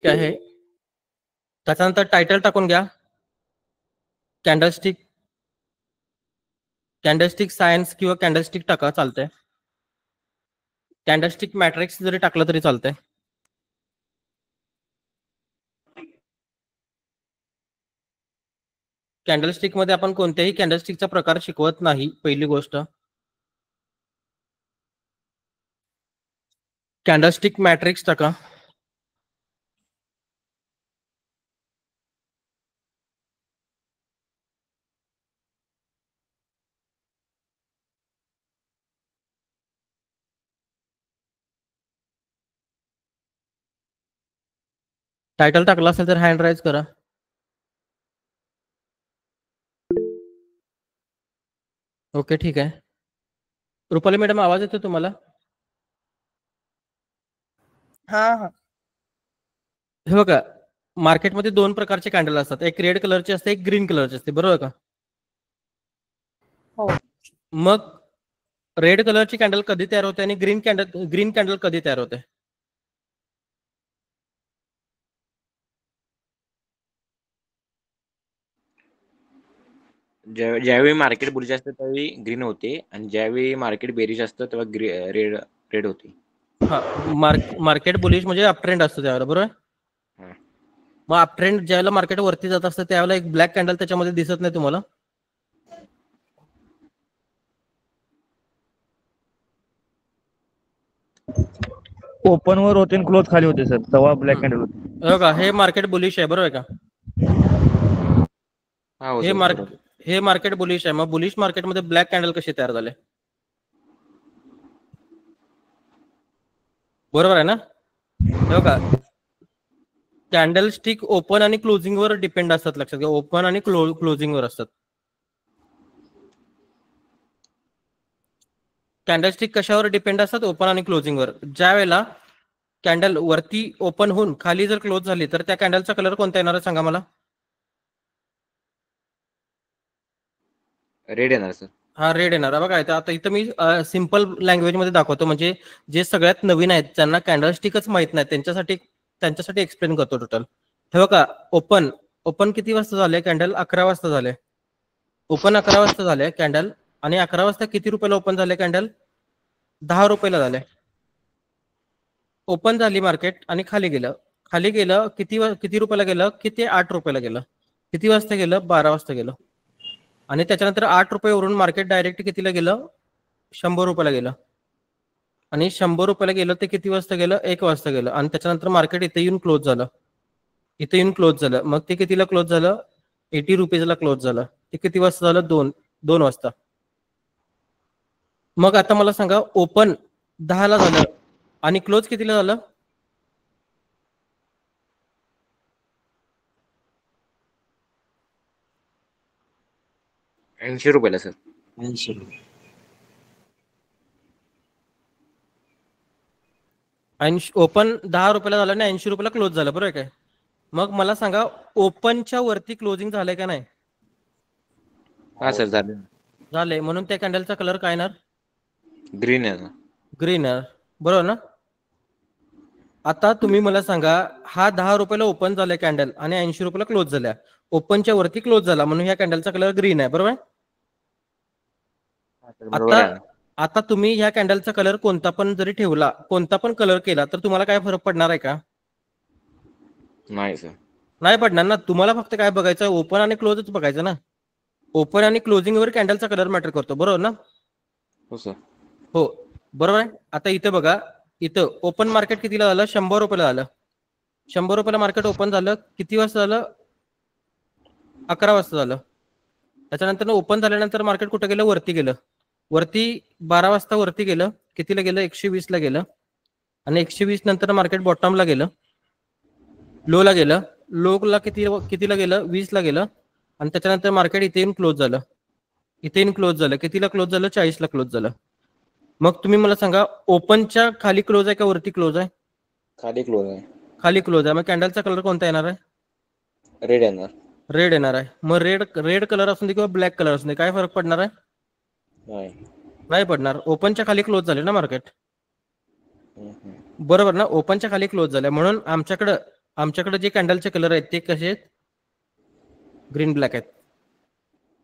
आहे. त्याच्यानंतर टायटल टाकून घ्या. कॅन्डलस्टिक सायन्स किंवा कॅन्डलस्टिक टाका, चालतंय. कॅन्डलस्टिक मॅट्रिक्स जरी टाकलं तरी चालतंय. कॅन्डलस्टिक मध्ये आपण कोणत्याही कॅन्डलस्टिकचा प्रकार शिकवत नाही. पहिली गोष्ट, कॅन्डलस्टिक मॅट्रिक्स टाका. टायटल टाकला असेल तर हँड राईज करा. ओके, ठीक आहे. रुपाली मॅडम, आवाज येतो तुम्हाला? हा. हे बघा, मार्केटमध्ये 2 प्रकारचे कॅन्डल असतात. एक रेड कलरचे असते, एक ग्रीन कलरचे असते, बरोबर का? हो. मग रेड कलरची कॅन्डल कधी तयार होते आणि ग्रीन कॅन्डल कधी तयार होते? ज्यावेळी मार्केट बुलिश असतं त्यावेळी ग्रीन होते आणि ज्यावेळी मार्केट बेरिश असतं तेव्हा रेड होते. हा, मार्केट बुलिश म्हणजे अप ट्रेंड असतो त्यावेळेला, बरोबर? मग अप ट्रेंड ज्यावेळेला मार्केट वरती जात असतं त्यावेळेला एक ब्लॅक कॅन्डल त्याच्यामध्ये दिसत नाही तुम्हाला? ओपन वर होते आणि क्लोज खाली होते सर, तेव्हा ब्लॅक कॅन्डल होते. बघा, हे मार्केट बुलिश आहे, बरोबर का? हे मार्केट बुलिश आहे. मग बुलिश मार्केटमध्ये ब्लॅक कॅन्डल कसे तयार झाले? बरोबर आहे ना? बघा, कॅन्डल स्टिक ओपन आणि क्लोजिंग वर डिपेंड असतात. लक्षात घ्या, ओपन आणि क्लोजिंग वर असतात. कॅन्डल स्टिक कशावर डिपेंड असतात? ओपन आणि क्लोजिंग वर. ज्या वेळेला कॅन्डल वरती ओपन होऊन खाली जर क्लोज झाली तर त्या कॅन्डलचा कलर कोणता येणार आहे सांगा मला? रेड येणार सर. हा, रेड येणार. बघा, आता इथं मी सिंपल लँग्वेज मध्ये दाखवतो, म्हणजे जे सगळ्यात नवीन आहेत त्यांना कॅन्डल स्टिकच माहित नाही त्यांच्यासाठी एक्सप्लेन करतो टोटल. हे बघा, ओपन किती वाजता झाले? कॅन्डल 11 वाजता झाले. ओपन 11 वाजता झाले कॅन्डल, आणि 11 वाजता किती रुपयाला ओपन झाले कॅन्डल? 10 रुपयाला झाले. ओपन झाली मार्केट आणि खाली गेलं किती रुपयाला गेलं? किती? 8 रुपयाला गेलं. किती वाजता गेलं? 12 वाजता गेलं. आणि त्याच्यानंतर 8 रुपयावरून मार्केट डायरेक्ट कितीला गेलं? 100 रुपयाला गेलं. आणि 100 रुपयाला गेलं ते किती वाजता गेलं? 1 वाजता गेलं. आणि त्याच्यानंतर मार्केट इथे येऊन क्लोज झालं. मग ते कितीला क्लोज झालं? 80 रुपीजला क्लोज झालं. ते किती वाजता झालं? 2 वाजता. मग आता मला सांगा, ओपन 10 ला झालं आणि क्लोज कितीला झालं? 80 रुपयाला सर. 80 रुपये. ओपन 10 रुपयाला झालं आणि 80 रुपयाला क्लोज झालं, बरोबर काय? मग मला सांगा, ओपनच्या वरती क्लोजिंग झालंय का नाही? हा सर, झाले. म्हणून त्या कॅन्डलचा कलर काय येणार? ग्रीन येणार. ग्रीन येणार, बरोबर ना? आता तुम्ही मला सांगा, हा 10 रुपयाला ओपन झालाय कॅन्डल आणि 80 रुपयाला क्लोज झाल्या. ओपनच्या वरती क्लोज झाला म्हणून ह्या कॅन्डलचा कलर ग्रीन आहे, बरोबर? आता तुम्ही ह्या कॅन्डलचा कलर कोणता पण जरी ठेवला, कोणता पण कलर केला, तर तुम्हाला काय फरक पडणार आहे का? नाही सर, नाही पडणार ना. तुम्हाला फक्त काय बघायचं? ओपन आणि क्लोजच बघायचं ना. ओपन आणि क्लोजिंग वर कॅन्डलचा कलर मॅटर करतो, बरोबर ना? हो सर. हो, बरोबर आहे. आता इथे बघा, इथं ओपन मार्केट कितीला झालं? 100 रुपयाला झालं. 100 रुपयाला मार्केट ओपन झालं. किती वाजता झालं? 11 वाजता झालं. त्याच्यानंतर ओपन झाल्यानंतर मार्केट कुठे गेलं? वरती गेलं. वरती 12 वाजता वरती गेलं. कितीला गेलं? 120 ला गेलं. आणि 120 नंतर मार्केट बॉटमला गेलं, लोला गेलं. लोला कितीला गेलं? 20 ला गेलं. आणि त्याच्यानंतर मार्केट इथे येऊन क्लोज झालं. कितीला क्लोज झालं? 40 ला क्लोज झालं. मग तुम्ही मला सांगा, ओपनच्या खाली क्लोज आहे का वरती क्लोज आहे? खाली क्लोज आहे. खाली क्लोज आहे. मग कॅन्डलचा कलर कोणता येणार आहे? रेड येणार. रेड येणार आहे. मग रेड कलर असून दे किंवा ब्लॅक कलर असून दे, काय फरक पडणार आहे? नाही पडणार. ओपनच्या खाली क्लोज झाले ना मार्केट, बरोबर ना? ओपनच्या खाली क्लोज झाले म्हणून आमच्याकडं आमच्याकडे जे कॅन्डलचे कलर आहेत ते कसे आहेत, ग्रीन ब्लॅक आहेत.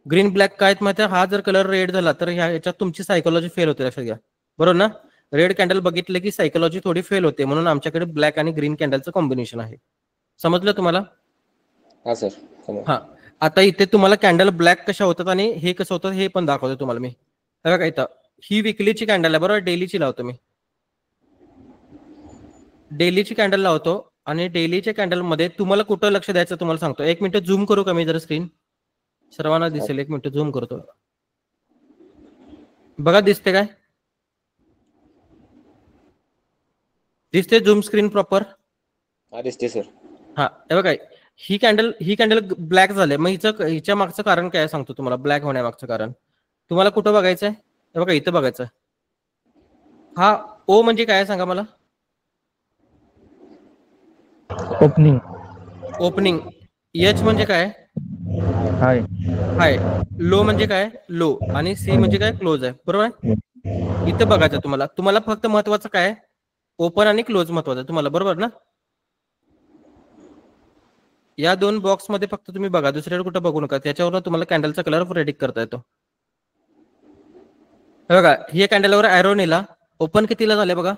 ग्रीन ब्लॅक काय आहेत माहिती आहे, हा जर कलर रेड झाला तर याच्यात तुमची सायकोलॉजी फेल होते, लक्षात घ्या. बरोबर ना. रेड कॅन्डल बघितले की सायकोलॉजी थोडी फेल होते, म्हणून आमच्याकडे ब्लॅक आणि ग्रीन कॅन्डलचं कॉम्बिनेशन आहे. समजलं तुम्हाला? हा सर. हा. आता इथे तुम्हाला कॅन्डल ब्लॅक कशा होतात आणि हे कसं होतं हे पण दाखवतो तुम्हाला मी. बघा इथं ही विकलीची कॅन्डल आहे बरोबर, डेलीची लावतो मी. डेलीची कॅन्डल लावतो आणि डेलीच्या कॅन्डल मध्ये तुम्हाला कुठं लक्ष द्यायचं तुम्हाला सांगतो. 1 मिनिट झूम करू का मी जरा स्क्रीन, सर्वांना दिसेल. 1 मिनिट झूम करतो. बघा दिसते काय, दिसते झूम स्क्रीन प्रॉपर? हा दिसते सर. हा हे बघा ही कॅन्डल ब्लॅक झाले. मग हिच्या मागचं कारण काय सांगतो तुम्हाला, ब्लॅक होण्यामागचं कारण. तुम्हाला कुठं बघायचंय, हे बघा इथं बघायचं. हा ओ म्हणजे काय सांगा मला. ओपनिंग. ओपनिंग. एच म्हणजे काय, हाय. हाय. लो म्हणजे काय, लो. आणि सी म्हणजे काय, क्लोज आहे. बरोबर आहे. इथं बघायचं तुम्हाला फक्त महत्वाचं काय, ओपन आणि क्लोज महत्वाचं आहे तुम्हाला, बरोबर ना. या 2 बॉक्स मध्ये फक्त तुम्ही बघा, दुसरीकडे कुठं बघू नका. त्याच्यावर तुम्हाला कॅन्डलचा कलर प्रेडिक्ट करता येतो. हे बघा ही कॅन्डलवर ॲरो नेला, ओपन कितीला झाले बघा,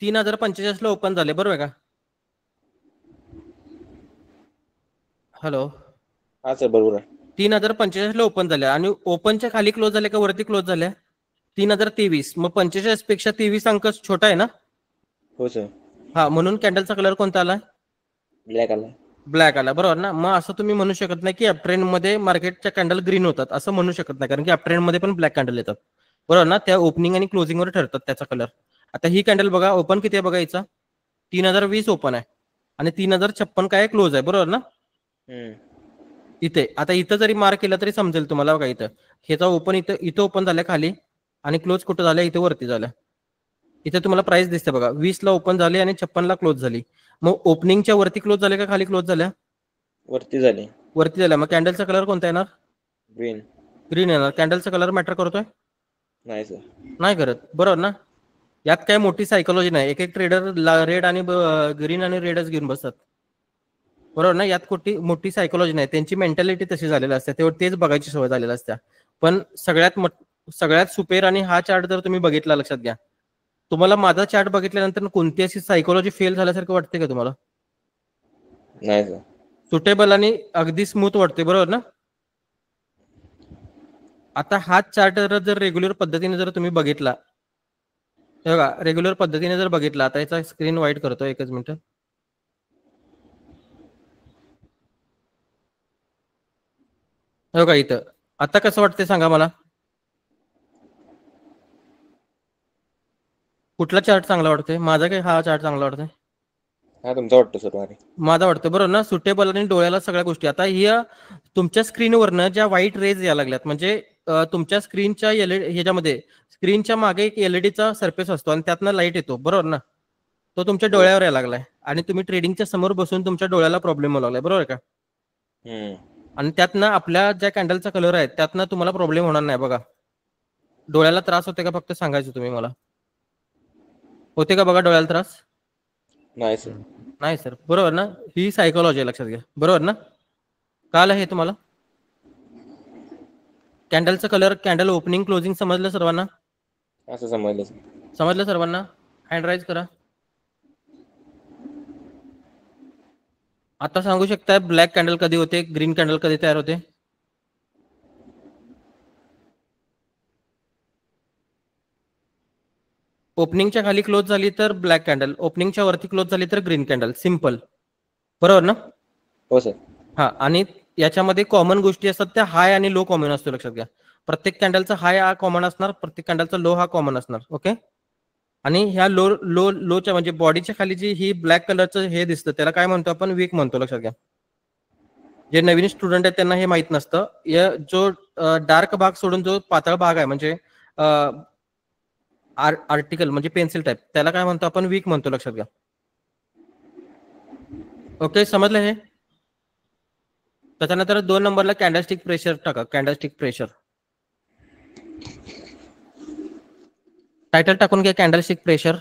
3045 ला ओपन झाले, बरोबर का. हॅलो. हा सर बरोबर आहे. 3045 ला ओपन झाल्या आणि ओपनच्या खाली क्लोज झाल्या का वरती क्लोज झाल्या, 3023. मग 45 पेक्षा 23 अंक छोटा आहे ना. हो सर. हा, म्हणून कॅन्डलचा कलर कोणता आला, ब्लॅक आला. ब्लॅक आला, बरोबर ना. मग असं तुम्ही म्हणू शकत नाही की अपट्रेंड मध्ये मार्केटच्या कॅन्डल ग्रीन होतात, असं म्हणू शकत नाही, कारण की अपट्रेंड मध्ये पण ब्लॅक कॅन्डल येतात, बरोबर ना. त्या ओपनिंग आणि क्लोजिंग वर ठरतात त्याचा कलर. आता ही कॅन्डल बघा, ओपन किती आहे बघा, हिचा 3020 ओपन आहे आणि 3056 काय क्लोज आहे, बरोबर ना. इथे आता इथं जरी मार्क केला तरी समजेल तुम्हाला. बघा इथं ह्याचा ओपन इथं ओपन झाल्या खाली आणि क्लोज कुठं झाल्या, इथे वरती झाल्या. इथे तुम्हाला प्राइस दिसते बघा, 20 ला ओपन झाली आणि 56 ला क्लोज झाली. मग ओपनिंगच्या वरती क्लोज झाले का खाली क्लोज झाल्या, वरती झाले. वरती झाल्या. मग कॅन्डलचा कलर कोणता येणार, ग्रीन. ग्रीन येणार. कॅन्डलचा कलर मॅटर करतोय, नाही सर. नाही करत, बरोबर ना. यात काय मोठी सायकोलॉजी नाही. एक ट्रेडर रेड आणि ग्रीन आणि रेडच घेऊन बसतात, बरोबर ना. यात मोठी सायकोलॉजी नाही, त्यांची मेंटॅलिटी तशी झालेली असते, तेच बघायची सवय झालेली असते. पण सगळ्यात सुपेर आणि हा चार्ट जर तुम्ही बघितला, लक्षात घ्या, तुम्हाला माझा चार्ट बघितल्यानंतर कोणती अशी सायकोलॉजी फेल झाल्यासारखं वाटते का तुम्हाला, नाही सर. सुटेबल आणि अगदी स्मूथ वाटते, बरोबर ना. आता हाच चार्ट जर रेग्युलर पद्धतीने जर तुम्ही बघितला, बघा रेग्युलर पद्धतीने जर बघितला, आता याचा स्क्रीन वाईट करतो, एकच मिनिट. बघा इथं आता कसं वाटतंय सांगा मला, कुठला चार्ट चांगला वाटतोय, माझा काय हा चार्ट चांगला वाटतोय, हा तुमचा वाटतो सर. माझा वाटतं, बरोबर ना. सुटेबल आणि डोळ्याला सगळ्या गोष्टी. आता ही तुमच्या स्क्रीनवरनं ज्या व्हाईट रेज यायला लागल्यात, म्हणजे तुमच्या स्क्रीनच्या ह्याच्यामध्ये स्क्रीनच्या मागे एक एलईडीचा सरफेस असतो आणि त्यातनं लाईट येतो, बरोबर ना. तो तुमच्या डोळ्यावर यायला लागलाय आणि तुम्ही ट्रेडिंगच्या समोर बसून तुमच्या डोळ्याला प्रॉब्लेम होऊ लागलाय, बरोबर का. आणि त्यातनं आपल्या ज्या कॅन्डलचा कलर आहे त्यातनं तुम्हाला प्रॉब्लेम होणार नाही. बघा डोळ्याला त्रास होते का, फक्त सांगायचं तुम्ही मला, होते का बघा डोळ्याला त्रास, नाही सर. नाही सर, बरोबर ना. ही सायकोलॉजी आहे, लक्षात घ्या, बरोबर ना. कळालं हे तुम्हाला, कॅन्डलचा कलर, कॅन्डल ओपनिंग क्लोजिंग समजलं सर्वांना, असं समजलं. समजलं सर्वांना. हँड राईज करा. आता सांगू शकताय ब्लॅक कॅन्डल कधी होते, ग्रीन कॅन्डल कधी तयार होते, ओपनिंगच्या खाली क्लोज झाली तर ब्लॅक कॅन्डल, ओपनिंगच्या वरती क्लोज झाली तर ग्रीन कॅन्डल, सिम्पल, बरोबर ना. हो सर. हा, आणि याच्यामध्ये कॉमन गोष्टी असतात, त्या हाय आणि लो कॉमन असतो, लक्षात घ्या. प्रत्येक कॅन्डलचा हाय हा कॉमन असणार, प्रत्येक कॅन्डलचा लो हा कॉमन असणार, ओके. आणि ह्या लोच्या म्हणजे बॉडीच्या खाली जी ही ब्लॅक कलरचं हे दिसतं त्याला काय म्हणतो आपण, वीक म्हणतो, लक्षात घ्या. जे नवीन स्टुडंट आहेत त्यांना हे माहित नसतं. जो डार्क भाग सोडून जो पातळ भाग आहे, म्हणजे आर्टिकल म्हणजे पेन्सिल टाईप, त्याला काय म्हणतो आपण, वीक म्हणतो, लक्षात घ्या. ओके, समजलं हे. त्याच्यानंतर 2 नंबरला कॅन्डलस्टिक प्रेशर टाका, कॅन्डलस्टिक प्रेशर. टायटल टाकून घ्या कॅन्डलस्टिक प्रेशर.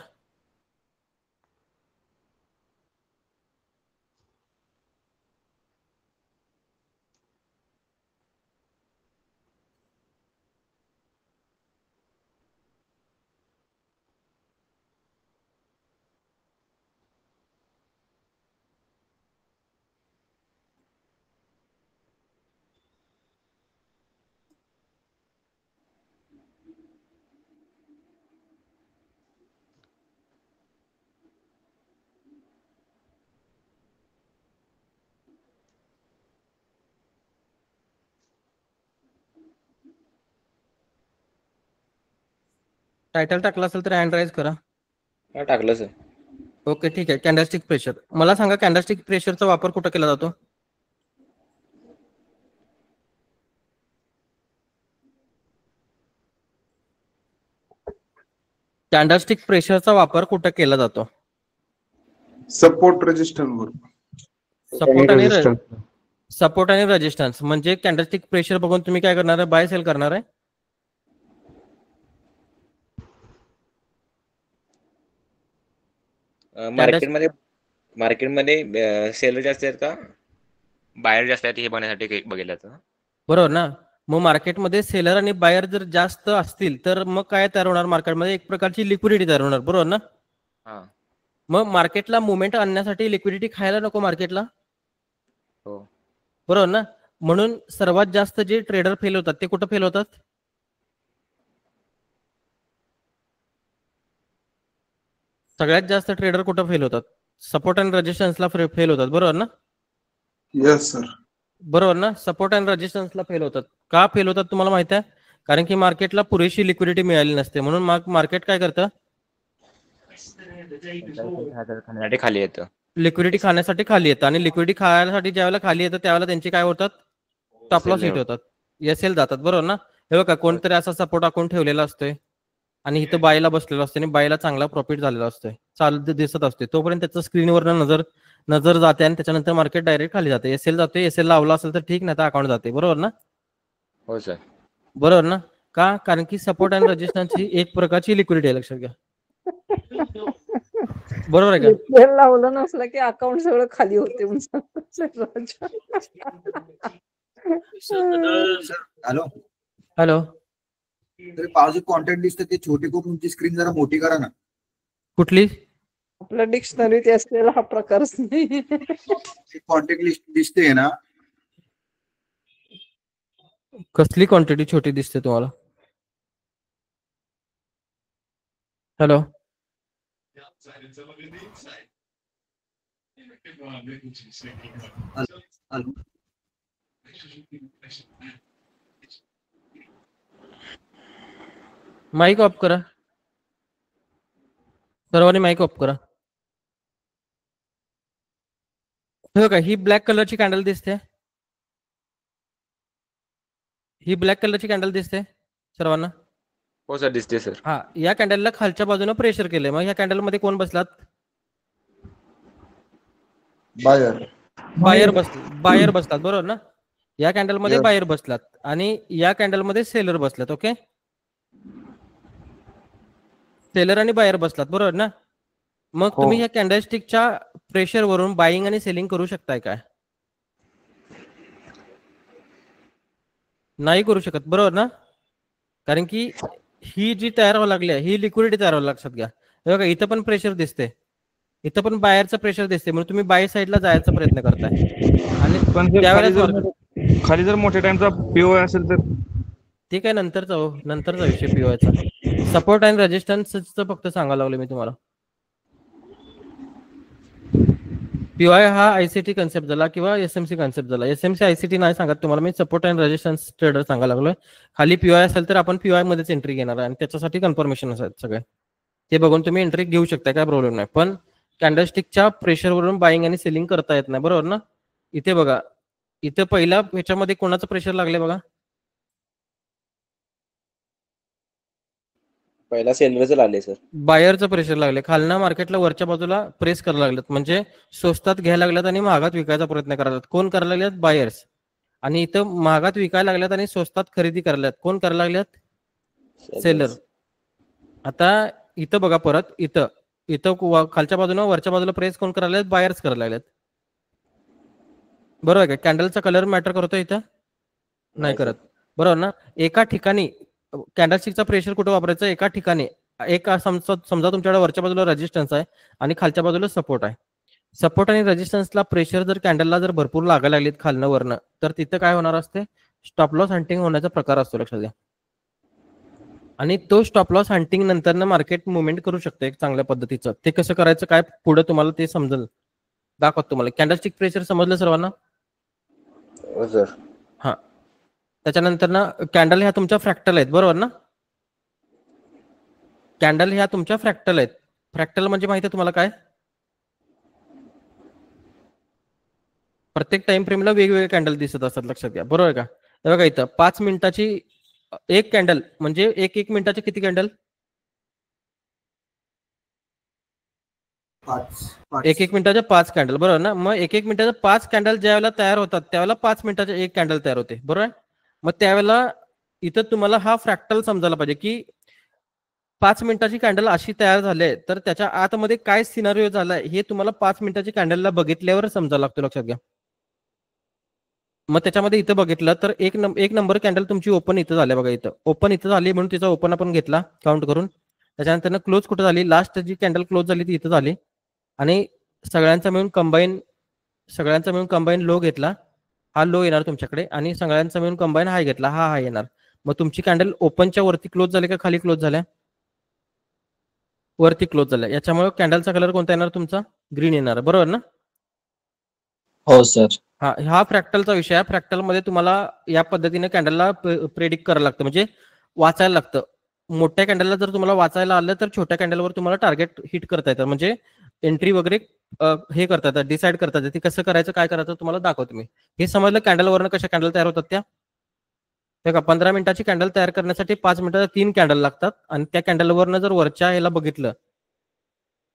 टायटल टाकला असेल तर हँड राईज करा. हा टाकलं सर. ओके ठीक आहे. कॅन्डलस्टिक प्रेशर मला सांगा, कॅन्डलस्टिक प्रेशरचा वापर कुठं केला जातो? कॅन्डलस्टिक प्रेशरचा वापर कुठं केला जातो? सपोर्ट रेजिस्टन्सवर. सपोर्ट आणि रेजिस्टन्स म्हणजे कॅन्डलस्टिक प्रेशर बघून तुम्ही काय करणार आहे? बाय सेल करणार आहे. मार्केटमध्ये सेलर जास्त आहेत का बायर जास्त आहेत हे बघण्यासाठी बघितलं तर बरोबर ना. मग मार्केटमध्ये सेलर आणि बायर जर जास्त असतील तर मग काय तयार होणार? मार्केटमध्ये एक प्रकारची लिक्विडिटी तयार होणार. बरोबर ना. हा. मग मार्केटला मुवमेंट आणण्यासाठी लिक्विडिटी खायला नको मार्केटला. हो. बरोबर ना. म्हणून सर्वात जास्त जे ट्रेडर फेल होतात ते कुठं फेल होतात? सगळ्यात जास्त ट्रेडर कुठं फेल होतात? सपोर्ट अँड रेजिस्टन्सला फेल होतात. बरोबर ना. Yes sir. बरोबर ना. सपोर्ट अँड रेजिस्टन्सला फेल होतात. का फेल होतात तुम्हाला माहिती आहे? कारण की मार्केटला पुरेशी लिक्विडिटी मिळाली नसते. म्हणून मार्केट काय करतं? खाली येतं. लिक्विडिटी खाण्यासाठी खाली येतं आणि लिक्विडिटी खाण्यासाठी ज्यावेळेला खाली येतं त्यावेळेला त्यांची काय होतात? टॉप लॉस हिट होतात, एसएल जातात. बरोबर ना. हे बघा कोणतरी असा सपोर्ट अकाउंट ठेवलेला असतोय आणि इथं बायला बसलेला असतो आणि बायला चांगला प्रॉफिट झालेला असतोय, चालत दिसत असते. तोपर्यंत त्याचं स्क्रीनवर नजर जाते आणि त्याच्यानंतर मार्केट डायरेक्ट खाली जाते. एसएल जाते. एसएल लावला असेल तर ठीक, नाही तर अकाउंट जाते. बरोबर ना. हो सर. बरोबर ना. का? कारण की सपोर्ट अँड रेजिस्टन्स ही एक प्रकारची लिक्विडिटी आहे, लक्षात घ्या. बरोबर आहे का? लावलं नसलं की अकाउंट सगळं खाली होते. Hello hello. बाजू कॉन्टॅक्ट दिसतं ते छोटे को तुमची स्क्रीन जरा मोठी करा ना. कुठली? आपल्या डिक्शनरीत असलेला हा प्रकारच नाही. कॉन्टॅक्ट लिस्ट दिसते ना. कसली क्वांटिटी छोटी दिसते तुम्हाला? हॅलो. माईक ऑफ करा सर्वांनी, माईक ऑफ करा. हो का, ही ब्लॅक कलरची कॅन्डल दिसते. ही ब्लॅक कलरची कॅन्डल दिसते सर्वांना. हो सर दिसते सर. हा, या कॅन्डलला खालच्या बाजूने प्रेशर केलंय. मग या कॅन्डल मध्ये कोण बसलात? बायर बसतात. बरोबर ना. या कॅन्डल मध्ये बायर बसलात आणि या कॅन्डल मध्ये सेलर बसलात. ओके, सेलर आणि बायर बसलात. बरोबर ना. मग तुम्ही या कॅन्डलस्टिकच्या प्रेशर वरून बाईंग आणि सेलिंग करू शकताय काय? नाही करू शकत. बरोबर ना. कारण की ही जी तयार व्हायला लागली आहे ही लिक्विडिटी तयार व्हायला, लक्षात घ्या. हे बघा इथं पण प्रेशर दिसते, इथं पण बायरचं प्रेशर दिसते. म्हणून तुम्ही बाय साईडला जायचा प्रयत्न करताय आणि खाली जर मोठ्या टाइमचा पीओआय असेल तर ते काय नंतरचा विषय पीओआयचा. सपोर्ट अँड रेजिस्टन्सचं फक्त सांगायला लागलो मी तुम्हाला. पीओआय हा आयसीटी कन्सेप्ट झाला किंवा एसएमसी कन्सेप्ट झाला. एसएमसी आयसीटी नाही सांगत तुम्हाला मी, सपोर्ट अँड रेजिस्टन्स ट्रेडर सांगायला लागलोय. खाली पीओआय असेल तर आपण पीओआय मध्येच एंट्री घेणार आहे आणि त्याच्यासाठी कन्फर्मेशन असेल सगळे, ते बघून तुम्ही एंट्री घेऊ शकता, काय प्रॉब्लेम नाही. पण कॅन्डलस्टिकच्या प्रेशरवरून बाईंग आणि सेलिंग करता येत नाही. बरोबर ना. इथे बघा, इथे पहिल्या ह्याच्यामध्ये कोणाचं प्रेशर लागले बघा? पहिला सेलरचं लागले सर. बायरचं प्रेशर लागले. खालना मार्केटला वरच्या बाजूला प्रेस करायला लागलेत, म्हणजे स्वस्तात घ्यायला लागल्यात आणि महागात विकायचा प्रयत्न करायला. कोण करायला लागल्यात? बायर्स. आणि इथं महागात विकायला लागल्यात आणि स्वस्तात खरेदी करायला. कोण करायला लागल्यात? सेलर. आता इथं बघा परत इथं इथं खालच्या बाजूला वरच्या बाजूला प्रेस कोण करायला लागलेत? बायर्स करायला लागलेत. बरोबर आहे का? कॅन्डलचा कलर मॅटर करतो इथं? नाही करत. बरोबर ना? एका ठिकाणी कॅन्डलस्टिकचा प्रेशर कुठे वापरायचं? एका ठिकाणी समजा तुमच्याकडे वरच्या बाजूला रेजिस्टन्स आहे आणि खालच्या बाजूला सपोर्ट आहे. सपोर्ट आणि रेजिस्टन्सला प्रेशर जर कॅन्डलला जर भरपूर लागायला लागलीत खालनं वरनं, तर तिथं काय होणार असते? स्टॉप लॉस हंटिंग होण्याचा प्रकार असतो, लक्षात घ्या. आणि तो स्टॉप लॉस हंटिंग नंतर मार्केट मुवमेंट करू शकते एक चांगल्या पद्धतीचं. ते कसं करायचं काय पुढे तुम्हाला ते समजेल, दाखवत तुम्हाला. कॅन्डलस्टिक प्रेशर समजलं सर्वांना? सर. हा. त्याच्यानंतर ना कॅन्डल ह्या तुमच्या फ्रॅक्टल आहेत, बरोबर ना? कॅन्डल ह्या तुमच्या फ्रॅक्टल आहेत. फ्रॅक्टल म्हणजे माहिती आहे तुम्हाला काय? प्रत्येक टाइम फ्रेमला वेगवेगळे कॅन्डल दिसत असतात, लक्षात घ्या. बरोबर आहे का? हे बघा इथं 5 मिनिटाची एक कॅन्डल म्हणजे एक मिनिटाचे किती कॅन्डल? 5 एक मिनिटाच्या 5 कॅन्डल, बरोबर ना? मग एक मिनिटाच्या 5 कॅन्डल ज्यावेळेला तयार होतात त्यावेळेला 5 मिनिटाचे एक कॅन्डल तयार होते, बरोबर आहे? मग त्यावेळेला इथं तुम्हाला हा फ्रॅक्टल समजायला पाहिजे की 5 मिनिटाची कॅन्डल अशी तयार झाली तर त्याच्या आतमध्ये काय सिनारिओ झालाय हे तुम्हाला 5 मिनिटाची कॅन्डलला बघितल्यावर समजायला लागतो, लक्षात घ्या. मग त्याच्यामध्ये इथं बघितलं तर एक नंबर कॅन्डल तुमची ओपन इथं झाली बघा. इथं ओपन इथं झाली म्हणून तिचा ओपन आपण घेतला काउंट करून. त्याच्यानंतर क्लोज कुठं झाली? लास्ट जी कॅन्डल क्लोज झाली ती इथं झाली आणि सगळ्यांचा मिळून कंबाईन लो घेतला. हा लो येणार तुमच्याकडे आणि सगळ्यांचा मिळून कंबाईन हाय घेतला, हा हाय येणार. मग तुमची कॅन्डल ओपनच्या वरती क्लोज झाली का खाली क्लोज झाल्या? वरती क्लोज झाल्या. याच्यामुळे कॅन्डलचा कलर कोणता येणार तुमचा? ग्रीन येणार, बरोबर ना? हो सर. हा फ्रॅक्टलचा विषय आहे. फ्रॅक्टलमध्ये तुम्हाला या पद्धतीने कॅन्डलला प्रेडिक्ट करायला लागतं, म्हणजे वाचायला लागतं. मोठ्या कॅन्डलला जर तुम्हाला वाचायला आलं तर छोट्या कॅन्डलवर तुम्हाला टार्गेट हिट करता येतं, म्हणजे एंट्री वगैरे हे करता येतं, डिसाईड करता येतं. ते कसं करायचं काय करायचं तुम्हाला दाखवतो मी. हे समजलं कॅन्डलवरनं कशा कॅन्डल तयार होतात त्या? बघा 15 मिनिटाची कॅन्डल तयार करण्यासाठी 5 मिनिटाचा 3 कॅन्डल लागतात आणि त्या कॅन्डलवरनं जर वरच्या याला बघितलं,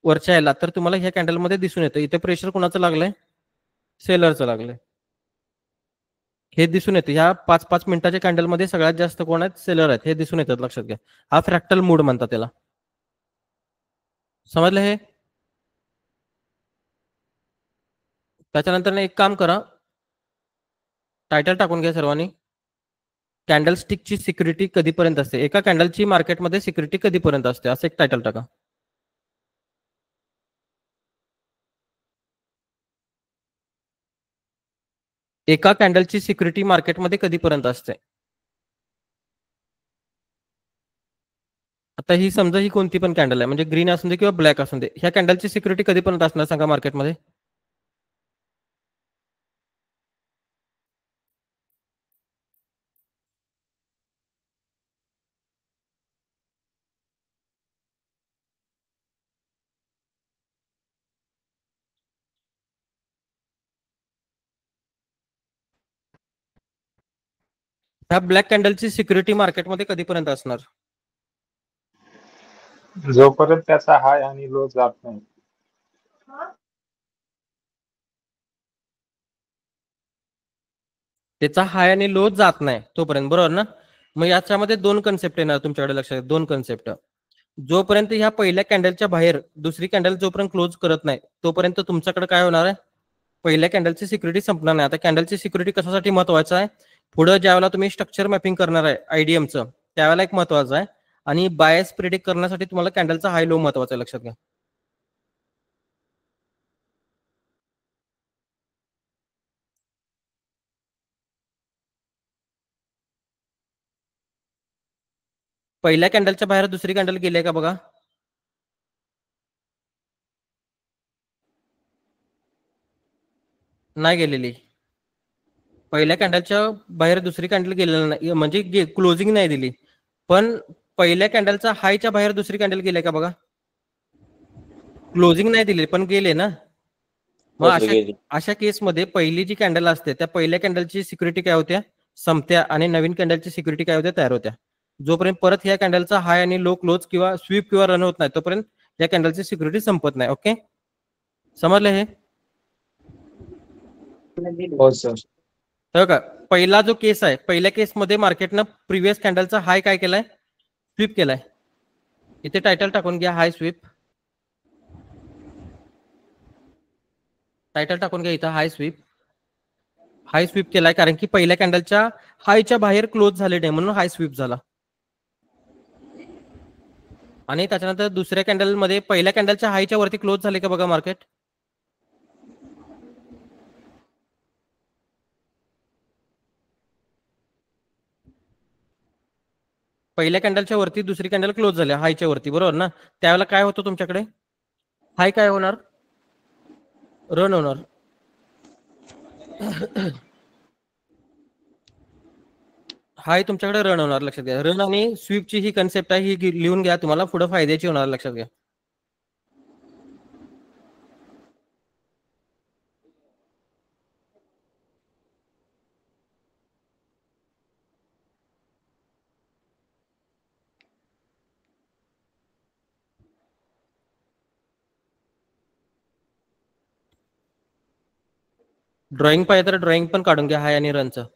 वरच्या याला, तर तुम्हाला ह्या कॅन्डलमध्ये दिसून येतं इथे प्रेशर कोणाचं लागलंय? सेलरचं लागलंय. हे दिसून येतं. ह्या 5-5 मिनिटाच्या कॅन्डलमध्ये सगळ्यात जास्त कोण आहेत? सेलर आहेत. हे दिसून येतात, लक्षात घ्या. हा फ्रॅक्टल मूड म्हणतात त्याला. समजलं हे? त्याच्यानंतर एक काम करा, टायटल टाकून घ्या सर्वांनी. कॅन्डलस्टिकची सिक्युरिटी कधीपर्यंत असते? एका कॅन्डलची मार्केटमध्ये सिक्युरिटी कधीपर्यंत असते असं एक टायटल टाका. एका कॅन्डलची सिक्युरिटी मार्केटमध्ये कधीपर्यंत असते? आता ही समजा ही कोणती पण कॅन्डल आहे, म्हणजे ग्रीन असून दे किंवा ब्लॅक असून दे, ह्या कॅन्डलची सिक्युरिटी कधीपर्यंत असणार सांगा मार्केटमध्ये? ह्या ब्लॅक कॅन्डलची सिक्युरिटी मार्केटमध्ये कधीपर्यंत असणार? जोपर्यंत त्याचा हाय आणि लो जात नाही. त्याचा हाय आणि लो जात नाही तोपर्यंत, बरोबर ना? मग याच्यामध्ये 2 कन्सेप्ट येणार तुमच्याकडे, लक्षात. 2 कन्सेप्ट. जोपर्यंत ह्या पहिल्या कॅन्डलच्या बाहेर दुसरी कॅन्डल जोपर्यंत क्लोज करत नाही तोपर्यंत तुमच्याकडे काय होणार आहे? पहिल्या कॅन्डलची सिक्युरिटी संपणार नाही. आता कॅन्डलची सिक्युरिटी कशासाठी महत्वाचं आहे? पुढे ज्यावेळेला तुम्ही स्ट्रक्चर मॅपिंग करणार आहे आयडीएमचं, त्यावेळेला एक महत्वाचं आहे. आणि बायस प्रिडिक्ट करण्यासाठी तुम्हाला कॅन्डलचा हाय लो महत्वाचा आहे, लक्षात घ्या. पहिल्या कॅन्डलच्या बाहेर दुसरी कॅन्डल गेली आहे का बघा? नाही गेलेली. पहिल्या कॅन्डलच्या बाहेर दुसरी कॅन्डल गेलेली नाही, म्हणजे क्लोजिंग नाही दिली. पण पहिल्या कॅन्डलचा हायच्या बाहेर दुसरी कॅन्डल गेली का बघा? क्लोजिंग नाही दिली पण गेले ना. मग अशा केसमध्ये पहिली जी कॅन्डल असते त्या पहिल्या कॅन्डलची सिक्युरिटी काय होत्या? संपत्या आणि नवीन कॅन्डलची सिक्युरिटी काय होत्या? तयार होत्या. जोपर्यंत परत ह्या कॅन्डलचा हाय आणि लो क्लोज किंवा स्वीप किंवा रन होत नाही तोपर्यंत या कॅन्डलची सिक्युरिटी संपत नाही. ओके, समजलं हे? हो सर. का पहिला जो केस आहे, पहिल्या केसमध्ये मार्केटनं प्रिव्हियस कॅन्डलचा हाय काय केलाय? स्वीप केलाय. इथे टायटल टाकून घ्या हाय स्वीप. टायटल टाकून घ्या इथं हाय स्वीप. हाय स्वीप केलाय कारण की पहिल्या कॅन्डलच्या हायच्या बाहेर क्लोज झाले नाही म्हणून हाय स्वीप झाला. आणि त्याच्यानंतर दुसऱ्या कॅन्डल मध्ये पहिल्या कॅन्डलच्या हायच्या वरती क्लोज झाले का बघा मार्केट. पहिल्या कॅन्डलच्या वरती दुसरी कॅन्डल क्लोज झाली हायच्या वरती, बरोबर ना. त्यावेळेला काय होतं तुमच्याकडे, हाय काय होणार, रन होणार. हाय तुमच्याकडे रन होणार, लक्षात घ्या. रन आणि स्वीपची ही कन्सेप्ट आहे, ही लिहून घ्या, तुम्हाला पुढे फायद्याची होणार, लक्षात घ्या. ड्रॉइंग पाहिजे तर ड्रॉइंग पण काढून घ्या हाय आणि रनचं.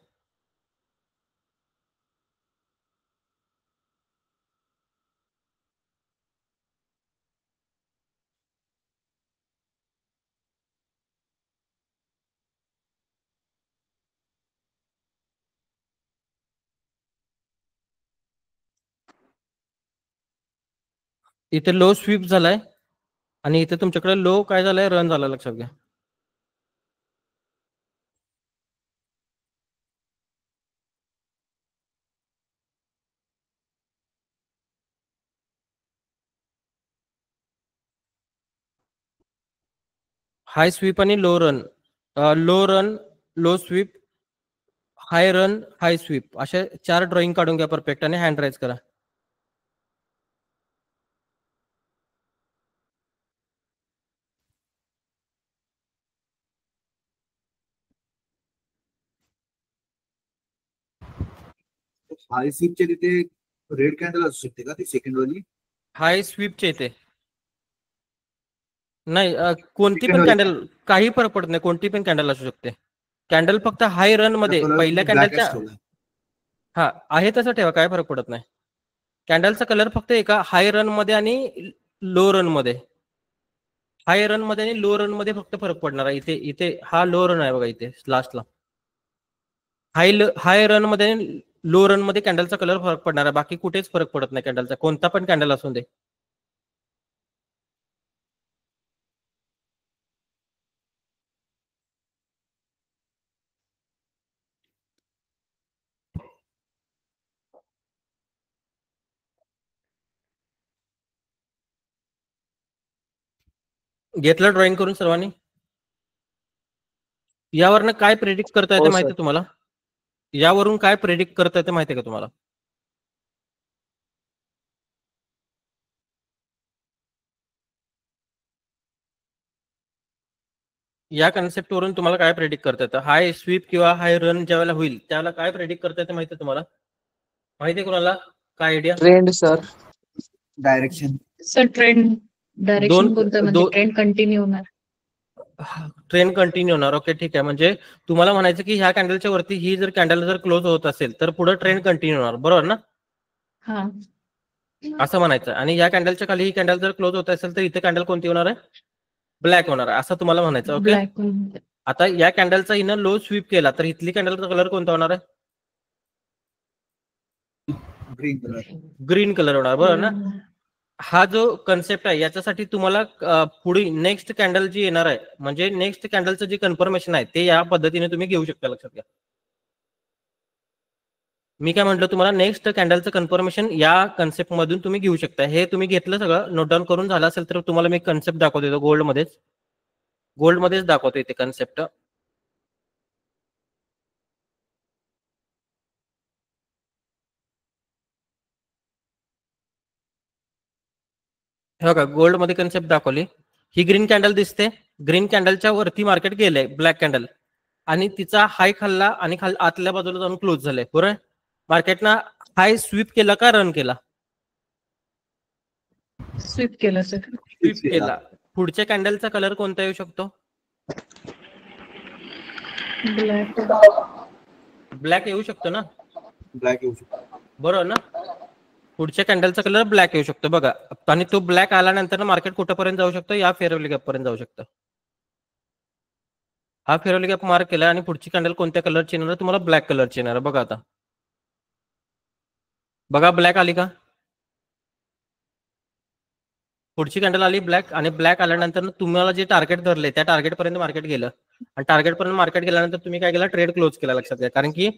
इथे लो स्वीप झालाय आणि इथे तुमच्याकडे लो काय झालाय, रन झाला, लक्षात घ्या. हाय स्वीप आणि low run, low run, low sweep, high run, high sweep, असे 4 ड्रॉइंग काढून घ्या परफेक्ट आणि हँड राईज करा. हाय स्वीपच्या तिथे रेड कॅन्डल असू शकते का ती सेकंड वाली? हाय स्वीपचे इथे नाही, कोणती पण Second कॅन्डल, काही फरक पडत नाही, कोणती पण कॅन्डल असू शकते. कॅन्डल फक्त हाय रन मध्ये पहिल्या कॅन्डलच्या, हा आहे तसं ठेवा, काय फरक पडत नाही. कॅन्डलचा कलर फक्त एका हाय रन मध्ये आणि लो रन मध्ये, हाय रन मध्ये आणि लो रन मध्ये फक्त फरक पडणार आहे. इथे इथे हा लो रन आहे बघा, इथे लास्टला हाय रन मध्ये आणि लो रन मध्ये कॅन्डलचा कलर फरक पडणार आहे, बाकी कुठेच फरक पडत नाही कॅन्डलचा, कोणता पण कॅन्डल असू दे. घेतलं ड्रॉइंग करून सर्वांनी. यावरनं काय प्रेडिक्ट करता येते हो, माहिती सर. तुम्हाला, यावरून काय प्रेडिक्ट करता येते माहिती का तुम्हाला. या कन्सेप्ट वरून तुम्हाला काय प्रेडिक्ट करता येतं, हाय स्वीप किंवा हाय रन ज्या वेळेला होईल त्याला काय प्रेडिक्ट करता येते माहिती तुम्हाला, माहिती आहे कोणाला, काय idea. Trend sir. Direction. Sir trend direction दोन- कोणतं, म्हणजे दोन- ट्रेंड कंटिन्यू होणार. ट्रेंड कंटिन्यू होणार, ओके ठीक आहे. म्हणजे तुम्हाला म्हणायचं की ह्या कॅन्डलच्या वरती ही जर कॅन्डल जर क्लोज होत असेल तर पुढे ट्रेंड कंटिन्यू होणार, बरोबर ना, हा असं म्हणायचं. आणि या कॅन्डलच्या खाली ही कॅन्डल जर क्लोज होत असेल तर इथे कॅन्डल कोणती होणार आहे, ब्लॅक होणार आहे, असं तुम्हाला म्हणायचं. Okay, black. आता या कॅन्डलचा हिनं लो स्वीप केला तर इथली कॅन्डलचा कलर कोणता होणार आहे, ग्रीन कलर. ग्रीन कलर होणार, बरोबर ना. हा जो कन्सेप्ट आहे याच्यासाठी तुम्हाला पुढे नेक्स्ट कॅन्डल जी येणार आहे, म्हणजे नेक्स्ट कॅन्डलचं जे कन्फर्मेशन आहे ते या पद्धतीने तुम्ही घेऊ शकता, लक्षात घ्या. मी काय म्हटलं तुम्हाला, नेक्स्ट कॅन्डलचं कन्फर्मेशन या कन्सेप्ट मधून तुम्ही घेऊ शकता. हे तुम्ही घेतलं सगळं, नोट डाऊन करून झालं असेल तर तुम्हाला मी कन्सेप्ट दाखवतो येतो, गोल्डमध्येच दाखवतो इथे कन्सेप्ट. हे बघा, गोल्ड मध्ये कन्सेप्ट दाखवली. ही ग्रीन कॅन्डल दिसते, ग्रीन कॅन्डलच्या वरती मार्केट गेलंय, ब्लॅक कॅन्डल, आणि तिचा हाय खाल्ला आणि आतल्या बाजूला जाऊन क्लोज झालाय, बरोबर. मार्केटनं हाय स्वीप केला का रन केला, स्वीप केलं सर. स्वीप केला. पुढच्या कॅन्डलचा कलर कोणता येऊ शकतो, ब्लॅक. ब्लॅक येऊ शकतो ना, ब्लॅक येऊ शकतो. बरोबर ना. पुढच्या कॅन्डलचा कलर ब्लॅक येऊ शकतो बघा. आणि तो ब्लॅक आल्यानंतर मार्केट कुठपर्यंत जाऊ शकतो? या फेअरवेली गॅप पर्यंत जाऊ शकतं. हा फेअरवेली गॅप मार्क केला आणि पुढची कॅन्डल कोणत्या कलरची येणार? तुम्हाला ब्लॅक कलरची येणार. बघा आता, बघा ब्लॅक आली का? पुढची कॅन्डल आली ब्लॅक, आणि ब्लॅक आल्यानंतर तुम्हाला जे टार्गेट धरले त्या टार्गेट पर्यंत मार्केट गेलं, आणि टार्गेट पर्यंत मार्केट गेल्यानंतर तुम्ही काय केलं? ट्रेड क्लोज केला. लक्षात घ्या, कारण की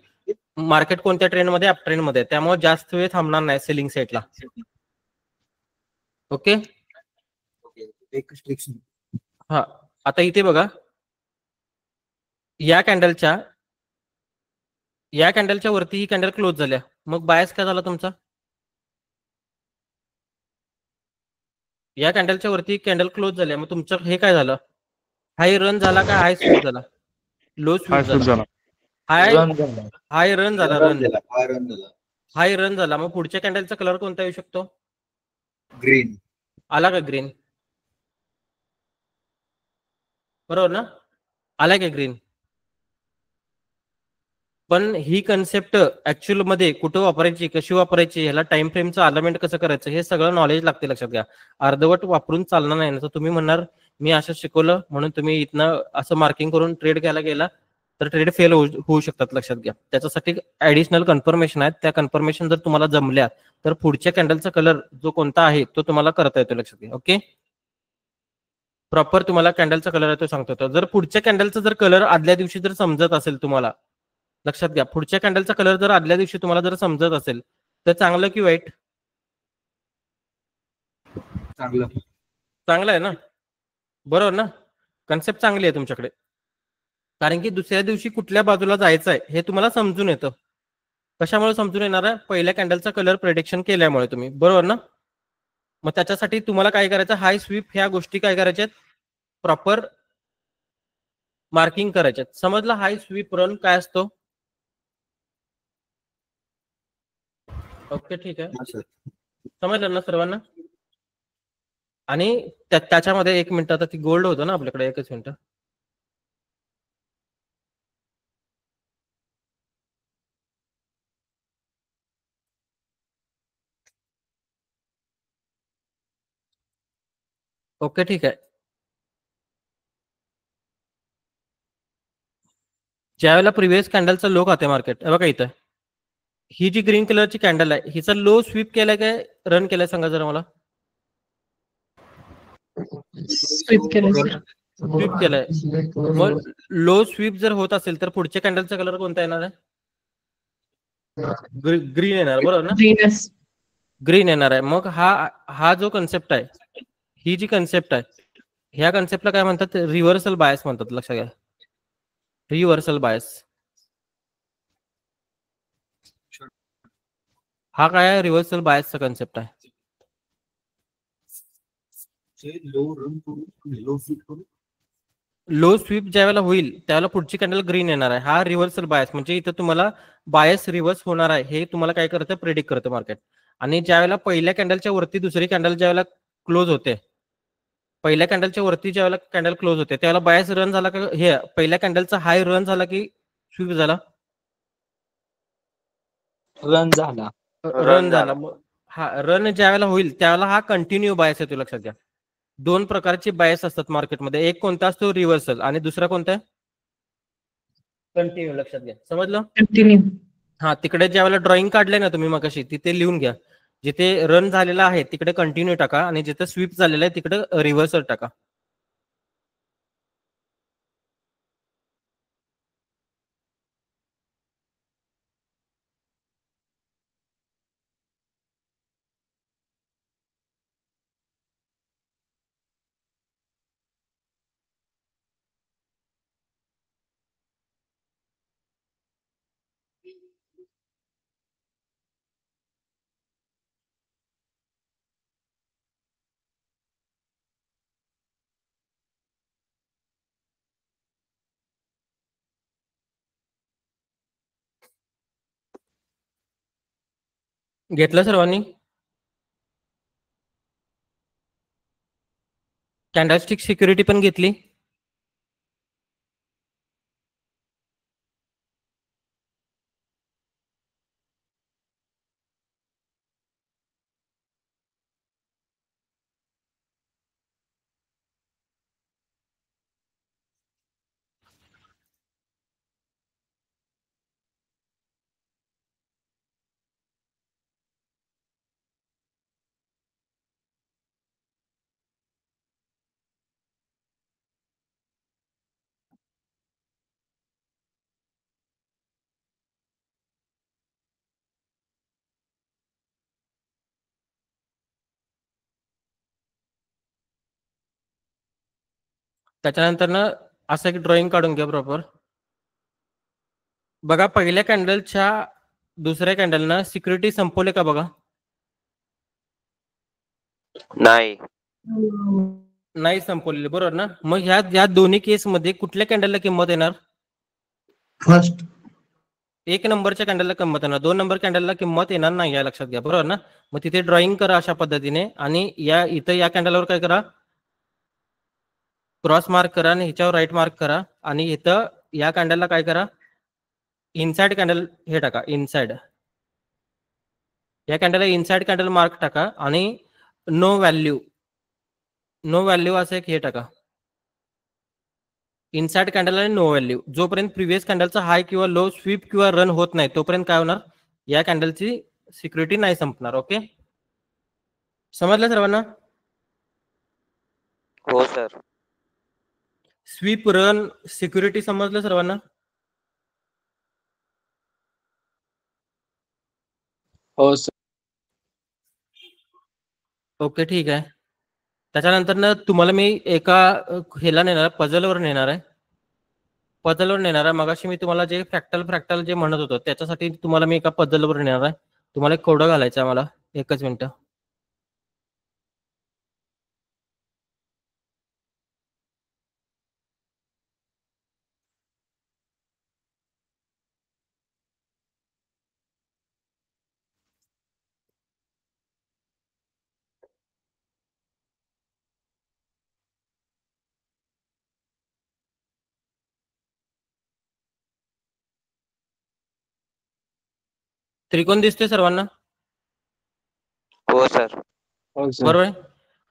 मार्केट कोणत्या ट्रेंड मध्ये? अप ट्रेंड मध्ये, त्यामुळे जास्त वेळ थांबणार नाही सेलिंग साईडला. ओके, एक स्ट्रिक्शन. हा. आता इथे बघा, या कॅन्डलच्या वरती ही कॅन्डल क्लोज झाल्या, मग बायस काय झाला तुमचा? या कॅन्डलच्या वरती कॅन्डल क्लोज झाल्या, मग तुमचं हे काय झालं? हाय रन झाला का हाय स्वीप झाला? लो स्वीप झाला. हाय रन झाला. हाय रन झाला. रन झाला, हा रन झाला. हाय रन झाला. मग पुढच्या कॅन्डलचा कलर कोणता येऊ शकतो? ग्रीन. आला का ग्रीन? बरोबर ना? आला का ग्रीन? पण ही कन्सेप्ट ऍक्च्युअल मध्ये कुठं वापरायची, कशी वापरायची, ह्याला टाइम फ्रेमचं अलाइनमेंट कसं करायचं, हे सगळं नॉलेज लागते. लक्षात घ्या, अर्धवट वापरून चालणार नाही. तर तुम्ही म्हणणार मी असं शिकवलं म्हणून तुम्ही इथनं असं मार्किंग करून ट्रेड घ्यायला गेला तर ट्रेड फेल होऊ शकतात. लक्षात घ्या, त्याच्यासाठी ऍडिशनल कन्फर्मेशन आहेत. त्या कन्फर्मेशन जर तुम्हाला जमल्या तर पुढच्या कॅन्डलचा कलर जो कोणता आहे तो तुम्हाला करता येतो. लक्षात घ्या. ओके, प्रॉपर तुम्हाला कॅन्डलचा कलर आहे तो सांगतो. जर पुढच्या कॅन्डलचा जर कलर आदल्या दिवशी जर समजत असेल तुम्हाला, लक्षात घ्या, पुढच्या कॅन्डलचा कलर जर आदल्या दिवशी तुम्हाला जर समजत असेल तर चांगलं की वाईट? चांगलं. चांगलं आहे ना, बरोबर ना? कन्सेप्ट चांगली आहे तुमच्याकडे, कारण की दुसऱ्या दिवशी कुठल्या बाजूला जायचं आहे हे तुम्हाला समजून येतं. कशामुळे समजून येणार आहे? पहिल्या कॅन्डलचा कलर प्रेडिक्शन केल्यामुळे तुम्ही, बरोबर ना? मग त्याच्यासाठी तुम्हाला काय करायचं? हाय स्वीप ह्या गोष्टी काय करायच्यात? Proper marking करायच्यात. समजलं? हाय स्वीप रन काय असतो? ओके, ठीक आहे, समजलं ना सर्वांना? आणि त्याच्यामध्ये 1 मिनिट, आता ती गोल्ड होतं ना आपल्याकडे, 1च मिनिट. ओके, ठीक आहे. ज्यावेळेला प्रिव्हियस कॅन्डलचा लो खाते मार्केट, बघा इथं ही जी ग्रीन कलरची कॅन्डल आहे हिचा लो स्वीप केलाय काय रन केलाय? सांगा जरा मला. स्वीप केलं सर. स्वीप केलाय. मग लो स्वीप जर होत असेल तर पुढच्या कॅन्डलचा कलर कोणता येणार आहे? ग्रीन येणार, बरोबर ना? ग्रीनच. ग्रीन येणार आहे. मग हा जो कन्सेप्ट आहे, ही जी कन्सेप्ट आहे, ह्या कन्सेप्टला काय म्हणतात? रिव्हर्सल बायस म्हणतात. लक्षात घ्या, रिव्हर्सल बायस. हा काय आहे? रिव्हर्सल बायसचा कन्सेप्ट आहे. लो रन करू, लो स्वीप करू. लो स्वीप ज्यावेळेला होईल त्यावेळेला पुढची कॅन्डल ग्रीन येणार आहे. हा रिव्हर्सल बायस, म्हणजे इथं तुम्हाला बायस रिव्हर्स होणार आहे हे तुम्हाला काय करतं? प्रेडिक्ट करतं मार्केट. आणि ज्यावेळेला पहिल्या कॅन्डलच्या वरती दुसरी कॅन्डल ज्यावेळेला क्लोज होते, पहिल्या कॅन्डलच्या वरती ज्यावेळेला कॅन्डल क्लोज होते त्यावेळेला बायस रन झाला का? हे पहिल्या कॅन्डलचा हाय रन झाला की स्वीप झाला? रन झाला. रन झाला. मग हा रन ज्यावेळेला होईल त्यावेळेला हा कंटिन्यू बायस येतो. लक्षात घ्या, 2 प्रकारचे बायस असतात मार्केटमध्ये. एक कोणता असतो? रिव्हर्सल, आणि दुसरा कोणता आहे? कंटिन्यू. लक्षात घ्या, समजलं? कंटिन्यू. हा, तिकडे ज्यावेळेला ड्रॉइंग काढले ना तुम्ही मगाशी, तिथे लिहून घ्या. जिथे रन झालेला आहे तिकडे कंटिन्यू टाका, आणि जिथे स्वीप झालेला आहे तिकडे रिव्हर्सल टाका. घेतलं सर्वांनी? कॅन्डलस्टिक सिक्युरिटी पण घेतली? त्याच्यानंतर ना असं एक ड्रॉइंग काढून घ्या प्रॉपर. बघा पहिल्या कॅन्डलच्या दुसऱ्या कॅन्डलनं सिक्युरिटी संपवले का बघा. नाही. नाही संपवलेले बरोबर ना. मग ह्या दोन्ही केसमध्ये कुठल्या कॅन्डलला किंमत येणार. फर्स्ट. 1 नंबरच्या कॅन्डलला किंमत येणार. 2 नंबर कॅन्डलला किंमत येणार नाही या लक्षात घ्या बरोबर ना. मग तिथे ड्रॉइंग करा अशा पद्धतीने आणि इथं या कॅन्डलवर काय करा क्रॉस मार्क करा आणि ह्याच्यावर राईट मार्क करा आणि इथं या कॅन्डलला काय करा इनसाइड कॅन्डल हे टाका इनसाइड. या कॅन्डलला इनसाइड कॅन्डल मार्क टाका आणि नो व्हॅल्यू असं एक हे टाका इनसाइड कॅन्डल आणि नो व्हॅल्यू. जोपर्यंत प्रिव्हियस कॅन्डलचा हाय किंवा लो स्वीप किंवा रन होत नाही तोपर्यंत काय होणार या कॅन्डलची सिक्युरिटी नाही संपणार. ओके समजलं सर्वांना. हो सर. स्वीप रन सिक्युरिटी समजलं सर्वांना. हो सर. ओके ठीक आहे. त्याच्यानंतर ना तुम्हाला मी एका ह्याला नेणार पझलवर नेणार आहे. मगाशी मी तुम्हाला जे फ्रॅक्टल जे म्हणत होतो त्याच्यासाठी तुम्हाला मी एका पझलवर नेणार आहे. तुम्हाला एक कोड घालायचं आहे मला. एकच मिनिट. त्रिकोण दिसते सर्वांना. हो सर. हो सर. बरोबर आहे.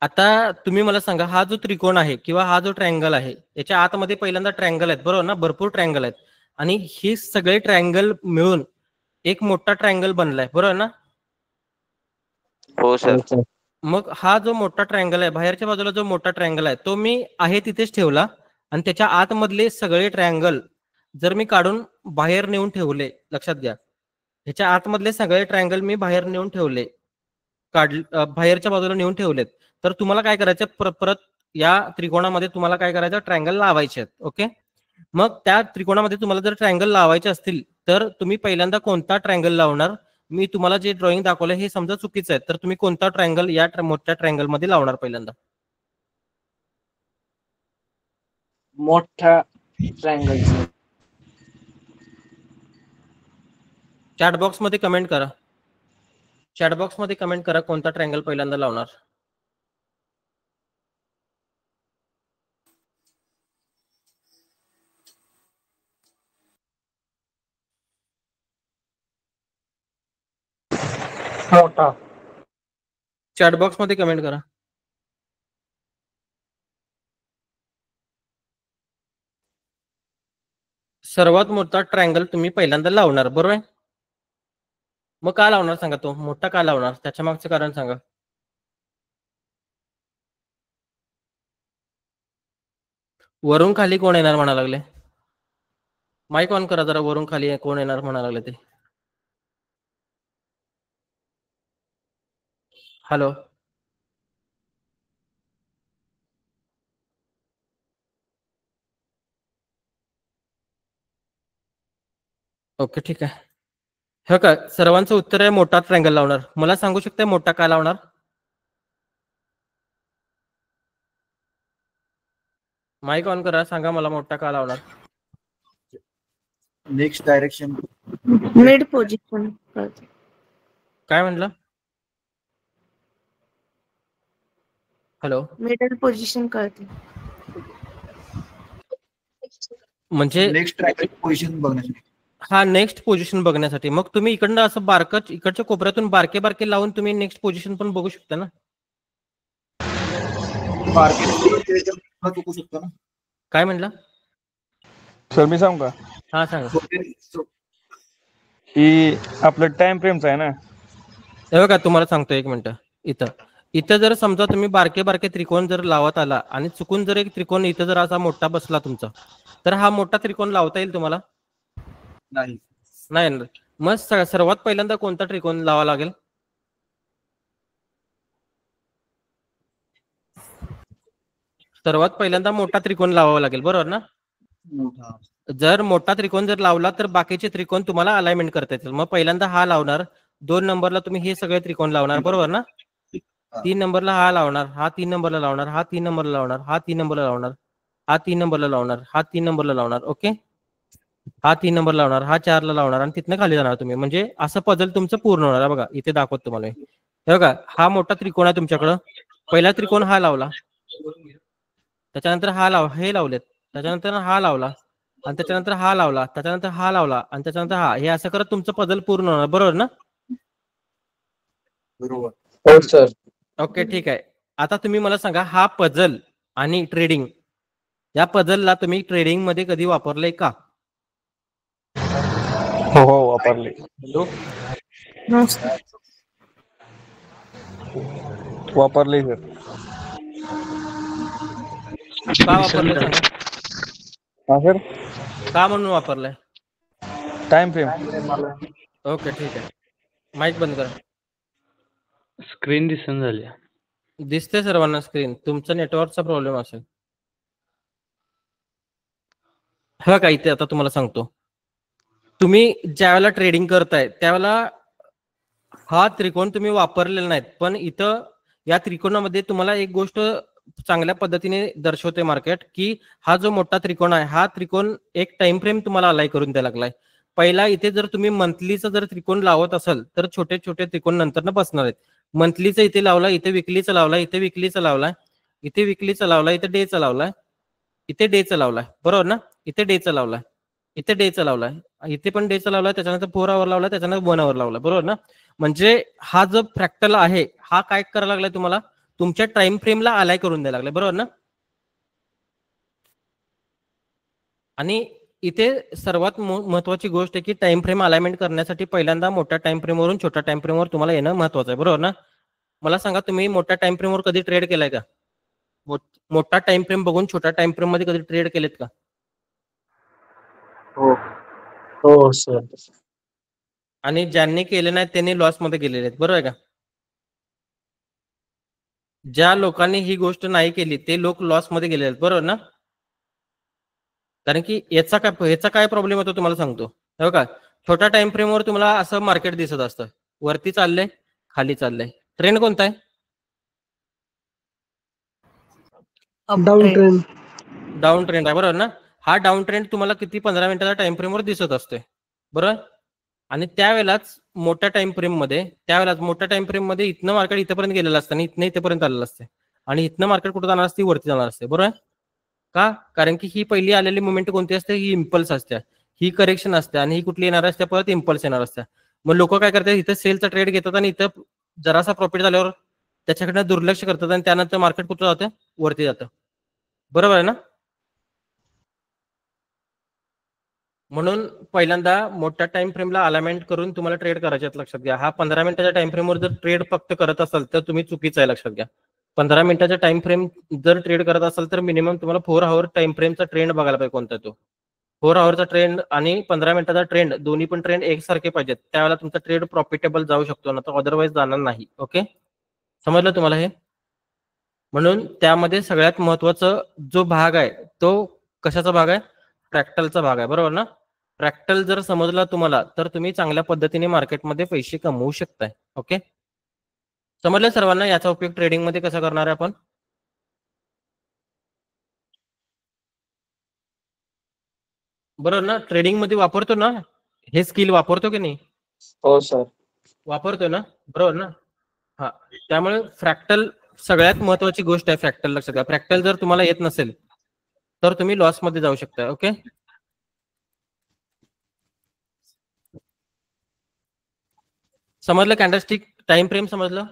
आता तुम्ही मला सांगा हा जो त्रिकोण आहे किंवा हा जो ट्रायंगल आहे याच्या आतमध्ये पहिल्यांदा ट्रायंगल आहेत बरोबर ना. भरपूर ट्रायंगल आहेत आणि हे सगळे ट्रायंगल मिळून एक मोठा ट्रायंगल बनलाय बरोबर ना. हो सर. मग हा जो मोठा ट्रायंगल आहे बाहेरच्या बाजूला जो मोठा ट्रायंगल आहे तो मी आहे तिथेच ठेवला आणि त्याच्या आतमधले सगळे ट्रायंगल जर मी काढून बाहेर नेऊन ठेवले लक्षात घ्या ह्याच्या आतमधले सगळे ट्रायंगल मी बाहेर नेऊन ठेवले बाहेरच्या बाजूला नेऊन ठेवलेत तर तुम्हाला काय करायचं परत या त्रिकोणामध्ये तुम्हाला काय करायचं ट्रायंगल लावायचे आहेत. ओके मग त्या त्रिकोणामध्ये तुम्हाला जर ट्रायंगल लावायचे असतील तर तुम्ही पहिल्यांदा कोणता ट्रायंगल लावणार. मी तुम्हाला जे ड्रॉइंग दाखवलं हे समजा चुकीचं आहे तर तुम्ही कोणता ट्रायंगल या मोठ्या ट्रायंगल मध्ये लावणार पहिल्यांदा. मोठा ट्रायंगल. चॅट बॉक्स मध्ये कमेंट करा. चॅट बॉक्स मध्ये कमेंट करा कोणता ट्रायंगल पहिल्यांदा लावणार. मोठा. चॅट बॉक्स मध्ये कमेंट करा. सर्वात मोठा ट्रायंगल तुम्ही पहिल्यांदा लावणार बरोबर आहे. मग का लावणार सांगा तो मोठा का लावणार त्याच्या मागचं कारण सांगा. वरून खाली कोण येणार म्हणा लागले. माईक ऑन करा जरा. वरून खाली कोण येणार म्हणा लागले ते. हॅलो ओके ठीक आहे. हो का सर्वांचं उत्तर आहे मोठा ट्रायंगल लावणार. मला सांगू शकता मोठा का लावणार. माईक ऑन करा सांगा मला मोठा का लावणार. Next direction. मिड पोझिशन कळते. काय म्हणलं. हॅलो मिडल पोझिशन कळते. म्हणजे नेक्स्ट ट्रायंगल पोझिशन बघण्यासाठी. हा नेक्स्ट पोझिशन बघण्यासाठी. मग तुम्ही इकडनं असं बारकं इकडच्या कोपऱ्यातून बारके बारके लावून तुम्ही नेक्स्ट पोझिशन पण बघू शकता ना. मार्केट चुकू शकतो ना. काय म्हणला. सर मी सांगू का हा सांगा. की आपलं टाइम फ्रेमचं आहे ना. हे बघा तुम्हाला सांगतो एक मिनिट. इथं जर समजा तुम्ही बारके बारके त्रिकोण जर लावत आला आणि चुकून जर एक त्रिकोण इथं जर असा मोठा बसला तुमचा तर हा मोठा त्रिकोण लावता येईल तुम्हाला. नाही. मग सर्वात पहिल्यांदा कोणता त्रिकोण लावा लागेल. सर्वात पहिल्यांदा मोठा त्रिकोण लावावा लागेल, बरोबर ना? जर मोठा त्रिकोण जर लावला तर बाकीचे त्रिकोण तुम्हाला अलाइनमेंट करता येतील. मग पहिल्यांदा हा लावणार, 2 नंबरला तुम्ही हे सगळे त्रिकोण लावणार, बरोबर ना? 3 नंबरला हा लावणार, हा 3 नंबरला लावणार, हा 3 नंबरला लावणार, हा 3 नंबरला लावणार, हा 3 नंबरला लावणार, हा 3 नंबरला लावणार. ओके, हा 3 नंबर लावणार, हा 4 ला लावणार आणि तिथनं खाली जाणार तुम्ही. म्हणजे असं पझल तुमचं पूर्ण होणार. बघा इथे दाखवतो तुम्हाला मी. हे बघा, हा मोठा त्रिकोण आहे तुमच्याकडं. पहिला त्रिकोण हा लावला, त्याच्यानंतर हा हे लावलेत, त्याच्यानंतर हा लावला आणि त्याच्यानंतर हा लावला, त्याच्यानंतर हा लावला आणि त्याच्यानंतर हा. हे असं करत तुमचं पझल पूर्ण होणार, बरोबर ना? बरोबर. हो सर. ओके, ठीक आहे. आता तुम्ही मला सांगा, हा पझल आणि ट्रेडिंग, या पझलला तुम्ही ट्रेडिंग मध्ये कधी वापरलंय का? हो हो वापरले. Hello, No, sir. वापरले सर. का वापरलंय सांगा? हा सर. का म्हणून वापरलंय? Time frame. ओके, ठीक आहे. माईक बंद करा. स्क्रीन दिसून झाली. दिसते सर्वांना स्क्रीन. तुमचा नेटवर्कचा प्रॉब्लेम असेल. हा काय, इथे आता तुम्हाला सांगतो. तुम्ही ज्यावेळेला ट्रेडिंग करताय त्यावेळेला हा त्रिकोण तुम्ही वापरलेला नाहीत, पण इथं या त्रिकोणामध्ये तुम्हाला एक गोष्ट चांगल्या पद्धतीने दर्शवते मार्केट, की हा जो मोठा त्रिकोण आहे, हा त्रिकोण एक टाइम फ्रेम तुम्हाला अलाय करून द्यायला लागलाय. पहिला इथे जर तुम्ही मंथलीचा जर त्रिकोण लावत असाल तर छोटे छोटे त्रिकोण नंतर बसणार आहेत. मंथलीचा इथे लावला, इथे विकलीचा लावला, इथे विकलीचा लावलाय, इथे विकलीचा लावलाय, इथे डेचा लावलाय, इथे डेचा लावलाय, बरोबर ना? इथे डेचा लावलाय, इथे डेचा लावलाय, इथे पण डेचा लावलाय, त्याच्यानंतर 4 आवर लावलाय, त्याच्यानंतर 1 आवर लावलाय, बरोबर ना? म्हणजे हा जो फ्रॅक्टल आहे हा काय करायला लागलाय, तुम्हाला तुमच्या टाइम फ्रेमला अलाय करून द्यायला लागलाय, बरोबर ना? आणि इथे सर्वात महत्वाची गोष्ट आहे की टाइम फ्रेम अलाइनमेंट करण्यासाठी पहिल्यांदा मोठ्या टाइम फ्रेमवरून छोट्या टाइम फ्रेमवर तुम्हाला येणं महत्वाचं आहे, बरोबर ना? मला सांगा, तुम्ही मोठ्या टाइम फ्रेमवर कधी ट्रेड केलाय का? मोठा टाइम फ्रेम बघून छोट्या टाइम फ्रेम मध्ये कधी ट्रेड केलेत का? हो हो सर. आणि ज्यांनी केले नाही त्यांनी लॉस मध्ये गेलेले आहेत, बरोबर आहे का? ज्या लोकांनी ही गोष्ट नाही केली ते लोक लॉस मध्ये गेलेले आहेत, बरोबर ना? कारण की याचा काय प्रॉब्लेम होतो तुम्हाला सांगतो. हे बघा, छोट्या टाइम फ्रेमवर तुम्हाला असं मार्केट दिसत असतं, वरती चाललंय, खाली चाललंय. ट्रेंड कोणता आहे? Down trend. डाऊन ट्रेंड आहे, बरोबर ना? हा डाऊन ट्रेंड तुम्हाला किती 15 मिनिटाच्या टाइम फ्रेमवर दिसत असते, बरोबर? आणि त्यावेळेलाच मोठ्या टाइम फ्रेम मध्ये इथनं मार्केट इथपर्यंत गेलेलं असतं आणि इथनं इथेपर्यंत आलेलं असते आणि इथनं मार्केट कुठं जाणार असते? वरती जाणार असते, बरोबर? का? कारण की ही पहिली आलेली मुवमेंट कोणती असते? ही इम्पल्स असते, ही करेक्शन असते आणि ही कुठली येणार असते? परत इम्पल्स येणार असते. मग लोक काय करतात, इथं सेलचा ट्रेड घेतात आणि इथं जरासा प्रॉफिट झाल्यावर त्याच्याकडनं दुर्लक्ष करतात आणि त्यानंतर मार्केट कुठं जातं? वरती जातं, बरोबर आहे ना? म्हणून पहिल्यांदा मोठ्या टाइम फ्रेमला अलाइनमेंट करून तुम्हाला ट्रेड करायचे आहेत, लक्षात घ्या. हा 15 मिनिटाच्या टाइम फ्रेमवर जर ट्रेड फक्त करत असाल तर तुम्ही चुकीचं आहे, लक्षात घ्या. 15 मिनिटाच्या टाइम फ्रेम जर ट्रेड करत असाल तर मिनिमम तुम्हाला 4 आवर टाइम फ्रेमचा ट्रेंड बघायला पाहिजे कोणता तो. 4 आवरचा ट्रेंड आणि 15 मिनिटाचा ट्रेंड, दोन्ही पण ट्रेंड एकसारखे पाहिजेत, त्यावेळेला तुमचा ट्रेड प्रॉफिटेबल जाऊ शकतो, ना तर अदरवाईज जाणार नाही. ओके, समजलं तुम्हाला हे? म्हणून त्यामध्ये सगळ्यात महत्वाचा जो भाग आहे तो कशाचा भाग आहे? फ्रॅक्टलचा भाग आहे, बरोबर ना? फ्रॅक्टल जर समजला तुम्हाला तर तुम्ही चांगल्या पद्धतीने मार्केटमध्ये पैसे कमवू शकताय. ओके, समजलं सर्वांना? याचा उपयोग ट्रेडिंग मध्ये कसा करणार आहे आपण? बरोबर ना? ट्रेडिंग मध्ये वापरतो ना, हे स्किल वापरतो की नाही? हो सर. वापरतो ना, बरोबर ना? हा, त्यामुळे फ्रॅक्टल सगळ्यात महत्वाची गोष्ट आहे. फ्रॅक्टल लक्षात घ्या. फ्रॅक्टल जर तुम्हाला येत नसेल तर तुम्ही लॉस मध्ये जाऊ शकता. ओके, समजलं? कॅन्डलस्टिक टाइम फ्रेम समजलं?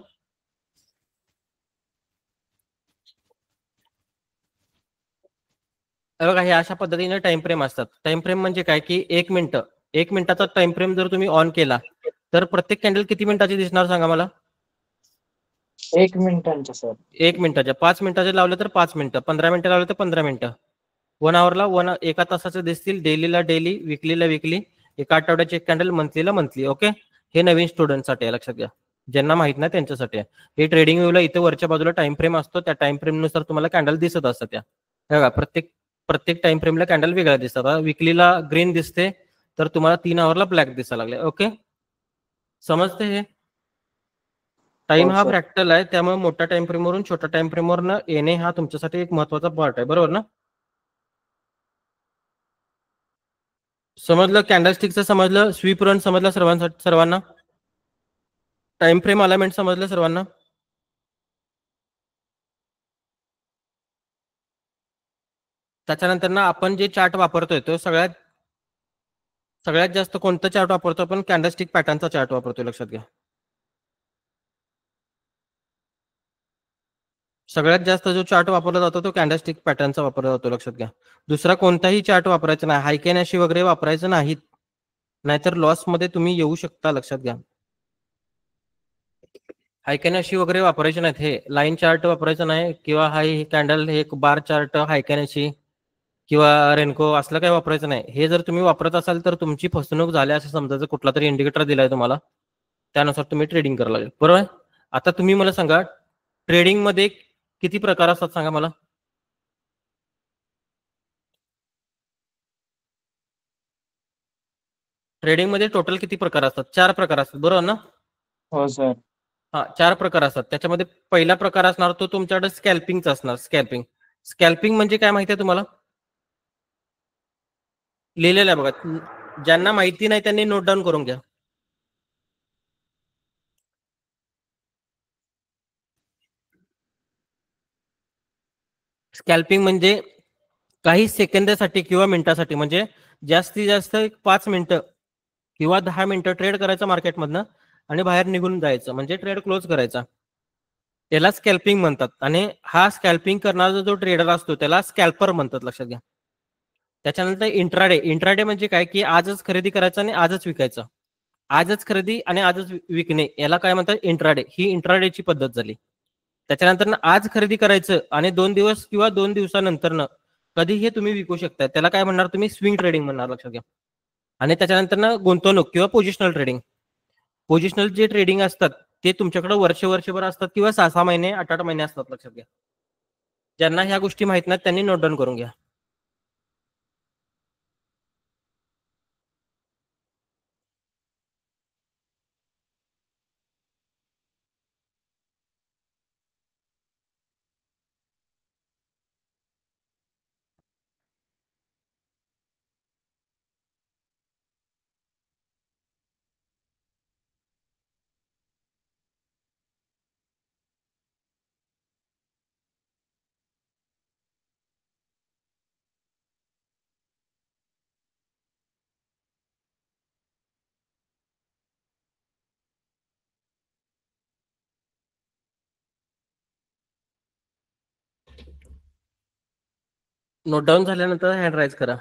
बघा, हे अशा पद्धतीने टाइम फ्रेम असतात. टाइम फ्रेम म्हणजे काय की 1 मिनिटाचा टाइम फ्रेम जर तुम्ही ऑन केला तर प्रत्येक कॅन्डल किती मिनिटाची दिसणार सांगा मला? 1 मिनिटांचे सर. 1 मिनिटाच्या. 5 मिनिटाचे लावले तर 5 मिनिटं, 15 मिनिटं लावले तर 15 मिनिटं, 1 आवरला एका तासाचे दिसतील, डेलीला डेली, विकलीला विकली, एका आठवड्याची एक कॅन्डल, मंथलीला मंथली. ओके, हे नवीन स्टुडंटसाठी आहे, लक्षात घ्या. ज्यांना माहित नाही त्यांच्यासाठी आहे. हे ट्रेडिंग व्ह्यूला इथे वरच्या बाजूला टाइम फ्रेम असतो, त्या टाइम फ्रेम नुसार तुम्हाला कॅन्डल दिसत असतात. त्या बघा प्रत्येक प्रत्येक टाइम फ्रेमला कॅन्डल वेगळ्या दिसतात. विकलीला ग्रीन दिसते तर तुम्हाला 3 आवरला ब्लॅक दिसायला लागले. ओके, समजते हे? टाइम हा फ्रॅक्टल आहे, त्यामुळे मोठ्या टाइम फ्रेमवरून छोट्या टाइम फ्रेमवर येणे हा तुमच्यासाठी एक महत्वाचा पार्ट आहे, बरोबर ना? समजलं? कॅन्डलस्टिकचं समजलं, स्वीप रन समजलं सर्वांना? टाइम फ्रेम अलाइनमेंट समजलं सर्वांना? त्याच्यानंतर ना आपण जे चार्ट वापरतोय तो सगळ्यात जास्त कोणता चार्ट वापरतो आपण? कॅन्डलस्टिक पॅटर्नचा चार्ट वापरतोय, लक्षात घ्या. सगळ्यात जास्त जो चार्ट वापरला जातो तो कॅन्डलस्टिक पॅटर्नचा वापरला जातो, लक्षात घ्या. दुसरा कोणताही चार्ट वापरायचा नाही, हायकेनॅशी वगैरे वापरायचं नाहीत, नाहीतर लॉस मध्ये तुम्ही येऊ शकता, लक्षात घ्या. हायकेनॅशी वगैरे वापरायचे नाहीत, हे लाईन चार्ट वापरायचं नाही, किंवा हाय कॅन्डल हे बार चार्ट हायकेनॅशी किंवा रेनको असलं काही वापरायचं नाही. हे जर तुम्ही वापरत असाल तर तुमची फसवणूक झाली असं समजायचं. कुठला तरी इंडिकेटर दिलाय तुम्हाला, त्यानुसार तुम्ही ट्रेडिंग करायला लागेल, बरोबर आहे? आता तुम्ही मला सांगा, ट्रेडिंग मध्ये किती प्रकार असतात सांगा मला? ट्रेडिंग मध्ये टोटल किती प्रकार असतात? 4 प्रकार असतात, बरोबर ना? हो सर. हा, 4 प्रकार असतात. त्याच्यामध्ये पहिला प्रकार असणार तो तुमच्याकडे स्कॅल्पिंगचा असणार. स्कॅल्पिंग म्हणजे काय माहिती आहे तुम्हाला? लिहिलेलं आहे बघा, ज्यांना माहिती नाही त्यांनी नोट डाऊन करून घ्या. स्कॅल्पिंग म्हणजे काही सेकंदासाठी किंवा मिनिटासाठी, म्हणजे जास्तीत जास्त 5 मिनिटं किंवा 10 मिनिटं ट्रेड करायचं मार्केटमधनं आणि बाहेर निघून जायचं, म्हणजे ट्रेड क्लोज करायचा. त्याला स्कॅल्पिंग म्हणतात. आणि हा स्कॅल्पिंग करणारा जो ट्रेडर असतो त्याला स्कॅल्पर म्हणतात, लक्षात घ्या. त्याच्यानंतर इंट्राडे म्हणजे काय, की आजच खरेदी करायचं आणि आजच विकायचं. आजच खरेदी आणि आजच विकणे याला काय म्हणतात? इंट्राडे. ही इंट्राडेची पद्धत झाली. त्याच्यानंतर आज खरेदी करायचं आणि 2 दिवस किंवा 2 दिवसानंतर कधी हे तुम्ही विकू शकता, त्याला काय म्हणणार तुम्ही? स्विंग ट्रेडिंग म्हणणार, लक्षात घ्या. आणि त्याच्यानंतर गुंतवणूक किंवा पोझिशनल ट्रेडिंग. पोझिशनल जे ट्रेडिंग असतात ते तुमच्याकडे वर्षभर असतात किंवा 6 महिने 8 महिने असतात, लक्षात घ्या. ज्यांना ह्या गोष्टी माहित नाहीत त्यांनी नोट डाऊन करून घ्या. नोट डाऊन झाल्यानंतर हँड राईज करा.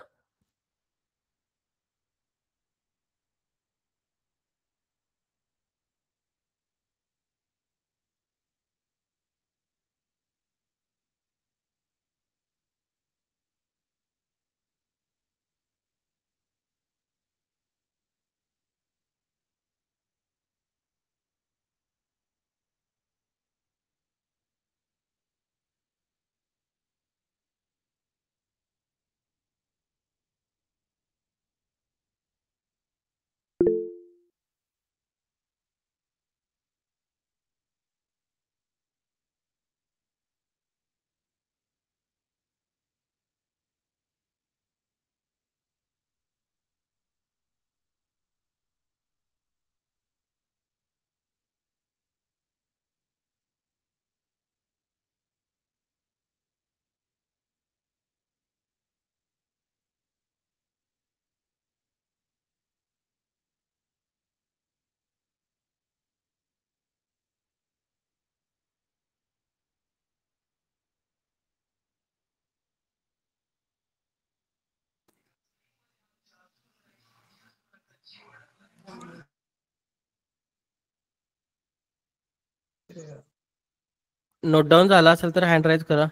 नोट डाऊन झाला असेल तर हँड राईज करा.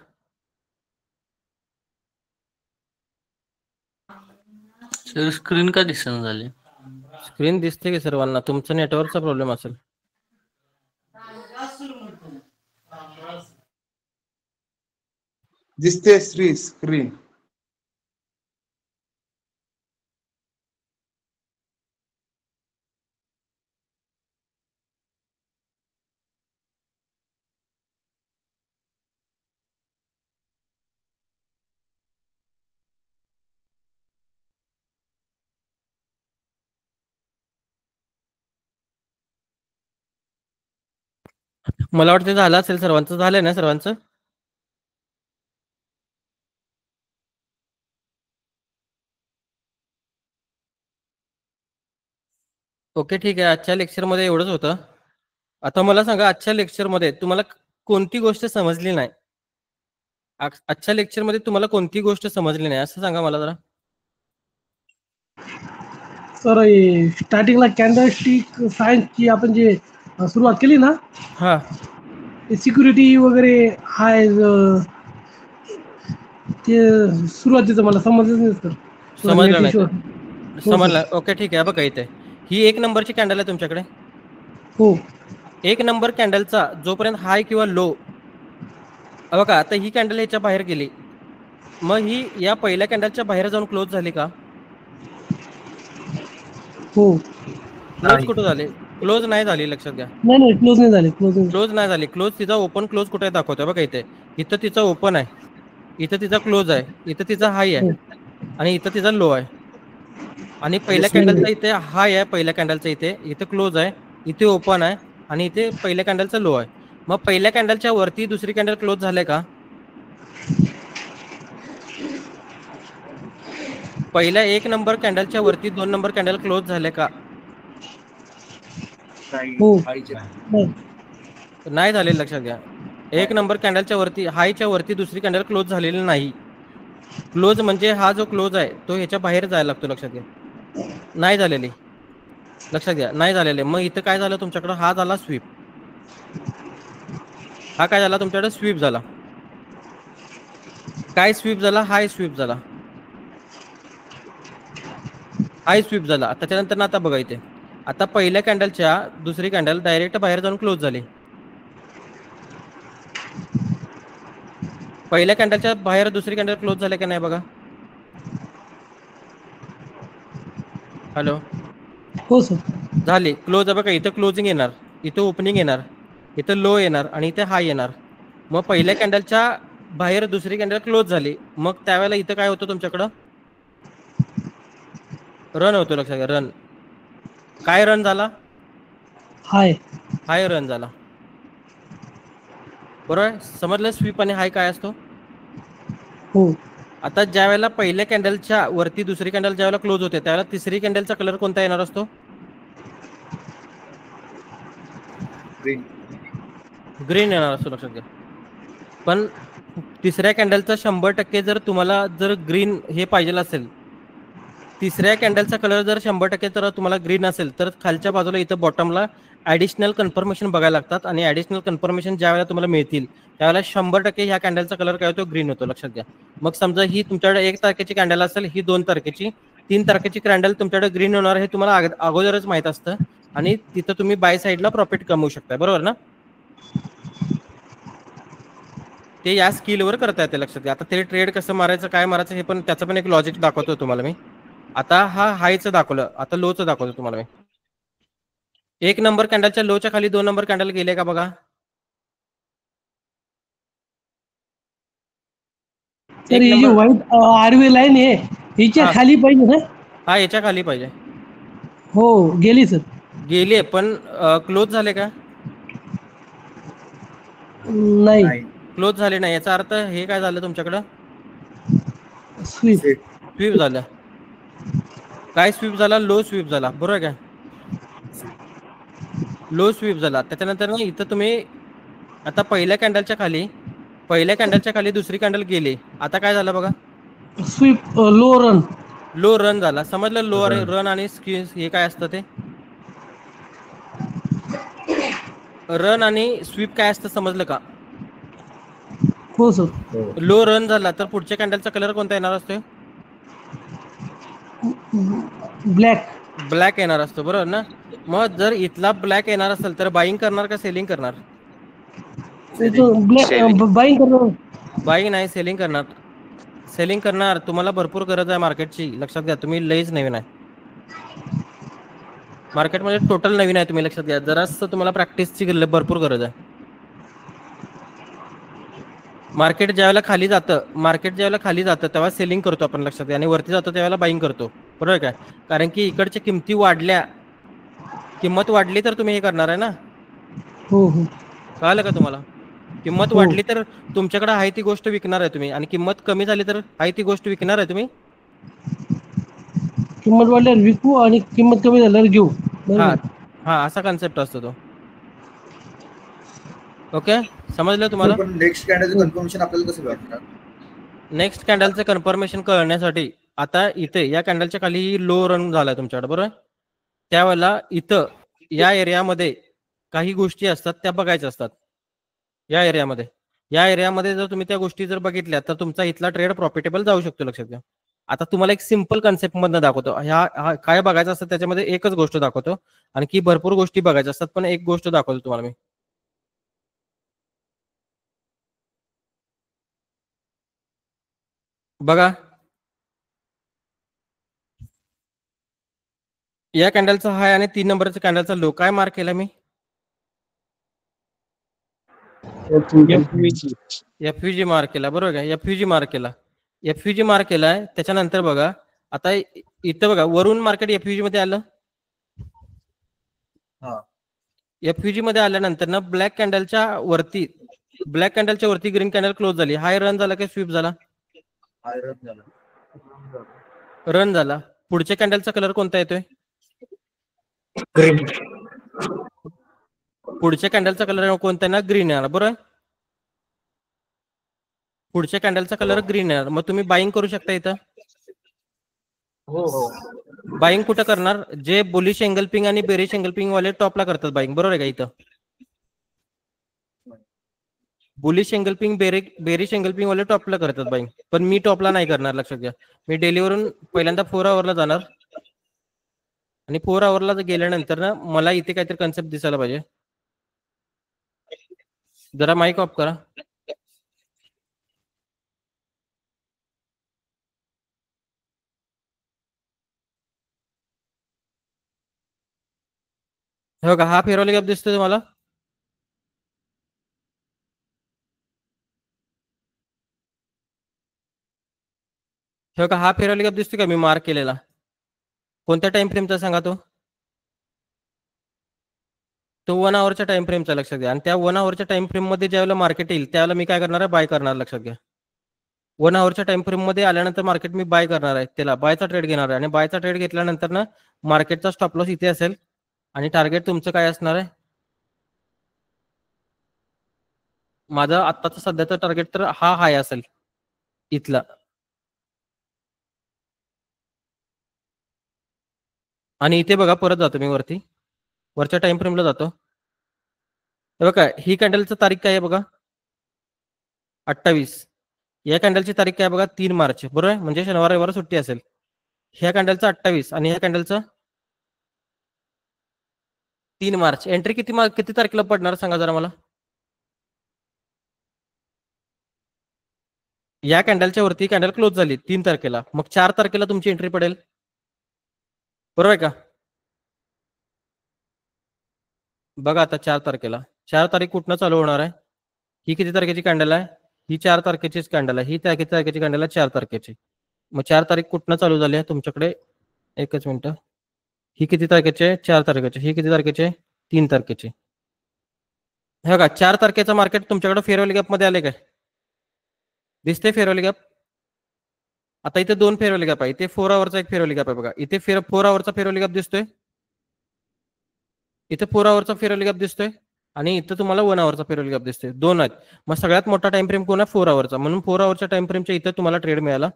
सर स्क्रीन का दिसना झाली? स्क्रीन दिसते की सर्वांना, तुमचं नेटवर्कचा प्रॉब्लेम असेल. दिसते स्क्रीन. मला वाटतं झालं असेल सर्वांचं. झालंय ना सर्वांचं? ओके, ठीक आहे. आजच्या लेक्चरमध्ये एवढंच होतं. आता मला सांगा, आजच्या लेक्चरमध्ये तुम्हाला कोणती गोष्ट समजली नाही? आजच्या लेक्चरमध्ये तुम्हाला कोणती गोष्ट समजली नाही असं सांगा मला जरा. सर स्टार्टिंगला कॅन्डलस्टिक सायन्सची आपण जे सुरुवात केली ना, हा, सिक्युरिटी वगैरे हाय ते सुरुवातीचं मला समजलं नाही सर. समजलं नाही? समजलं. ओके, ठीक आहे. बघा इथे ही 1 नंबरची कॅन्डल आहे तुमच्याकडे. हो. 1 नंबर कॅन्डलचा जोपर्यंत हाय किंवा लो, बघा आता ही कॅन्डल ह्याच्या बाहेर गेली, मग ही या पहिल्या कॅन्डलच्या बाहेर जाऊन क्लोज झाली का? हो. क्लोज कुठं झाले? क्लोज नाही झाली, लक्षात घ्या. नाही क्लोज नाही झाली. क्लोज नाही झाली. क्लोज तिचा ओपन क्लोज कुठे दाखवतोय बघा इथे. इथं तिचा ओपन आहे, इथं तिचा क्लोज आहे, इथं तिचा हाय आहे आणि इथं तिचा लो आहे. आणि पहिल्या कॅन्डलचा इथे हाय आहे, पहिल्या कॅन्डलचा इथे क्लोज आहे, इथे ओपन आहे आणि इथे पहिल्या कॅन्डलचा लो आहे. मग पहिल्या कॅन्डलच्या वरती दुसरी कॅन्डल क्लोज झाले का? पहिल्या 1 नंबर कॅन्डलच्या वरती 2 नंबर कॅन्डल क्लोज झाले का? नाही झाले, लक्षात घ्या. 1 नंबर कॅन्डलच्या वरती हायच्या वरती दुसरी कॅन्डल क्लोज झालेली नाही. क्लोज म्हणजे हा जो क्लोज आहे तो ह्याच्या बाहेर जायला लागतो, लक्षात घ्या. नाही झालेली, लक्षात घ्या, नाही झालेले. मग इथं काय झालं तुमच्याकडं? हा झाला स्वीप. हा काय झाला तुमच्याकडे? स्वीप झाला. काय स्वीप झाला? हाय स्वीप झाला. हाय स्वीप झाला. त्याच्यानंतर आता बघा इथे, आता पहिल्या कॅन्डलच्या दुसरी कॅन्डल डायरेक्ट बाहेर जाऊन क्लोज झाली. पहिल्या कॅन्डलच्या बाहेर दुसरी कॅन्डल क्लोज झाले का नाही बघा. हॅलो, हो सर. झाली क्लोज. बघा इथं क्लोजिंग येणार, इथं ओपनिंग येणार, इथं लो येणार आणि इथे हाय येणार. मग पहिल्या कॅन्डलच्या बाहेर दुसरी कॅन्डल क्लोज झाली, मग त्यावेळेला इथं काय होतं तुमच्याकडं? रन होतो, लक्षात घ्या. रन. काय रन झाला? हाय रन झाला. बरोबर, समजलं? स्वीप आणि हाय काय असतो? हो. आता ज्या वेळेला पहिल्या कॅन्डलच्या वरती दुसरी कॅन्डल ज्यावेळेला क्लोज होते त्यावेळेला तिसरी कॅन्डलचा कलर कोणता येणार असतो? ग्रीन येणार असतो, लक्षात घ्या. पण तिसऱ्या कॅन्डलचा 100% जर तुम्हाला जर ग्रीन हे पाहिजे असेल, तिसऱ्या कॅन्डलचा कलर जर 100% तर तुम्हाला ग्रीन असेल, तर खालच्या बाजूला इथं बॉटमला ॲडिशनल कन्फर्मेशन बघायला लागतात आणि ॲडिशनल कन्फर्मेशन ज्या वेळेला तुम्हाला मिळतील त्यावेळेला 100% ह्या कॅन्डलचा कलर काय होतो? ग्रीन होतो, लक्षात घ्या. मग समजा ही तुमच्याकडे 1 तारखेची कॅन्डल असेल, ही 2 तारखेची, 3 तारखेची कॅन्डल तुमच्याकडे ग्रीन होणार हे तुम्हाला अगोदरच माहित असतं आणि तिथं तुम्ही बाय साईडला प्रॉफिट कमवू शकता, बरोबर ना? ते या स्किलवर करता येते, लक्षात घ्या. आता ते ट्रेड कसं मारायचं, काय मारायचं हे पण त्याचं पण एक लॉजिक दाखवतो तुम्हाला मी. आता हा हायचं दाखवलं, आता लोचं दाखवतो तुम्हाला मी. 1 नंबर कॅन्डलच्या लोच्या खाली 2 नंबर कॅन्डल गेले का बघा. सर ही जी व्हाईट आरवी लाईन आहे हिच्या खाली पाहिजे ना? हा, याच्या खाली पाहिजे. हो, गेली सर. गेली, पण क्लोज झाले का? नाही, क्लोज झाले नाही. याचा अर्थ हे काय झालं तुमच्याकडं? स्वीप झालं. काय स्वीप झाला? लो स्वीप झाला, बरोबर का? लो स्वीप झाला. त्याच्यानंतर ना इथं तुम्ही आता पहिल्या कॅन्डलच्या खाली दुसरी कॅन्डल गेली. आता काय झालं बघा? स्वीप लो रन झाला. समजलं? लो रन आणि स्क्रीन हे काय असतं ते? रन आणि स्वीप काय असतं समजलं का? हो सर. लो रन झाला तर पुढच्या कॅन्डलचा कलर कोणता येणार असतो? ब्लॅक येणार असतो, बरोबर ना? मग जर इथला ब्लॅक येणार असेल तर बाईंग करणार का सेलिंग करणार? बाईंग करणार. बाईंग नाही, सेलिंग करणार. सेलिंग करणार. तुम्हाला भरपूर गरज आहे मार्केटची, लक्षात घ्या. तुम्ही लईच नवीन आहे मार्केटमध्ये, टोटल नवीन आहे तुम्ही, लक्षात घ्या. जरासं तुम्हाला प्रॅक्टिसची भरपूर गरज आहे. मार्केट ज्यावेळेला खाली जातं तेव्हा सेलिंग करतो आपण, लक्षात घ्या. आणि वरती जातो त्यावेळेला बाईंग करतो, बरोबर काय? कारण की इकडच्या किमती वाढल्या, किंमत वाढली तर तुम्ही हे करणार आहे ना. हो हो कळालं का तुम्हाला? किंमत हो. वाढली तर तुमच्याकडे आहे ती गोष्ट विकणार आहे तुम्ही, आणि किंमत कमी झाली तर आहे ती गोष्ट विकणार आहे तुम्ही. किंमत वाढल्यावर विकू आणि किंमत कमी झाल्यावर घेऊ. हा बरोबर. हा, असा कन्सेप्ट असतो तो. ओके, समजलं तुम्हाला? पण नेक्स्ट कॅन्डलचं कन्फर्मेशन आपल्याला कसं भेटणार? नेक्स्ट कॅन्डलचं कन्फर्मेशन कळण्यासाठी आता इथे या कॅन्डलच्या खाली लो रन झालाय तुमच्याकडे, बरोबर? त्यावेळेला इथं या एरियामध्ये काही गोष्टी असतात त्या बघायच्या असतात. या एरियामध्ये जर तुम्ही त्या गोष्टी जर बघितल्या तर तुमचा इथला ट्रेड प्रॉफिटेबल जाऊ शकतो, लक्षात घ्या. आता तुम्हाला एक सिंपल कन्सेप्ट मधनं दाखवतो. ह्या काय बघायचं असतं त्याच्यामध्ये एकच गोष्ट दाखवतो, आणखी भरपूर गोष्टी बघायच्या असतात, पण एक गोष्ट दाखवतो तुम्हाला मी. बघा, या कॅन्डलचा हाय आणि 3 नंबरच्या कॅन्डलचा लो काय मार्क केला मी? एफयूजी मार्क केला, बरोबर का? एफयूजी मार्क केलाय. त्याच्यानंतर बघा, आता इथं बघा, वरून मार्केट एफयूजी मध्ये आलं. एफयूजी मध्ये आल्यानंतर ना ब्लॅक कॅन्डलच्या वरती ग्रीन कॅन्डल क्लोज झाली. हाय रन झाला की स्वीप झाला? रन झाला. पुढच्या कॅन्डलचा कलर कोणता येतोय? ग्रीन. पुढच्या कॅन्डलचा कलर कोणता आहे ना? ग्रीन आहे, बरोबर? पुढच्या कॅन्डलचा कलर ग्रीन आहे. मग तुम्ही बाईंग करू शकता इथं. हो हो. बाईंग कुठं करणार? जे बुलिश एंगल्पिंग आणि बेरिश एंगल्पिंग वाले टॉपला करतात बाईंग, बरोबर आहे का? इथं बुलिश एंगल्पिंग बेरिश एंगल्पिंग वाले टॉपला करतात बाईंग, पण मी टॉपला नाही करणार, लक्षात घ्या. मी डेलीवरून पहिल्यांदा 4 आवरला जाणार, आणि 4 आवरला गेल्यानंतर ना मला इथे काहीतरी कन्सेप्ट दिसायला पाहिजे. जरा माईक ऑफ करा. हे बघा, हा फेरवली गॅप दिसतोय तुम्हाला? हे बघा, हा फेरवली गॅप दिसतोय का मी मार्क केलेला? कोणत्या टाइम फ्रेमचा सांगा तो? 1 आवरच्या टाइम फ्रेमचा, लक्षात घ्या. आणि त्या 1 आवरच्या टाइम फ्रेम मध्ये ज्यावेळेला मार्केट येईल त्यावेळेला मी काय करणार आहे? बाय करणार, लक्षात घ्या. 1 आवरच्या टाइम फ्रेम मध्ये आल्यानंतर मार्केट मी बाय करणार आहे, त्याला बायचा ट्रेड घेणार आहे. आणि बायचा ट्रेड घेतल्यानंतर ना मार्केटचा स्टॉप लॉस इथे असेल, आणि टार्गेट तुमचं काय असणार आहे? माझं आत्ताचं सध्याचं टार्गेट तर हा हाय असेल इथला. आणि इथे बघा, परत जातो मी वरच्या टाइम फ्रेमला जातो. हे बघा, ही कॅन्डलची तारीख काय आहे बघा? 28. या कॅन्डलची तारीख काय बघा? 3 मार्च, बरोबर आहे? म्हणजे शनिवार रविवार सुट्टी असेल. ह्या कॅन्डलचं 28 आणि ह्या कॅन्डलचं 3 मार्च. एंट्री किती तारखेला पडणार सांगा जरा मला? या कॅन्डलच्या वरती कॅन्डल क्लोज झाली 3 तारखेला, मग 4 तारखेला तुमची एंट्री पडेल, बरोबर आहे का? बघा आता 4 तारखेला, 4 तारीख कुठनं चालू होणार आहे? ही किती तारखेची कॅन्डल आहे? ही 4 तारखेचीच कॅन्डल आहे. ही किती तारखेची कॅन्डल आहे? 4 तारखेची. मग 4 तारीख कुठनं चालू झाली आहे तुमच्याकडे? एकच मिनिट. ही किती तारखेची आहे? 4 तारखेची. ही किती तारखेची आहे? 3 तारखेची. हे बघा, 4 तारखेचं मार्केट तुमच्याकडे फेअरवॅल्यू गॅप मध्ये आले काय? दिसते फेअरवॅल्यू गॅप? आता इथे 2 फेअरवॅल्यू गॅप आहे. इथे 4 आवरचा एक फेअरवॅल्यू गॅप आहे बघा. इथे 4 आवरचा फेअरवॅल्यू गॅप दिसतोय. इथे 4 आवरचा फेअरवॅल्यू गॅप दिसतोय, आणि इथं तुम्हाला 1 आवरचा फेअरवॅल्यू गॅप दिसतोय. 2 आहेत. मग सगळ्यात मोठा टाइम फ्रेम कोण आहे? 4 आवरचा. म्हणून 4 आवरच्या टाइम फ्रेमच्या इथं तुम्हाला ट्रेड मिळाला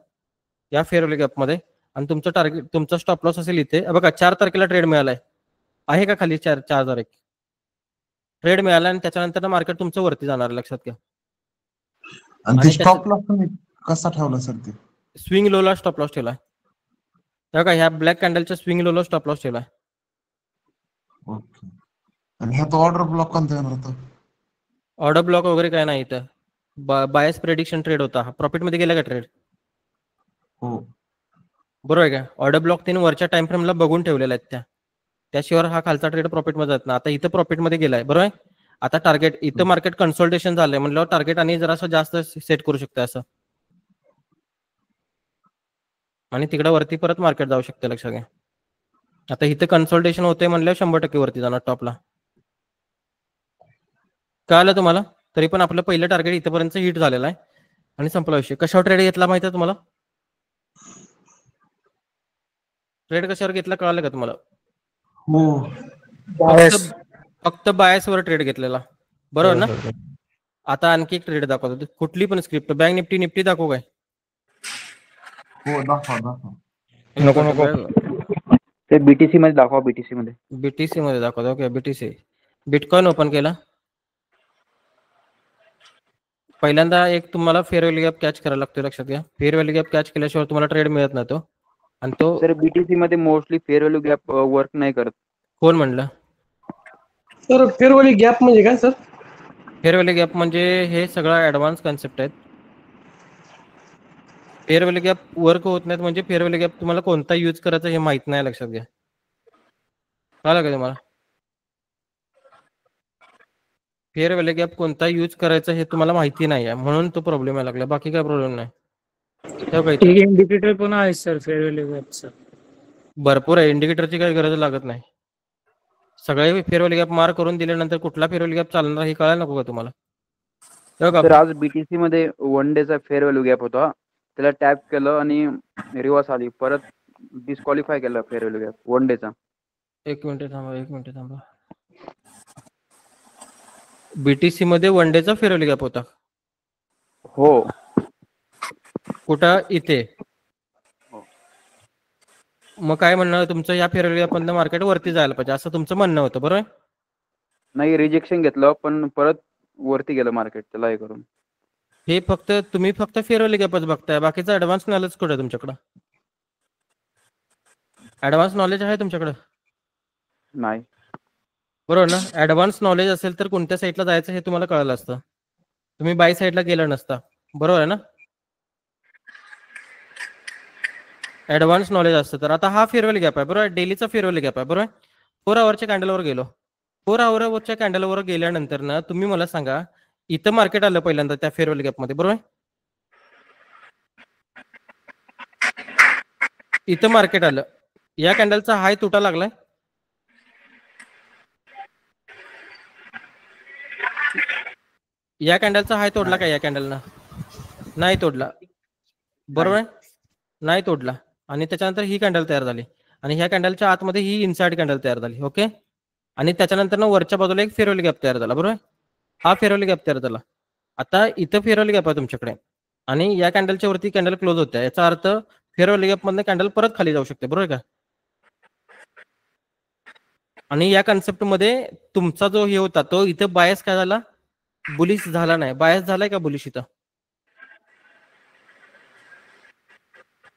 या फेअरवॅल्यू गॅप मध्ये. आणि तुमचं टार्गेट, तुमचा स्टॉप लॉस असेल इथे बघा. 4 तारखेला ट्रेड मिळालाय, आहे का खाली? 4 ट्रेड मिळाला, आणि त्याच्यानंतर मार्केट तुमचं वरती जाणार, लक्षात घ्या. आणि स्टॉप लॉस तुम्ही कसा ठेवला सर? ते स्विंग लोला स्टॉप लॉस ठेवलाय बघा. ह्या ब्लॅक कॅन्डलच्या स्विंग लोला स्टॉप लॉस ठेवलाय. ओके. आणि ह्यात ऑर्डर ब्लॉक कोणता येणार होता? ऑर्डर ब्लॉक वगैरे काय नाही इथं. बायस प्रेडिक्शन ट्रेड होता, प्रॉफिट मध्ये गेला का ट्रेड? हो. बरोबर आहे का? ऑर्डर ब्लॉक तीन वरच्या टाइम फ्रेमला बघून ठेवलेल्या आहेत त्याशिवाय हा खालचा ट्रेड प्रॉफिट मध्ये जात ना. आता इथं प्रॉफिट मध्ये गेलाय, बरोबर आहे. आता टार्गेट इथं मार्केट कन्सोल्टेशन झालंय म्हणल्यावर टार्गेट आणि जरासं जास्त सेट करू शकतं असं, आणि तिकडे वरती परत मार्केट जाऊ शकते, लक्षात घ्या. आता इथं कन्सोल्टेशन होते म्हणल्यावर 100% वरती जाणार टॉपला. कळालं तुम्हाला? तरी पण आपलं पहिलं टार्गेट इथपर्यंत हिट झालेलं आहे आणि संपला विषय. कशावर ट्रेड घेतला माहिती आहे तुम्हाला? ट्रेड कशावर घेतला कळालं का तुम्हाला? फक्त बायसवर ट्रेड घेतलेला, बरोबर ना? आता आणखी एक ट्रेड दाखवतो, कुठली पण स्क्रिप्ट. बँक निफ्टी दाखवू काय? हो दाखवा. नको नको, ते बीटीसी मध्ये दाखवा. बीटीसी मध्ये दाखवतो. Okay, BTC. बिटकॉइन ओपन केला. पहिल्यांदा एक तुम्हाला फेअर व्हॅल्यू गॅप कॅच करायला लागतो, लक्षात घ्या. फेअर व्हॅल्यू गॅप कॅच केल्याशिवाय तुम्हाला ट्रेड मिळत नाही तो. आणि तो सर बीटीसी मध्ये mostly fair value gap work नाही करत. कोण म्हणलं? सर फेअर व्हॅल्यू गॅप म्हणजे काय सर? फेअर व्हॅल्यू गॅप म्हणजे हे सगळं ऍडव्हान्स कन्सेप्ट आहेत. फेअर व्हॅल्यू गॅप वर्क होत नाहीत म्हणजे फेअर व्हॅल्यू गॅप तुम्हाला कोणता यूज करायचा हे माहित नाही, लक्षात घ्या. कळलं का तुम्हाला? फेअर व्हॅल्यू गॅप कोणता यूज करायचा हे तुम्हाला माहिती नाही आहे, म्हणून तो प्रॉब्लेम यायला लागला. बाकी काय प्रॉब्लेम नाही. इंडिकेटर पण आहे सर फेअर व्हॅल्यू गॅपचं. भरपूर आहे, इंडिकेटरची काही गरज लागत नाही. सगळे फेअर व्हॅल्यू गॅप मार्क करून दिल्यानंतर कुठला फेअर व्हॅल्यू गॅप चालणार हे कळायला नको का तुम्हाला? तर आज बीटीसी मध्ये 1 डेचा फेअर व्हॅल्यू गॅप होता, त्याला टॅप केलं आणि रिवर्स आली, परत डिस्क्वालिफाय केलं फेअर व्हॅल्यू गॅप 1 डेचा. एक मिनिट थांबा. बीटीसी मध्ये 1 डेचा फेअर व्हॅल्यू गॅप होता? हो. कुठं? इथे. मग काय म्हणणं तुमचं? या फेअर व्हॅल्यू गॅप मधलं मार्केट वरती जायला पाहिजे असं तुमचं म्हणणं होतं, बरोबर? नाही, रिजेक्शन घेतलं पण परत वरती गेलं मार्केट, त्याला हे करून. हे तुम्ही फक्त फेअर व्हॅल्यू गॅपच बघताय, बाकीचं ऍडव्हान्स नॉलेज कुठे आहे तुमच्याकडं? ऍडव्हान्स नॉलेज आहे तुमच्याकडं? नाही. बरोबर ना? ऍडव्हान्स नॉलेज असेल तर कोणत्या साईडला जायचं हे तुम्हाला कळलं असतं, तुम्ही बाय साईडला गेला नसता, बरोबर आहे ना? ऍडव्हान्स नॉलेज असतं तर. आता हा फेअर व्हॅल्यू गॅप आहे, बरोबर? डेलीचा फेअर व्हॅल्यू गॅप आहे, बरोबर? 4 आवरच्या कॅन्डलवर गेलो. 4 आवरच्या कॅन्डलवर गेल्यानंतर ना तुम्ही मला सांगा, इथं मार्केट आलं पहिल्यांदा त्या फेअर व्हॅल्यू गॅप मध्ये, बरोबर? इथं मार्केट आलं, या कॅन्डलचा हाय तुटा लागलाय. या कॅन्डलचा हाय तोडला का? या कॅन्डलनं नाही तोडला, बरोबर? नाही तोडला. आणि त्याच्यानंतर ही कॅन्डल तयार झाली आणि ह्या कॅन्डलच्या आतमध्ये ही इनसाइड कॅन्डल तयार झाली, ओके. आणि त्याच्यानंतर ना वरच्या बाजूला एक फेअर व्हॅल्यू गॅप तयार झाला, बरोबर? हा फेअर व्हॅल्यू गॅप तयार झाला. आता इथं फेअर व्हॅल्यू गॅप आहे तुमच्याकडे आणि या कॅन्डलच्या वरती कॅन्डल क्लोज होत्या, याचा अर्थ फेअर व्हॅल्यू गॅप मधनं कॅन्डल परत खाली जाऊ शकते, बरोबर का? आणि या कन्सेप्ट मध्ये तुमचा जो हे होता तो इथं बायस काय झाला? बुलिश झाला नाही. बायस झालाय का बुलिश इथं?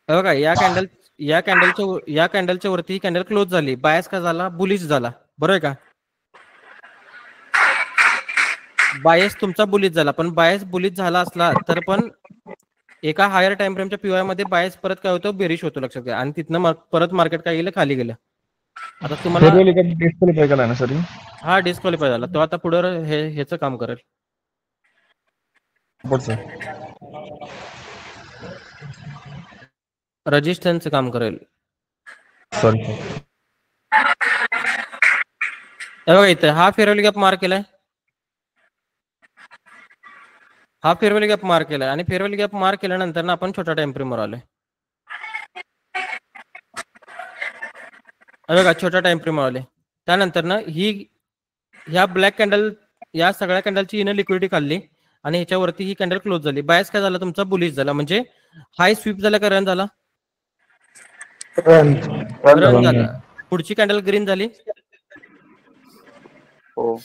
बघा, या कॅन्डलच्या वरती कॅन्डल क्लोज झाली, बायस का झाला? बुलिश झाला, बरोबर का? बायस तुमचा बुलिश झाला, पण बायस बुलिश झाला असला तर पण एका हायर टाइम फ्रेमच्या पीवाय मध्ये बायस परत काय होतं? बेरिश होतो, लक्षात घ्या. आणि तिथनं परत मार्केट काय गेलं? खाली गेलं. आता तुम्हाला डिस्क्वालिफाय केला ना सर? हा डिस्क्वालिफाय झाला तो. आता पुढे ह्याचं काम करेल, रजिस्टन्सचं काम करेल. बघा इथे हा फेअर व्हॅल्यू गॅप मार्क केलाय, हा फेअर व्हॅल्यू गॅप मार्क केलाय. आणि फेअर व्हॅल्यू गॅप मार्क केल्यानंतर ना आपण छोटा टाइम फ्रेमवर आलोय. बघा छोटा टाइम फ्रेमवर आले. त्यानंतर ना ह्या ब्लॅक कॅन्डल, या सगळ्या कॅन्डलची हिनं लिक्विडिटी खाल्ली आणि ह्याच्यावरती ही कॅन्डल क्लोज झाली. बायस काय झाला तुमचा? बुलिश झाला. म्हणजे हाय स्वीप झाला का रन झाला? रन झाला. पुढची कॅन्डल ग्रीन झाली. हो.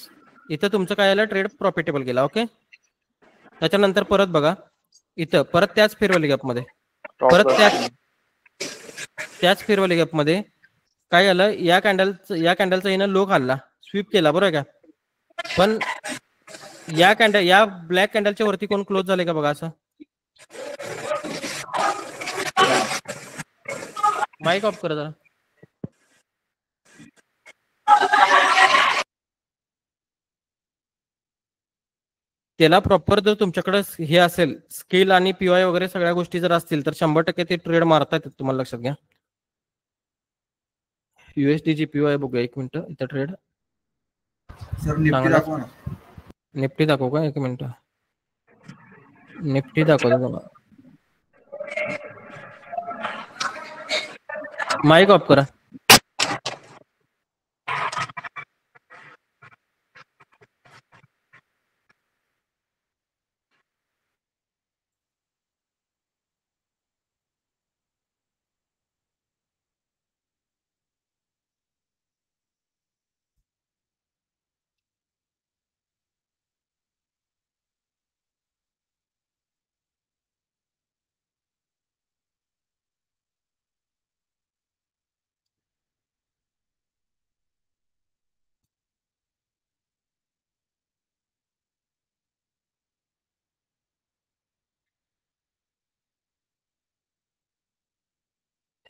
इथं तुमचं काय आलं? ट्रेड प्रॉफिटेबल गेला, ओके. त्याच्यानंतर परत बघा इथं परत त्याच फेअर व्हॅल्यू गॅप मध्ये, परत त्याच फेअर व्हॅल्यू गॅप मध्ये काय झालं? या कॅन्डलचा हिनं लो खाल्ला, स्वीप केला, बरोबर का? पण या ब्लॅक कॅन्डलच्या वरती कोण क्लोज झाले का बघा असं. माईक ऑफ करा जरा. त्याला प्रॉपर जर तुमच्याकडे हे असेल स्किल आणि पीवाय वगैरे सगळ्या गोष्टी जर असतील तर 100% ते ट्रेड मारता येतात तुम्हाला, लक्षात घ्या. USD GPY बघूया एक मिनिट. इथं ट्रेड सर निफ्टी दाखवा ना. निफ्टी दाखवू का? एक मिनिट. निफ्टी दाखवतो तुम्हाला. माईक ऑफ करा.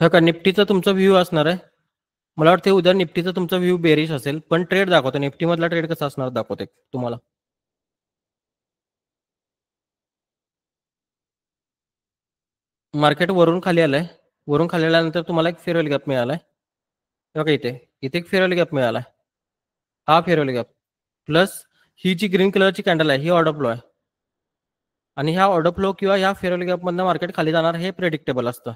हा का निफ्टीचा तुमचा व्ह्यू असणार आहे. मला वाटतं उद्या निफ्टीचा तुमचा व्ह्यू बेरिश असेल, पण ट्रेड दाखवतो. निफ्टी मधला ट्रेड कसा असणार दाखवते तुम्हाला. मार्केट वरून खाली आलंय. वरून खाली आल्यानंतर तुम्हाला एक फेअरवेल गॅप मिळालाय बघा. इथे एक फेअरवेल गॅप मिळालाय. हा फेअरवेल गॅप प्लस ही जी ग्रीन कलरची कॅन्डल आहे ही ऑर्डर फ्लो आहे. आणि ह्या ऑर्डर फ्लो किंवा ह्या फेअरवेल गॅप मधनं मार्केट खाली जाणार हे प्रेडिक्टेबल असतं.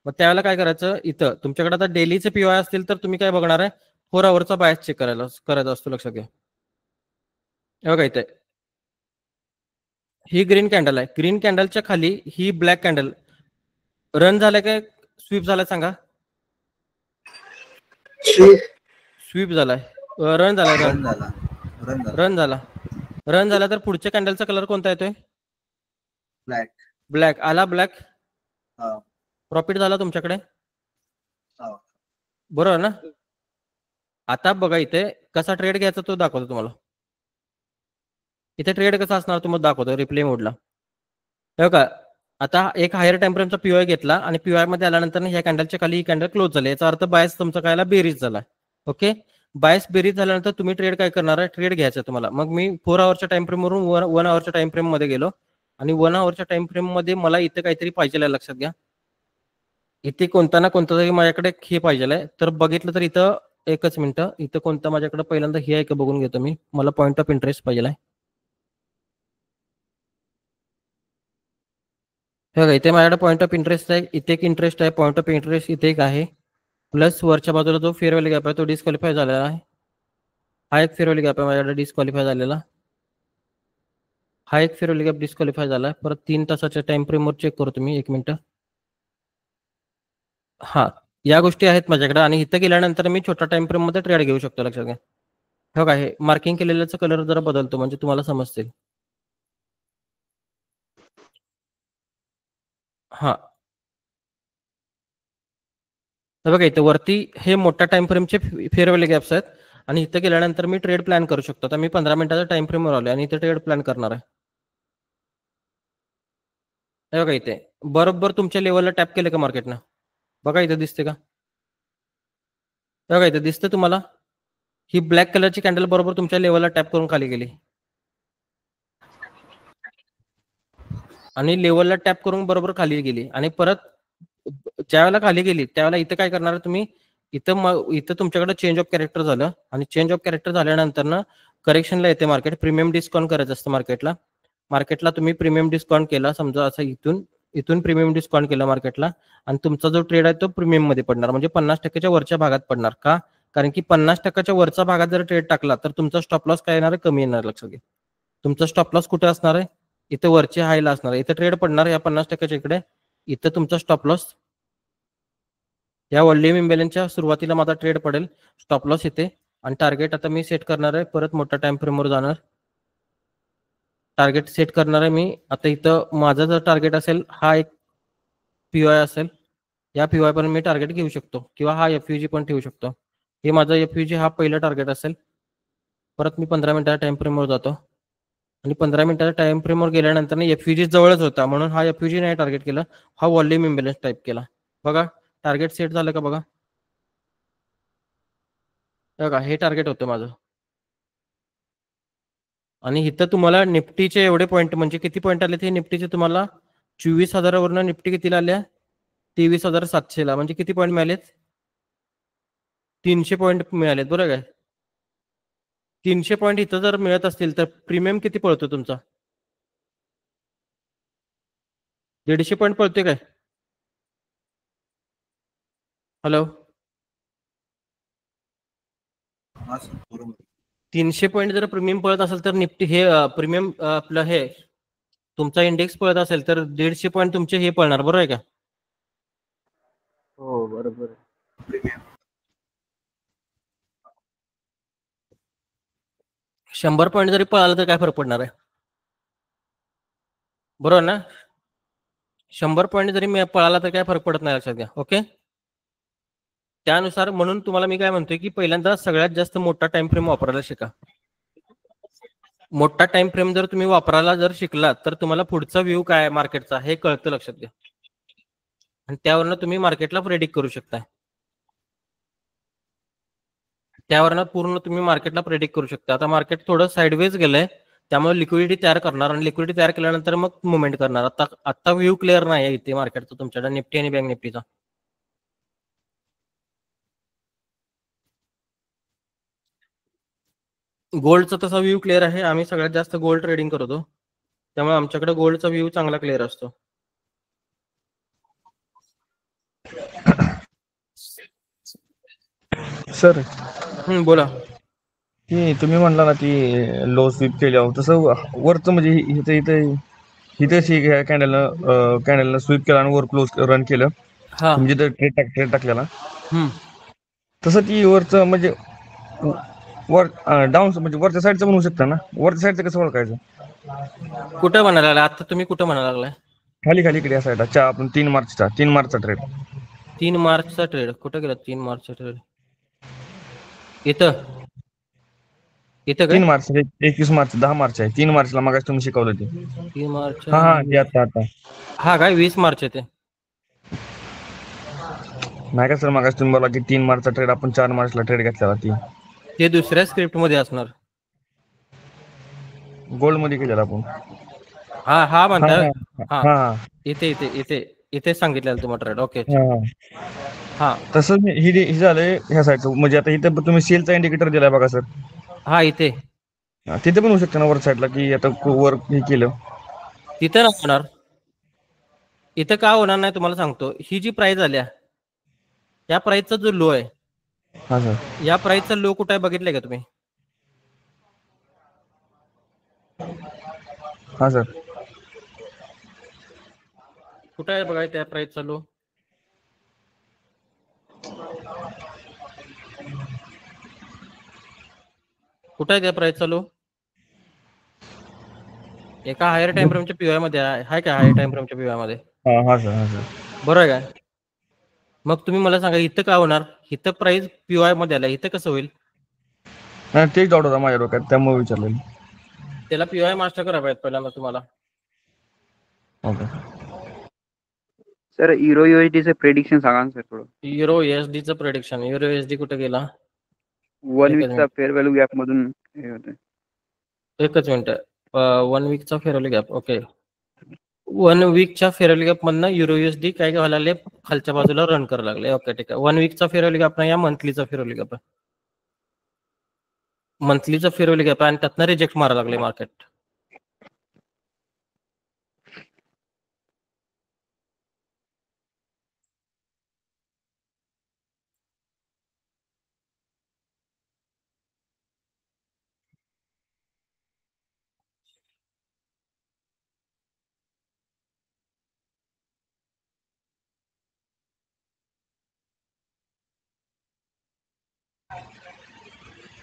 मग त्यावेळेला काय करायचं, इथं तुमच्याकडे आता डेलीचे पीवाय असतील तर तुम्ही काय बघणार आहे, 4 आवरचा बायस चेक करायचा असतो, लक्षात घ्या. बघा इथे ही ग्रीन कॅन्डल आहे. ग्रीन कॅन्डलच्या खाली ही ब्लॅक कॅन्डल रन झालाय काय स्वीप झालाय सांगा. स्वीप झालाय. रन झालाय. रन झाला तर पुढच्या कॅन्डलचा कलर कोणता येतोय? ब्लॅक आला. ब्लॅक प्रॉफिट झाला तुमच्याकडे, बरोबर ना. आता बघा इथे कसा ट्रेड घ्यायचा तो दाखवतो तुम्हाला. इथे ट्रेड कसा असणार तुम्हाला दाखवतो रिप्ले मोडला. बघा आता एक हायर टाइम फ्रेमचा पीवाय घेतला आणि पीवाय मध्ये आल्यानंतर ह्या कॅन्डलच्या खाली ही कॅन्डल क्लोज झाली. याचा अर्थ बायस तुमचा कायला बेरीज झाला. ओके, बायस बेरीज झाल्यानंतर तुम्ही ट्रेड काय करणार आहे, ट्रेड घ्यायचा तुम्हाला. मग मी 4 आवरच्या टाइम फ्रेम वरून 1 आवरच्या टाइम फ्रेम मध्ये गेलो आणि 1 आवरच्या टाइम फ्रेम मध्ये मला इथे काहीतरी पाहिजे, लक्षात घ्या. इथे कोणता ना कोणता तरी माझ्याकडे हे पाहिजे तर बघितलं तर इथं एकच मिनिटं. इथं कोणता माझ्याकडे पहिल्यांदा हे आहे का बघून घेतो मी. मला पॉईंट ऑफ इंटरेस्ट पाहिजे. बघा इथे माझ्याकडे पॉईंट ऑफ इंटरेस्ट आहे. इथे एक इंटरेस्ट आहे. पॉईंट ऑफ इंटरेस्ट इथे एक आहे. प्लस वरच्या बाजूला जो फेअरवेल गॅप आहे तो डिस्क्वालिफाय झालेला आहे. हा एक फेअरवेल गॅप आहे माझ्याकडे डिस्क्वालिफाय झालेला. हा एक फेअरवेल गॅप डिस्क्वालिफाय झाला. परत 3 तासाच्या टाइम फ्रेमवर चेक करू तुम्ही, एक मिनिट. हा या गोष्टी आहेत माझ्याकडे आणि इथं गेल्यानंतर मी छोटा टाइम फ्रेम मध्ये ट्रेड घेऊ शकतो, लक्षात घ्या. हो का, हे मार्किंग केलेल्याचा कलर जरा बदलतो म्हणजे तुम्हाला समजतील. हा बघा इथे वरती हे मोठ्या टाइम फ्रेमचे फेअरवेल गॅप्स आहेत आणि इथं गेल्यानंतर मी ट्रेड प्लॅन करू शकतो. आता मी 15 मिनिटाचा टाइम फ्रेमवर आलोय आणि इथे ट्रेड प्लॅन करणार आहे. बघा इथे बरोबर तुमच्या लेवलला टॅप केलं का मार्केटनं, बघा इथे दिसते का. बघा इथे दिसते तुम्हाला ही ब्लॅक कलरची कॅन्डल बरोबर तुमच्या लेवलला टॅप करून खाली गेली आणि लेवलला टॅप करून बरोबर खाली गेली. आणि परत ज्या वेळेला खाली गेली त्यावेळेला इथं काय करणार तुम्ही, इथं तुमच्याकडे चेंज ऑफ कॅरेक्टर झालं आणि चेंज ऑफ कॅरेक्टर झाल्यानंतर ना करेक्शनला येते मार्केट. प्रीमियम डिस्काउंट करायचं असतं मार्केटला तुम्ही प्रीमियम डिस्काउंट केला समजा, असं इथून प्रीमियम डिस्काउंट केला मार्केटला आणि तुमचा जो ट्रेड आहे तो प्रीमियम मध्ये पडणार, म्हणजे 50% वरच्या भागात पडणार. का, कारण की 50% वरच्या भागात जर ट्रेड टाकला तर तुमचा स्टॉप लॉस काय येणार आहे, कमी येणार. लक्षात घ्या तुमचा स्टॉप लॉस कुठे असणार आहे, इथं वरच्या हायला असणार आहे. इथं ट्रेड पडणार या 50% इकडे, इथं तुमचा स्टॉप लॉस या व्हॉल्यूम इम्बॅलन्सच्या सुरुवातीला माझा ट्रेड पडेल, स्टॉप लॉस इथे. आणि टार्गेट आता मी सेट करणार आहे, परत मोठ्या टाइम फ्रेमवर जाणार, टार्गेट सेट करणार आहे मी. आता इथं माझा जर टार्गेट असेल हा एक पीवाय असेल, या पीवाय पण मी टार्गेट घेऊ शकतो किंवा हा एफयूजी पण ठेवू शकतो. हे माझा एफयूजी हा पहिला टार्गेट असेल. परत मी 15 मिनिटाच्या टाइम फ्रेमवर जातो. आणि 15 मिनिटाच्या टाइम फ्रेमवर गेल्यानंतर एफयूजी जवळच होता म्हणून हा एफयूजी नाही टार्गेट केला, हा व्हॉल्यूम इम्बॅलन्स टाईप केला. बघा टार्गेट सेट झालं का बघा. बघा हे टार्गेट होतं माझं. आणि इथं तुम्हाला निफ्टीचे एवढे पॉईंट म्हणजे किती पॉईंट आले ते निफ्टीचे तुम्हाला 24,000 वरनं निफ्टी कितीला आल्या 23,700 म्हणजे किती पॉईंट मिळालेत 300 पॉईंट मिळालेत बरोबर काय. 300 पॉईंट इथं जर मिळत असतील तर प्रीमियम किती पळतो तुमचा 150 पॉईंट पळतोय काय. हॅलो 300 पॉईंट जर प्रीमियम पळत असेल तर निफ्टी हे प्रीमियम आपलं हे तुमचा इंडेक्स पळत असेल तर 150 पॉईंट तुमचे हे पळणार बरोबर आहे का. हो बरोबर. 100 पॉईंट जरी पळाला तर काय फरक पडणार आहे बरोबर ना. 100 पॉईंट जरी पळाला तर काय फरक पडत नाही लक्षात घ्या. ओके त्यानुसार म्हणून तुम्हाला मी काय म्हणतोय की पहिल्यांदा सगळ्यात जास्त मोठा टाइम फ्रेम वापरायला शिका. मोठा टाइम फ्रेम जर तुम्ही वापरायला जर शिकला तर तुम्हाला पुढचा व्ह्यू काय आहे मार्केटचा हे कळतं लक्षात घ्या. आणि त्यावरनं तुम्ही मार्केटला प्रेडिक्ट करू शकता. त्यावरनं पूर्ण तुम्ही मार्केटला प्रेडिक्ट करू शकता. आता मार्केट थोडं साईडवेज गेलंय त्यामुळे लिक्विडिटी तयार करणार आणि लिक्विडिटी तयार केल्यानंतर मग मुवमेंट करणार. आता व्ह्यू क्लिअर नाही आहे इथे मार्केटचा तुमच्याकडे निफ्टी आणि बँक निफ्टीचा. गोल्डचा तसा व्ह्यू क्लिअर आहे. आम्ही सगळ्यात जास्त गोल्ड ट्रेडिंग करतो त्यामुळे आमच्याकडे गोल्डचा व्ह्यू चांगला क्लिअर असतो. सर बोला की तुम्ही म्हणला ना की लो स्वीप केल्यावर तसं वरचं म्हणजे इथं इथं इथेच कॅन्डलनं स्वीप केला आणि वर क्लोज रन केलं हा तुम्ही जिथं ट्रेड टाकलेला हम्म तसं ती वरचं म्हणजे वर डाऊन म्हणजे वरच्या साईडचं म्हणू शकता ना. वरच्या साईडचं कसं ओळखायचं कुठं म्हणायला लागलाय आता तुम्ही कुठं म्हणायला लागलाय. खाली खाली इकडे या साईडला आपण 3 मार्चचा ट्रेड 3 मार्चचा ट्रेड कुठं गेला 3 मार्चचा ट्रेड इथं इथं काय 3 मार्च 21 मार्च 10 मार्च आहे 3 मार्चला मग तुम्ही शिकवलं ते 3 मार्च हा ते आता हा काय 20 मार्च येते नाही का सर मग तुम्ही बोला की 3 मार्चचा ट्रेड आपण 4 मार्चला ट्रेड घेतलेला ती ते दुसऱ्या स्क्रिप्ट मध्ये असणार. गोल्ड मध्ये केलेला आपण हा हा म्हणताय हा हा इथे इथे इथे इथे सांगितलेलं तुम्हाला ट्रेड. ओके हा हा तसंच ही झालंय ह्या साईडचं म्हणजे आता इथं तुम्ही सेलचा इंडिकेटर दिलाय बघा सर. हा इथे तिथे पण होऊ शकतं ना वर साईडला की आता वर हे केलं तिथे ना होणार. इथं का होणार नाही तुम्हाला सांगतो. ही जी प्राइस आल्या या प्राइसचा जो लो आहे हा सर या प्राइसचा लो कुठे आहे बघितलंय का तुम्ही. हा सर कुठे आहे बघा त्या प्राइसचा लो. कुठे आहे त्या प्राइसचा लो. एका हायर टाइम फ्रेमच्या पीवाय मध्ये आहे का हायर टाइम फ्रेमच्या पीवाय मध्ये हा सर बरोबर आहे काय. मग तुम्ही मला सांगा इथं का होणार. इथं प्राइस पीवाय मध्ये आला इथं कसं होईल. तेच डाऊट होता माझ्या डोक्यात त्यामुळे विचारलेलं. त्याला पीवाय मास्टर करायला पाहिजे पहिल्यांदा तुम्हाला. ओके सर युरो यूएसडीचं प्रेडिक्शन सांगा ना सर थोडं. युरो एसडीचं प्रेडिक्शन. युरो एसडी कुठे गेला 1 वीकचा फेअर व्हॅल्यू गॅप मधून हे होते. एकच मिनिट 1 वीकचा फेअर व्हॅल्यू गॅप. ओके 1 वीकच्या फेअर व्हॅल्यू गॅप मधनं युरो यूएसडी काय व्हायला लागले खालच्या बाजूला रन करायला लागले. ओके ठीक आहे 1 वीकचा फेअर व्हॅल्यू गॅप नाही या मंथलीचा फेअर व्हॅल्यू गॅप आहे. मंथलीचा फेअर व्हॅल्यू गॅप आहे आणि त्यातनं रिजेक्ट मारायला लागले मार्केट.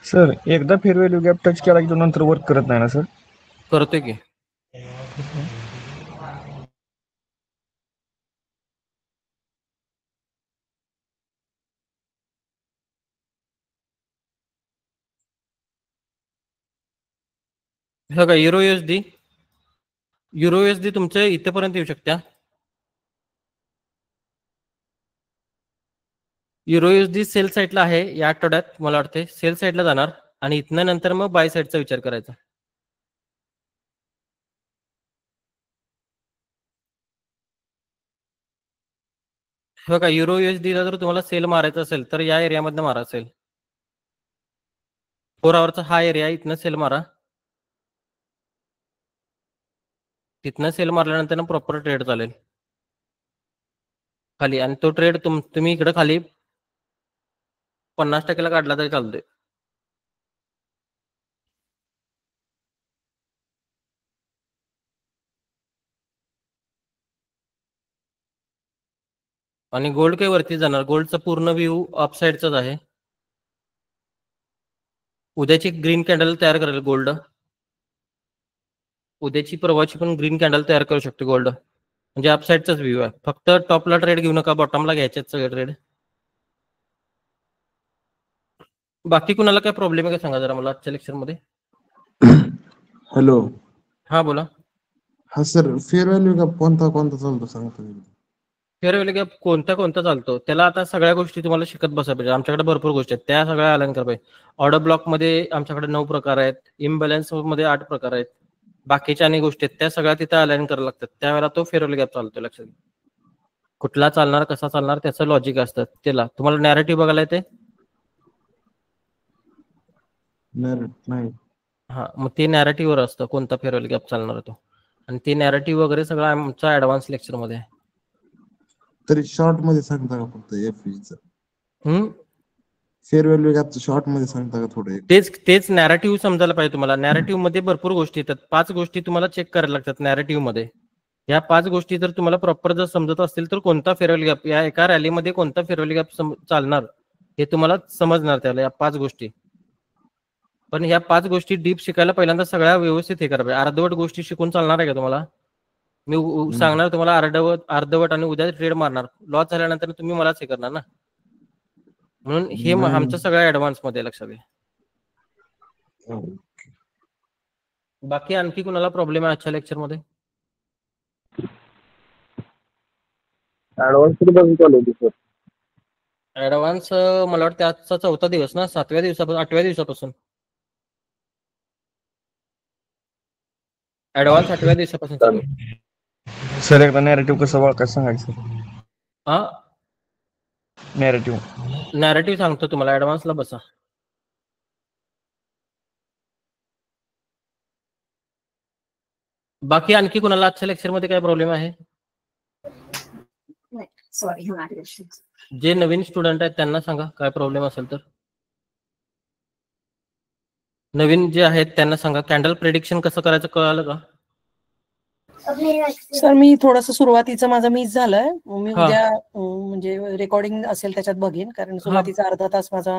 सर एकदा फेअर व्हॅल्यू गॅप टच केला की तो नंतर वर्क करत नाही ना सर. करतोय की हे बघा युरो USD तुमच्या इथेपर्यंत येऊ शकत्या. युरो USD सेल साईडला आहे या आठवड्यात, मला वाटते सेल साईडला जाणार आणि इथनं नंतर मग बाय साईडचा विचार करायचा. हे बघा युरो USD ला जर तुम्हाला सेल मारायचा असेल तर या एरियामधनं मारा सेल. 4 आवरचा हा एरिया, इथनं सेल मारा. तिथनं सेल मारल्यानंतर प्रॉपर ट्रेड चालेल खाली, आणि तो ट्रेड तुम्ही इकडे खाली 50% काढला तरी चालतोय. आणि गोल्ड काही वरती जाणार. गोल्डचा पूर्ण व्ह्यू अपसाइडचाच आहे. उद्याची ग्रीन कॅन्डल तयार करेल गोल्ड. उद्याची परवाची पण ग्रीन कॅन्डल तयार करू शकते गोल्ड. म्हणजे अपसाइडचाच व्ह्यू आहे. फक्त टॉपला ट्रेड घेऊ नका, बॉटमला घ्यायचे सगळे ट्रेड. बाकी कुणाला काय प्रॉब्लेम आहे का सांगा जरा मला आजच्या लेक्चर मध्ये. हॅलो. हा बोला. हा सर, फेअर व्हॅल्यू गॅप कोणता चालतो सांगतो. फेअर व्हॅल्यू गॅप कोणता चालतो त्याला आता सगळ्या गोष्टी तुम्हाला शिकत बसायला पाहिजे. आमच्याकडे भरपूर गोष्टी आहेत, त्या सगळ्या अलाइन करा पाहिजे. ऑर्डर ब्लॉक मध्ये आमच्याकडे 9 प्रकार आहेत, इम्बॅलन्स मध्ये 8 प्रकार आहेत, बाकीच्या अनेक गोष्टी आहेत त्या सगळ्या तिथे अलाइन करायला लागतात. त्यावेळेला तो फेअर व्हॅल्यू गॅप चालतो. लक्षात घ्या. कुठला चालणार, कसा चालणार, त्याचं लॉजिक असतं. त्याला तुम्हाला नॅरेटिव्ह बघायला येते. नाही. हा, मग ते नॅरेटिव्ह वर असतं कोणता फेअर व्हॅल्यू गॅप चालणार आहे तो, आणि ते नॅरेटिव्ह वगैरे सगळं आमचा ऍडव्हान्स लेक्चर मध्ये आहे. तरी शॉर्ट मध्ये सांगता का फक्त एफईचं फेअर व्हॅल्यू गॅपचं शॉर्ट मध्ये सांगता का थोडं. तेच नॅरेटिव्ह समजायला पाहिजे तुम्हाला. नॅरेटिव्ह मध्ये भरपूर गोष्टी येतात. 5 गोष्टी तुम्हाला चेक करायला लागतात नॅरेटिव्ह मध्ये. या 5 गोष्टी जर तुम्हाला प्रॉपर जर समजत असतील तर कोणता फेअर व्हॅल्यू गॅप या एका रॅलीमध्ये कोणता फेअर व्हॅल्यू गॅप चालणार हे तुम्हाला समजणार. त्याला या 5 गोष्टी. पण ह्या 5 गोष्टी डीप शिकायला पहिल्यांदा सगळ्या व्यवस्थित हे करायला. अर्धवट गोष्टी शिकून चालणार आहे का तुम्हाला. मी सांगणार तुम्हाला अर्धवट आणि उद्या ट्रेड मारणार, लॉस झाल्यानंतर तुम्ही मलाच हे करणार ना. म्हणून हे आमचं सगळ्या ऍडव्हान्स मध्ये लक्षात घ्या. बाकी आणखी कुणाला प्रॉब्लेम आहे आजच्या लेक्चर मध्ये. ऍडव्हान्स मला वाटतं आजचा 4था दिवस ना, 7व्या दिवसापासून 8व्या दिवसापासून ऍडव्हान्स 8व्या दिवसापासून चालू. सर एकदा नॅरेटिव्ह कसं ओळखायचं सांगायचं. हा, नॅरेटिव्ह सांगतो तुम्हाला. ऍडव्हान्सला बसा. बाकी आणखी कुणाला आजच्या लेक्चर मध्ये काय प्रॉब्लेम आहे. जे नवीन स्टुडंट आहेत त्यांना सांगा काय प्रॉब्लेम असेल तर. नवीन जे आहेत त्यांना सांगा. कॅन्डल प्रेडिक्शन कसं करायचं कळालं का. सर मी थोडस सुरुवातीचं माझं मिस झालंय. मी उद्या म्हणजे रेकॉर्डिंग असेल त्याच्यात बघेन, कारण सुरुवातीचा अर्धा तास माझा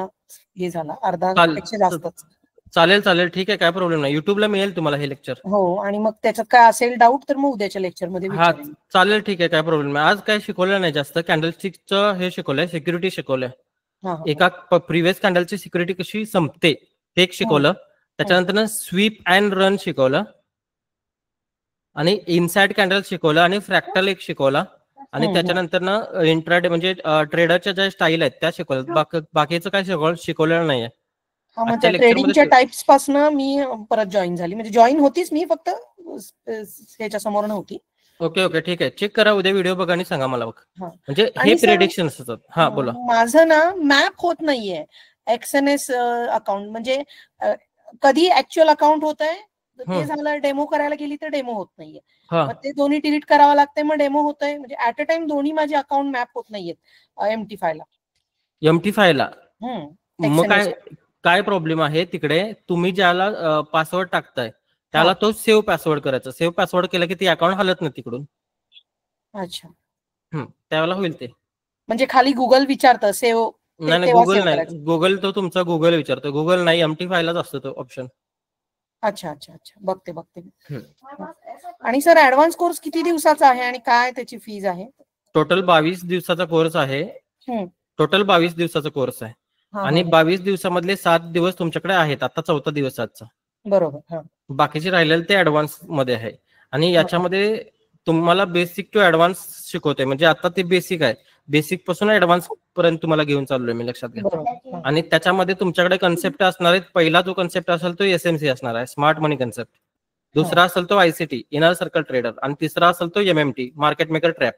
हे झाला, अर्धा पेक्षा जास्तच. चालेल ठीक आहे, काय प्रॉब्लेम नाही. युट्यूबला मिळेल तुम्हाला हे लेक्चर. हो, आणि मग त्याच्यात काय असेल डाऊट तर मग उद्याच्या लेक्चर मध्ये विचारेन. चालेल ठीक आहे, काय प्रॉब्लेम नाही. आज काय शिकवलं नाही जास्त. कॅन्डलस्टिकचं हे शिकवलंय, सिक्युरिटी शिकवलंय. एका प्रिव्हियस कॅन्डलची सिक्युरिटी कशी संपते ते एक शिकवलं. त्याच्यानंतर स्वीप अँड रन शिकवलं, आणि इनसाइड कॅन्डल शिकवलं, आणि फ्रॅक्टल एक शिकवला, आणि त्याच्यानंतर ना इंट्राडे म्हणजे ट्रेडरच्या ज्या स्टाईल आहेत त्या शिकवल्या. बाकीचं काय शिकवलेलं नाहीये. ट्रेडिंगच्या टाइप्स पासून मी परत जॉईन झाली, म्हणजे जॉईन होतीच मी, फक्त ह्याच्या समोर नव्हती. ओके ठीक आहे. चेक करा उद्या व्हिडिओ बघा आणि सांगा मला. म्हणजे हे प्रेडिक्शन असतात. हा बोला. माझं ना मॅप होत नाहीये XNS अकाउंट, म्हणजे कधी ऍक्च्युअल अकाउंट होत आहे ते झालं, डेमो करायला गेली तर डेमो होत नाहीये. मग ते दोन्ही डिलीट करावं लागतंय, मग डेमो होतंय. म्हणजे ऍट अ टाइम दोन्ही माझे अकाउंट मॅप होत नाहीयेत MT5 ला. मग काय प्रॉब्लेम आहे तिकडे. तुम्ही ज्याला पासवर्ड टाकताय त्याला तो सेव्ह पासवर्ड करायचा. सेव्ह पासवर्ड केला की ती अकाउंट हलत नाही तिकडून. अच्छा, त्यावेळेला होईल ते. म्हणजे खाली गुगल विचारतं सेव्ह. नाही, गुगल नाही. गुगल तो तुमचा गुगल विचारतो. गुगल नाही, MT5 लाच असतो तो ऑप्शन. अच्छा, बघते. आणि सर ऍडव्हान्स कोर्स किती दिवसाचा आहे आणि काय त्याची फीज आहे. टोटल 22 दिवसाचा कोर्स आहे. टोटल 22 दिवसाचा कोर्स आहे, आणि 22 दिवसामधले 7 दिवस तुमच्याकडे आहेत. आता 4था दिवस आजचा. बरोबर. बाकीचे राहिलेले ते ऍडव्हान्स मध्ये आहे. आणि याच्यामध्ये तुम्हाला बेसिक टू ऍडव्हान्स शिकवतोय, म्हणजे आता ते बेसिक आहे, बेसिक पासून ऍडव्हान्स पर्यंत तुम्हाला घेऊन चाललोय मी, लक्षात घ्या. आणि त्याच्यामध्ये तुमच्याकडे कन्सेप्ट असणार आहेत. पहिला जो कन्सेप्ट असेल तो SMC असणार आहे, स्मार्ट मनी कन्सेप्ट. दुसरा असेल तो ICT, इनर सर्कल ट्रेडर. आणि तिसरा असेल तो MMT, market maker trap.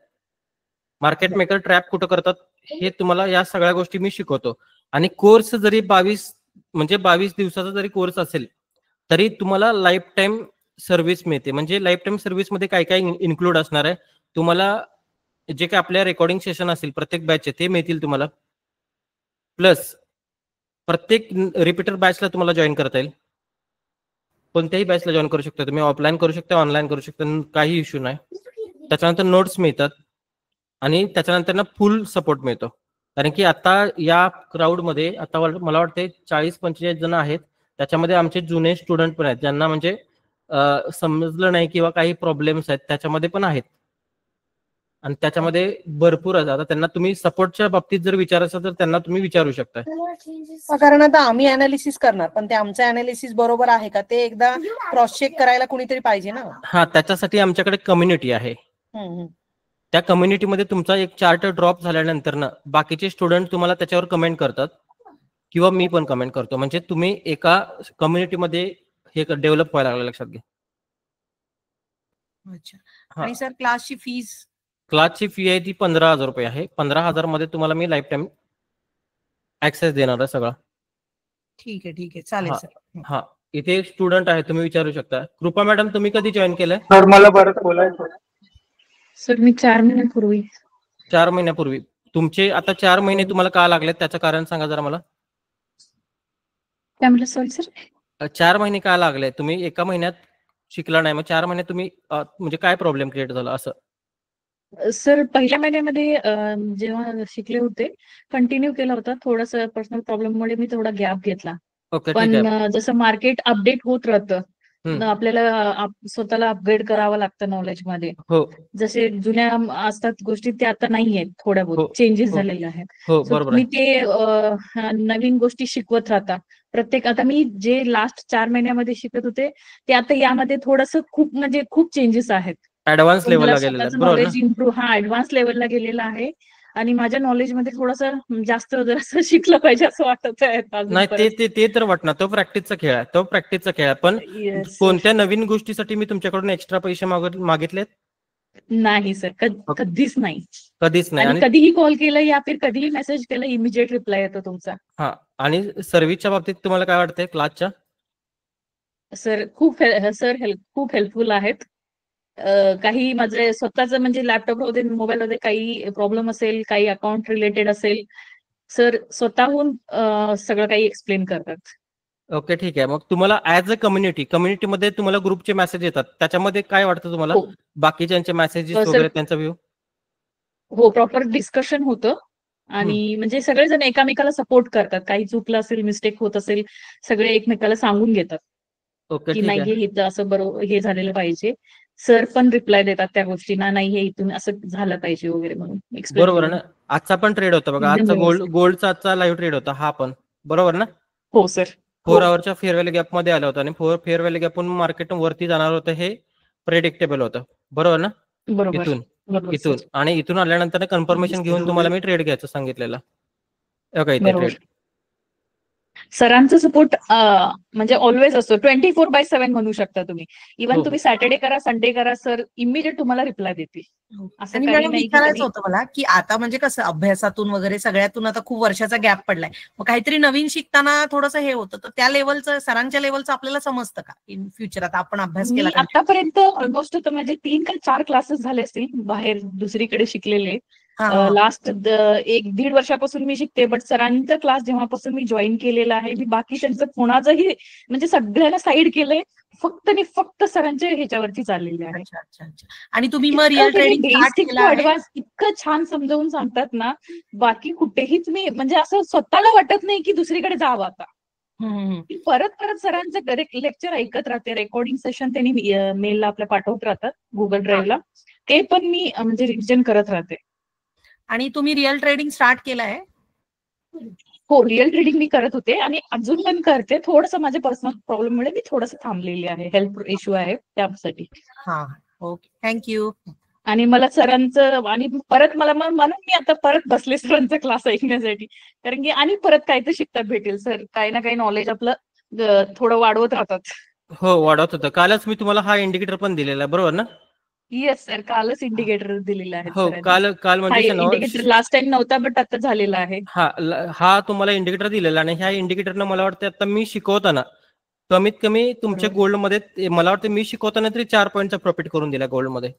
Market maker trap कुठं करतात हे तुम्हाला या सगळ्या गोष्टी मी शिकवतो. आणि कोर्स जरी 22 दिवसाचा जरी कोर्स असेल तरी तुम्हाला लाईफ टाइम सर्व्हिस मिळते. म्हणजे लाईफ टाइम सर्व्हिस मध्ये काय काय इन्क्लूड असणार आहे, तुम्हाला जे काही आपल्या रेकॉर्डिंग सेशन असेल प्रत्येक बॅचचे ते मिळतील तुम्हाला. प्लस प्रत्येक रिपीटर बॅचला तुम्हाला जॉईन करता येईल. कोणत्याही बॅचला जॉईन करू शकता तुम्ही, ऑफलाईन करू शकता, ऑनलाईन करू शकता, काही इश्यू नाही. त्याच्यानंतर नोट्स मिळतात आणि त्याच्यानंतर ना फुल सपोर्ट मिळतो. कारण की आता या क्राऊडमध्ये आता मला वाटते 40-45 जण आहेत. त्याच्यामध्ये आमचे जुने स्टुडंट पण आहेत, ज्यांना म्हणजे समजलं नाही किंवा काही प्रॉब्लेम्स आहेत त्याच्यामध्ये पण आहेत. आणि त्याच्यामध्ये भरपूर आहे. आता त्यांना तुम्ही सपोर्टच्या बाबतीत जर विचारायचं तर त्यांना तुम्ही विचारू शकता. कारण आता आम्ही अनालिसिस करणार, पण ते आमचं अनालिसिस बरोबर आहे का ते एकदा क्रॉस चेक करायला कुणीतरी पाहिजे ना. हा, त्याच्यासाठी आमच्याकडे कम्युनिटी आहे. त्या कम्युनिटीमध्ये तुमचा एक चार्ट ड्रॉप झाल्यानंतर ना बाकीचे स्टुडंट तुम्हाला त्याच्यावर कमेंट करतात किंवा मी पण कमेंट करतो. म्हणजे तुम्ही एका कम्युनिटीमध्ये हे डेव्हलप व्हायला लागलं, लक्षात घ्या. अच्छा. आणि सर क्लासची फीज? क्लासची फी आहे ती 15,000 रुपये आहे. 15,000 मध्ये तुम्हाला मी लाईफ टाइम ऍक्सेस देणार आहे सगळा. ठीक आहे चालेल सर. हा, इथे एक स्टुडंट आहे, तुम्ही विचारू शकता. कृपा मॅडम, तुम्ही कधी जॉईन केलंय? सर मला परत बोलायचं. सर मी 4 महिन्यापूर्वी. 4 महिन्यापूर्वी. तुमचे आता 4 महिने तुम्हाला का लागलेत त्याचं कारण सांगा जरा मला. काय म्हटलं सर? 4 महिने का लागले? तुम्ही एका महिन्यात शिकला नाही, मग 4 महिने तुम्ही म्हणजे काय प्रॉब्लेम क्रिएट झाला असं? सर पहिल्या महिन्यामध्ये जेव्हा शिकले होते कंटिन्यू केला होता. थोडासा पर्सनल प्रॉब्लेममुळे मी थोडा गॅप घेतला. ओके, ठीक आहे. पण जसं मार्केट अपडेट होत राहतं, आपल्याला स्वतःला अपग्रेड करावं लागतं नॉलेज मध्ये. हो, जसे जुन्या असतात गोष्टी त्या आता नाही आहेत, थोड्या बहुत चेंजेस झालेले आहेत. हो, So बरोबर मी आहे. ते नवीन गोष्टी शिकवत राहता. प्रत्येक आता मी जे लास्ट 4 महिन्यामध्ये शिकत होते ते आता यामध्ये थोडंसं खूप चेंजेस आहेत. ऍडव्हान्स मला लेवलला गेलेला आहे, स्वतःचं बरोबर ना? नॉलेज इम्प्रूव्ह ऍडव्हान्स लेवलला गेलेला आहे. आणि माझ्या नॉलेजमध्ये थोडंसं जास्त जरासं शिकलं पाहिजे असं वाटत आहे अजून नाही, परत. ते तर वाटणार. तो प्रॅक्टिसचा खेळ आहे. पण Yes, sir. कोणत्या नवीन गोष्टीसाठी मी तुमच्याकडून एक्स्ट्रा पैसे मागितलेत? नाही सर, कधीच नाही. कधीच नाही. आणि आणि कधीही कॉल केला या फिर कधीही मेसेज केला इमिजिएट रिप्लाय येतो तुमचा. हा, आणि सर्व्हिसच्या बाबतीत तुम्हाला काय वाटतंय क्लासच्या? सर खूप हेल्पफुल आहेत. काही माझे स्वतःचं म्हणजे लॅपटॉपमध्ये मोबाईलमध्ये काही प्रॉब्लेम असेल, काही अकाउंट रिलेटेड असेल, सर स्वतःहून सगळं काही एक्सप्लेन करतात. ओके, ठीक आहे. मग तुम्हाला ऍज अ कम्युनिटीमध्ये तुम्हाला ग्रुपचे मेसेज येतात, त्याच्यामध्ये काय वाटतं तुम्हाला? हो. बाकीच्यांचे मेसेजेस सर वगैरे त्यांचा व्ह्यू? हो, प्रॉपर डिस्कशन होतं आणि म्हणजे सगळेजण एकामेकाला सपोर्ट करतात. काही चुकलं असेल, मिस्टेक होत असेल, सगळे एकमेकाला सांगून घेतात ओके, की ठीक नाही आहे. हे इथं असं बरोबर हे झालेलं पाहिजे. सर पण रिप्लाय देतात त्या गोष्टींना, नाही हे इथून असं झालं पाहिजे वगैरे म्हणून एक्सप्लेन बरोबर आहे करून. ना? आजचा पण ट्रेड होता बघा, एकदम आजचा व्यवस्थित. गोल्डचा आजचा लाईव्ह ट्रेड होता हा पण, बरोबर ना? हो सर. 4 आवरच्या फेअर व्हॅल्यू गॅप मध्ये आलं होतं आणि फेअर व्हॅल्यू गॅपून मार्केट वरती जाणार होतं, हे प्रेडिक्टेबल होतं, बरोबर ना? बरोबर इथून सर. आणि इथून आल्यानंतर कन्फर्मेशन घेऊन तुम्हाला मी ट्रेड घ्यायचं सांगितलेलं. इथे बरोबर. ट्रेड सरांचा सपोर्ट म्हणजे ऑलवेज असतो. 24/7 म्हणू शकता तुम्ही. इव्हन हो, तुम्ही सॅटर्डे करा, संडे करा, सर इमिजिएट तुम्हाला रिप्लाय देतील. असं आणि काही मॅडम नाही की विचारायचं कधी होतं मला की आता म्हणजे कसं अभ्यासातून वगैरे सगळ्यातून आता खूप वर्षाचा गॅप पडलाय, मग काहीतरी नवीन शिकताना थोडंसं हे होतं, तर त्या लेवलचं सरांच्या लेवलचं आपल्याला समजतं का इन फ्युचर? आता आपण अभ्यास मी केला का? आतापर्यंत ऑलमोस्ट तर माझे 3 का 4 क्लासेस झाले असतील बाहेर दुसरीकडे शिकलेले. लास्ट 1-1.5 वर्षापासून मी शिकते, बट सरांचा क्लास जेव्हापासून मी जॉईन केलेला आहे, मी बाकी त्यांचं कोणाचंही म्हणजे सगळ्याला साईड केलंय, फक्त आणि फक्त सरांच्या ह्याच्यावरती चाललेले आहे. अच्छा. आणि तुम्ही मग रिअल ट्रेडिंग स्टार्ट बेसिक केलं टू आहे? ऍडव्हान्स इतकं छान समजावून सांगतात ना, बाकी कुठेही तुम्ही म्हणजे असं स्वतःला वाटत नाही की दुसरीकडे जावं आता. परत सरांचं लेक्चर ऐकत राहते. रेकॉर्डिंग सेशन त्यांनी मेलला आपल्या पाठवत राहतात गुगल ड्राईव्हला, ते पण मी म्हणजे रिव्हिजन करत राहते. आणि तुम्ही रिअल ट्रेडिंग स्टार्ट केलं आहे? हो, रिअल ट्रेडिंग मी करत होते आणि अजून पण करते. थोडंसं माझ्या पर्सनल प्रॉब्लेममुळे मी थोडंसं थांबलेली आहे. हेल्थ इश्यू आहे त्यासाठी. हा, ओके, थँक्यू. आणि मला सरांचं आणि परत मला म्हणून मी आता परत बसले सरांचा क्लास ऐकण्यासाठी. कारण की आणि परत काय तर शिकता भेटेल सर. काही ना काही नॉलेज आपलं थोडं वाढवत राहतात. हो, वाढवत होतं. कालच मी तुम्हाला हा इंडिकेटर पण दिलेला आहे, बरोबर ना? येस सर, कालच इंडिकेटर दिलेला आहे हो, सरांनी. काल म्हणजे इंडिकेटर लास्ट टाइम नव्हता बट आता झालेला आहे. हा तुम्हाला इंडिकेटर दिलेला आणि ह्या इंडिकेटरनं मला वाटतं आता मी शिकवताना कमीत कमी तुमच्या गोल्ड मध्ये मला वाटतं मी शिकवताना तरी 4 पॉईंटचा प्रॉफिट करून दिला गोल्ड मध्ये.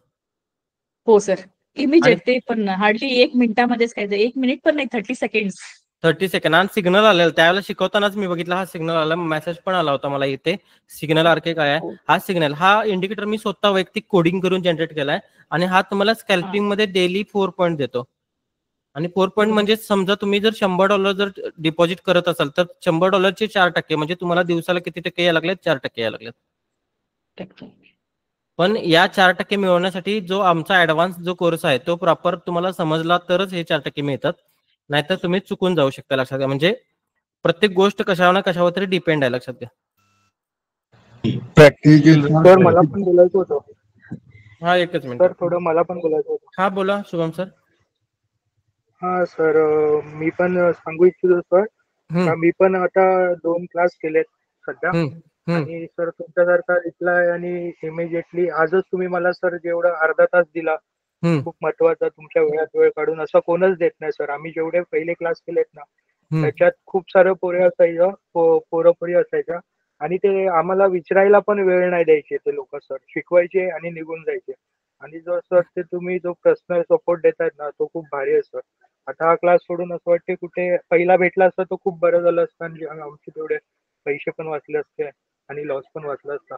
हो सर, इमिजिएट. ते पण हार्डली 1 मिनिटामध्येच काय 1 मिनिट पण नाही, 30 सेकंड. 30 सेकंड. आणि सिग्नल आलेला त्यावेळेला शिकवतानाच मी बघितला हा सिग्नल आला, मेसेज पण आला होता मला इथे सिग्नल आरके काय आहे. हा सिग्नल हा इंडिकेटर मी स्वतः वैयक्तिक कोडिंग करून जनरेट केलाय आणि हा तुम्हाला स्कॅल्पिंग मध्ये डेली 4 पॉईंट देतो. आणि 4 पॉईंट म्हणजे समजा तुम्ही जर $100 जर डिपॉझिट करत असाल तर $100चे 4% म्हणजे तुम्हाला दिवसाला किती टक्के यायला लागलेत? 4% यायला लागलेत. पण या 4% मिळवण्यासाठी जो आमचा ऍडव्हान्स जो कोर्स आहे तो प्रॉपर तुम्हाला समजला तरच हे 4% मिळतात, नाहीतर तुम्ही चुकून जाऊ शकता. लक्षात घ्या. म्हणजे प्रत्येक गोष्ट कशावर ना कशावर तरी डिपेंड आहे. लक्षात घ्या. सर मला पण बोलायचं होतं. हा, एकच मिनिट सर, थोडं मला पण बोलायचं होतं. हा, बोला शुभम सर. हा सर, मी पण सांगू इच्छितो सर. मी पण आता 2 क्लास केलेत सध्या. आणि सर तुमच्यासारखा रिप्लाय आणि इमिजिएटली आजच तुम्ही मला सर जेवढा अर्धा तास दिला खूप महत्वाचा, तुमच्या वेळात वेळ काढून असं कोणच देत नाही सर. आम्ही जेवढे पहिले क्लास केलेत ना त्याच्यात खूप सारं पोरपोरी असायच्या आणि ते आम्हाला विचारायला पण वेळ नाही द्यायचे ते लोक सर. शिकवायचे आणि निघून जायचे. आणि जो सर ते तुम्ही जो पर्सनल सपोर्ट देतायत ना तो खूप भारी आहे सर. आता हा क्लास सोडून असं वाटते कुठे पहिला भेटला असता तो खूप बरं झालं असतं आणि आमचे तेवढे पैसे पण वाचले असते आणि लॉस पण वाचला असता.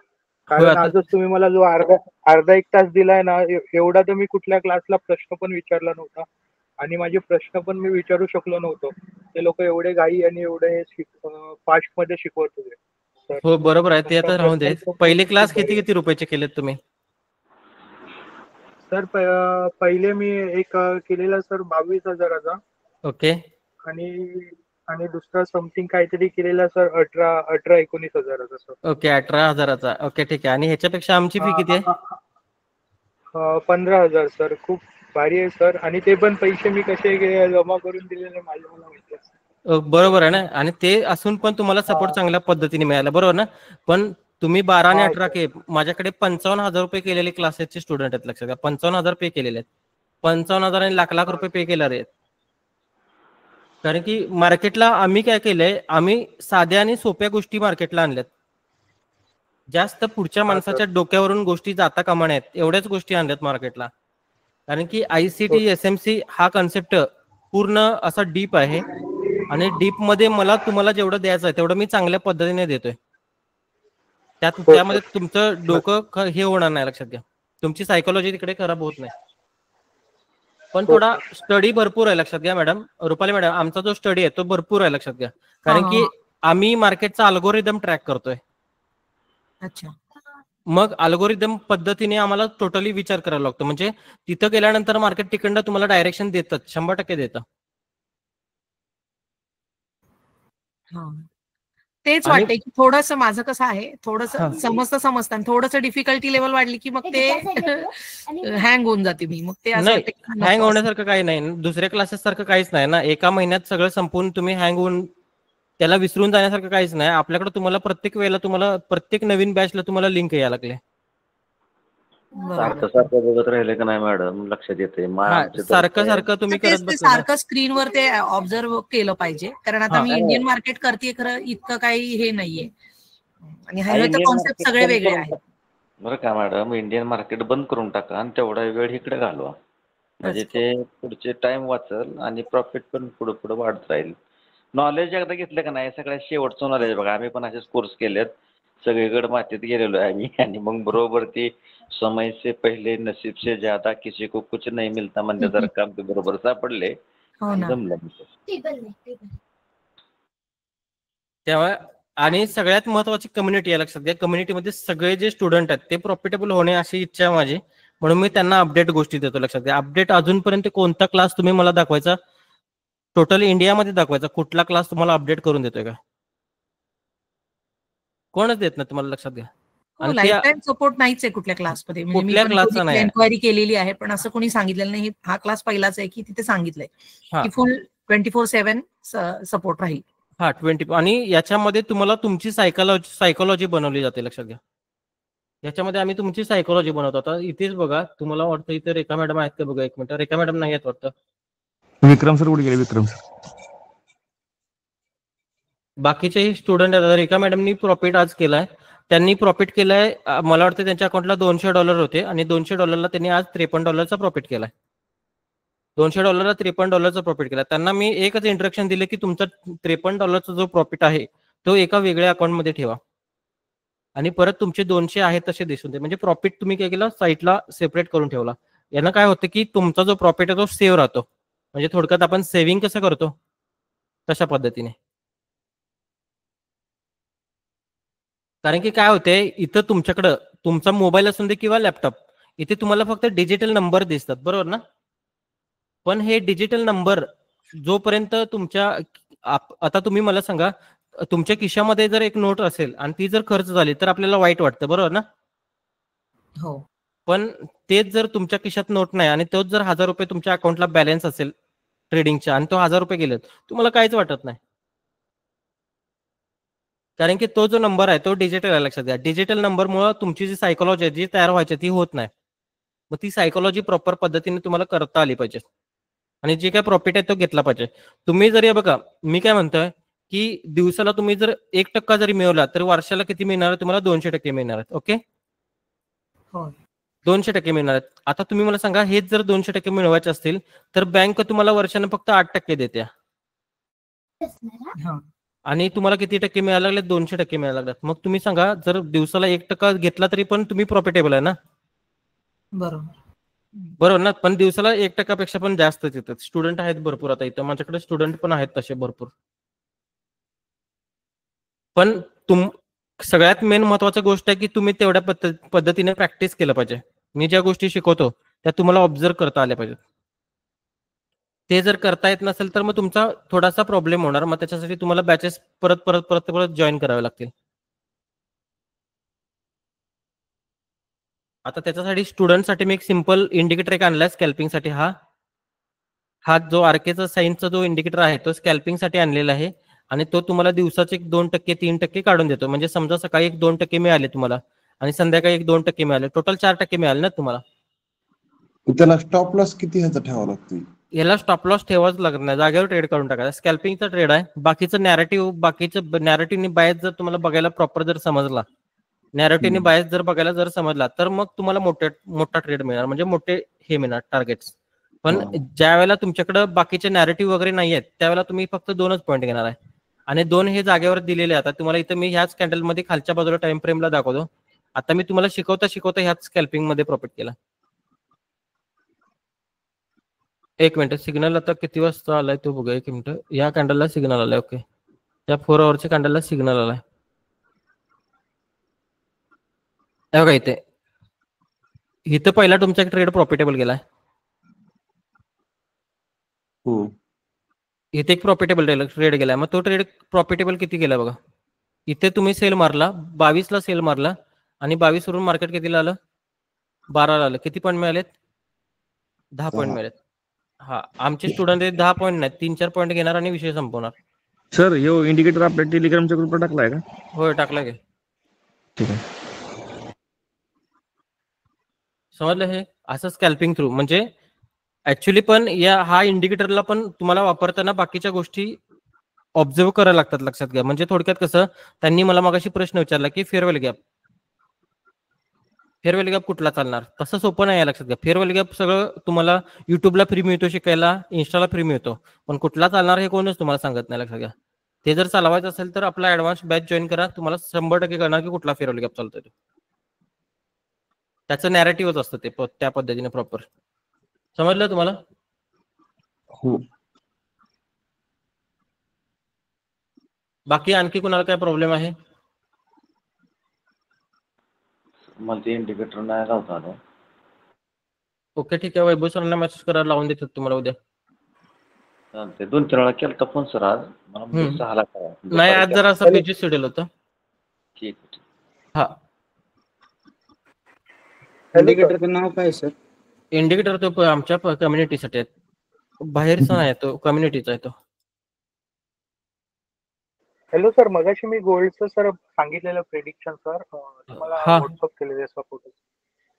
कारण आजच तुम्ही मला जो अर्धा 1 तास दिलाय ना एवढा तर मी कुठल्या क्लासला प्रश्न पण विचारला नव्हता आणि माझे प्रश्न पण मी विचारू शकलो नव्हतो. ते लोक एवढे घाई आणि एवढे फास्ट मध्ये शिकवत होते. हो, बरोबर आहे. ते आता राहून दे. पहिले क्लास किती रुपयाचे केलेत तुम्ही? सर पहिले मी एक केलेला सर 22,000चा. ओके. आणि दुसरा समथिंग काहीतरी केलेला सर 18-19,000चा सर. ओके, 18,000चा. ओके, ठीक आहे. आणि ह्याच्यापेक्षा आमची फी किती आहे? 15,000 सर. खूप भारी आहे सर. आणि ते पण पैसे मी कसे जमा करून दिलेले मला माहिती आहे. बरोबर आहे ना. आणि ते असून पण तुम्हाला सपोर्ट चांगल्या पद्धतीने मिळाला, बरोबर ना? पण तुम्ही 12 आणि 18K माझ्याकडे 55,000 रुपये केलेले क्लासेसचे स्टुडंट आहेत. लक्षात घ्या. 55,000 पे केलेले आहेत. 55,000 आणि लाख रुपये पे केलेले आहेत. कारण की मार्केटला आम्ही काय केलंय, आम्ही साध्या आणि सोप्या गोष्टी मार्केटला आणल्यात. जास्त पुढच्या माणसाच्या डोक्यावरून गोष्टी जाता कामा नयेत एवढ्याच गोष्टी आणल्यात मार्केटला. कारण की ICT SMC हा कन्सेप्ट पूर्ण असा डीप आहे आणि डीप मध्ये मला तुम्हाला जेवढं द्यायचं आहे तेवढं मी चांगल्या पद्धतीने देतोय. त्यामध्ये तुमचं डोकं हे होणार नाही. लक्षात घ्या. तुमची सायकोलॉजी तिकडे खराब होत नाही. पण थोडा स्टडी भरपूर आहे. लक्षात घ्या मॅडम, रुपाली मॅडम, आमचा जो स्टडी आहे तो भरपूर आहे. लक्षात घ्या. कारण की आम्ही मार्केटचा अल्गोरिदम ट्रॅक करतोय. अच्छा. मग अल्गोरिदम पद्धतीने आम्हाला टोटली विचार करायला लागतो. म्हणजे तिथं गेल्यानंतर मार्केट तिकडनं तुम्हाला डायरेक्शन देतात, 100% देतं. तेच वाटतंय की थोडंसं माझं कसं आहे, थोडंसं समजतं आणि थोडंसं डिफिकल्टी लेवल वाढली की मग ते हँग होऊन जाते मी. मग ते असं हँग होण्यासारखं काही नाही. दुसऱ्या क्लासेस सारखं काहीच नाही ना. एका महिन्यात सगळं संपून तुम्ही हँग होऊन त्याला विसरून जाण्यासारखं काहीच नाही. आपल्याकडे तुम्हाला प्रत्येक वेळेला तुम्हाला प्रत्येक नवीन बॅचला तुम्हाला लिंक यायला लागले. सारखं बघत राहिले का नाही मॅडम लक्षात येते. सारखं तुम्ही करत सारखं स्क्रीनवर ते ऑब्झर्व केलं पाहिजे. कारण आता मी इंडियन मार्केट करते खरं इतकं काही हे नाहीये आणि हायवे कॉन्सेप्ट सगळे वेगळे आहेत. बरं का मॅडम, इंडियन मार्केट बंद करून टाका आणि तेवढा वेळ इकडे घालवा. म्हणजे ते पुढचे टाइम वाचल आणि प्रॉफिट पण पुढे पुढे वाढत राहील. नॉलेज एकदा घेतलं का नाही सगळ्यात शेवटचं नॉलेज बघा. आम्ही पण असेच कोर्स केलेत. सगळीकडे मातीत गेलेलो आहे आम्ही आणि मग बरोबर ती समय से पहले नसीब से ज्यादा किसी को कुछ नहीं मिलता म्हणजे जर काम ते बरोबर सापडले जमलं. तेव्हा आणि सगळ्यात महत्वाची कम्युनिटी आहे. लक्षात घ्या. कम्युनिटीमध्ये सगळे जे स्टुडंट आहेत ते प्रॉफिटेबल होणे अशी इच्छा आहे माझी. म्हणून मी त्यांना अपडेट गोष्टी देतो. लक्षात घ्या. अपडेट अजूनपर्यंत कोणता क्लास तुम्ही मला दाखवायचा टोटल इंडियामध्ये दाखवायचा कुठला क्लास तुम्हाला अपडेट करून देतोय का? कोणच देत नाही तुम्हाला, लक्षात घ्या. आणि लाईफ टाईम सपोर्ट नाहीच आहे कुठल्या क्लासमध्ये. म्हणजे मी कुठल्या पण क्लासचा नाही आहे. एन्क्वायरी केलेली आहे, पण असं कोणी सांगितलेलं नाही हा क्लास पहिलाच आहे की तिथे सांगितलंय हा की फुल 24/7 सपोर्ट राहील. हा 20 आणि याच्यामध्ये तुम्हाला तुमची सायकोलॉजी बनवली जाते, लक्षात घ्या. याच्यामध्ये आम्ही तुमची सायकोलॉजी बनवतो. आता इथेच बघा, तुम्हाला वाटतं इथे रेखा मॅडम आहेत का बघा, एक मिनिट. रेखा मॅडम नाही आहेत वाटतं. विक्रम सर कुठे गेले? विक्रम सर बाकीचे स्टुडंट आहेत. रेखा मॅडमनी प्रॉफिट आज केलाय. त्यांनी प्रॉफिट केलाय, मला वाटतं त्यांच्या अकाउंटला $200 होते आणि $200 त्यांनी आज $53 प्रॉफिट केलाय. $200 $53 प्रॉफिट केला. त्यांना मी एकच इंस्ट्रक्शन दिले की तुमचा $53 जो प्रॉफिट आहे तो एका वेगळ्या अकाउंटमध्ये ठेवा आणि परत तुमचे 200 आहेत तसे दिसून दे. म्हणजे प्रॉफिट तुम्ही काय केलं, साईटला सेपरेट करून ठेवला. यानं काय होतं की तुमचा जो प्रॉफिट आहे तो सेव्ह राहतो. म्हणजे थोडक्यात आपण सेव्हिंग कसं करतो तशा पद्धतीने. कारण की काय होतंय, इथं तुमच्याकडं तुमचा मोबाईल असून दे किंवा लॅपटॉप, इथे तुम्हाला फक्त डिजिटल नंबर दिसतात, बरोबर ना? पण हे डिजिटल नंबर जोपर्यंत तुमच्या आता तुम्ही मला सांगा, तुमच्या खिशामध्ये जर एक नोट असेल आणि ती जर खर्च झाली तर आपल्याला वाईट वाटतं, बरोबर ना? हो. पण तेच जर तुमच्या खिशात नोट नाही आणि तोच जर ₹1000 तुमच्या अकाउंटला बॅलन्स असेल ट्रेडिंगच्या आणि तो ₹1000 गेलेत, तुम्हाला काहीच वाटत नाही. कारण की तो जो नंबर आहे तो डिजिटल आहे, लक्षात घ्या. डिजिटल नंबरमुळे तुमची जी सायकोलॉजी आहे जी तयार व्हायची ती होत नाही. मग ती सायकोलॉजी प्रॉपर पद्धतीने तुम्हाला करता आली पाहिजे आणि जे काय प्रॉफिट आहे तो घेतला पाहिजे. तुम्ही जरी बघा, मी काय म्हणतोय की दिवसाला तुम्ही जर 1% जरी मिळवला तर वर्षाला किती मिळणार आहे तुम्हाला? 200% मिळणार आहेत. ओके, हो. 200% मिळणार आहेत. आता तुम्ही मला सांगा, हेच जर 200% मिळवायचे असतील तर बँक तुम्हाला वर्षाने फक्त 8% देते आणि तुम्हाला किती टक्के मिळायला लागले? 200% मिळायला लागतात. मग तुम्ही सांगा, जर दिवसाला 1% घेतला तरी पण तुम्ही प्रॉफिटेबल आहे ना? बरोबर ना? पण दिवसाला 1% पेक्षा पण जास्तच येतात. स्टुडंट आहेत भरपूर. आता इथं माझ्याकडे स्टुडंट पण आहेत तसे भरपूर. पण सगळ्यात मेन महत्वाची गोष्ट आहे की तुम्ही तेवढ्या पद्धतीने प्रॅक्टिस केलं पाहिजे. मी ज्या गोष्टी शिकवतो त्या तुम्हाला ऑब्झर्व करता आल्या पाहिजेत. ते जर करता येत नसेल तर मग तुमचा थोडासा प्रॉब्लेम होणार. मग त्याच्यासाठी तुम्हाला बॅचेस परत जॉईन करावे लागतील. आता त्याच्यासाठी स्टुडंटसाठी मी एक सिंपल इंडिकेटर एक आणलाय स्कॅल्पिंगसाठी. हा जो आरकेचा साइनचा जो इंडिकेटर आहे तो स्कॅल्पिंगसाठी आणलेला आहे आणि तो तुम्हाला दिवसाचे 2% 3% काढून देतो. म्हणजे समजा सकाळी 2% मिळाले तुम्हाला आणि संध्याकाळी 2% मिळाले, टोटल 4% मिळाले ना तुम्हाला. त्याला स्टॉप लॉस किती ह्याचा ठेवावा लागतो? याला स्टॉप लॉस ठेवाच लागत नाही, जागेवर ट्रेड करून टाकायचा. स्कॅल्पिंगचा ट्रेड आहे. बाकीचं नॅरेटिव्हनी बायस जर तुम्हाला बघायला प्रॉपर जर समजला, नॅरेटिव्हनी बायस जर बघायला जर समजला तर मग तुम्हाला मोठा ट्रेड मिळणार, म्हणजे मोठे हे मिळणार टार्गेट्स. पण ज्या वेळेला तुमच्याकडे बाकीचे नॅरेटिव्ह वगैरे नाही आहेत त्यावेळेला तुम्ही फक्त 2च पॉईंट घेणार आहे आणि 2 हे जागेवर दिलेले. आता तुम्हाला इथं मी ह्याच कॅन्डलमध्ये खालच्या बाजूला टाइम फ्रेमला दाखवतो. आता मी तुम्हाला शिकवता ह्याच स्कॅल्पिंगमध्ये प्रॉफिट केला. एक मिनिट, सिग्नल आता किती वाजता आलाय तो बघा. एक मिनिट, या कॅन्डलला सिग्नल आलाय. ओके, या 4 आवरच्या कॅन्डलला सिग्नल आलाय. बघा इथे पहिला तुमचा ट्रेड प्रॉफिटेबल गेलाय. इथे एक प्रॉफिटेबल ट्रेड गेलाय. मग तो ट्रेड प्रॉफिटेबल किती गेला बघा. इथे तुम्ही सेल मारला, 22 ला सेल मारला आणि 22 वरून मार्केट कितीला आलं? 12 ला आलं. किती पॉईंट मिळालेत? 10 पॉईंट मिळालेत. हा, आमचे स्टुडंट 10 पॉईंट नाही 3-4 पॉईंट घेणार आणि विषय संपवणार. सर यो इंडिकेटर आपल्या टेलिग्रामच्या ग्रुपवर टाकलाय का? होय, टाकला की. ठीक आहे, समजलं. हे असं स्कॅल्पिंग थ्रू म्हणजे ऍक्च्युली पण हा इंडिकेटरला पण तुम्हाला वापरताना बाकीच्या गोष्टी ऑब्झर्व करायला लागतात, लक्षात घ्या. म्हणजे थोडक्यात कसं, त्यांनी मला मगाशी प्रश्न विचारला की फेअरवेल गॅप कुठला चालणार. तसं सोपं नाही आहे, लक्षात घ्या. फेअरवेल गॅप सगळं तुम्हाला युट्यूबला फ्री मिळतो शिकायला, इन्स्टाला फ्री मिळतो, पण कुठला चालणार हे कोणच तुम्हाला सांगत नाही, लक्षात घ्या. ते जर चालवायचं असेल तर आपला ऍडव्हान्स बॅच जॉईन करा, तुम्हाला 100% कळणार की कुठला फेअरवेल गॅप चालतोय. त्याचं नॅरेटिव्हच असतं ते त्या पद्धतीने प्रॉपर. समजलं तुम्हाला? हो. बाकी आणखी कुणाला काय प्रॉब्लेम आहे? मल्टी इंडिकेटर नाही लावता आलं. ओके, ठीक आहे. वैभव सरांना मेसेज करा, लावून देतात तुम्हाला उद्या. चालतंय. 2-3 वेळा केलता फोन सर आज. मला म्हणजे 6ला करा. नाही, आज जरा असं बिझी शेड्यूल होतं. ठीक आहे. हा. इंडिकेटरचं नाव काय सर? इंडिकेटर तो आमच्या कम्युनिटीसाठी आहे. बाहेरचा नाही, तो कम्युनिटीचा आहे तो. हॅलो सर, मगाशी मी गोल्डचं सर सांगितलेलं प्रेडिक्शन सर तुम्हाला व्हॉट्सअप केलेलं फोटो.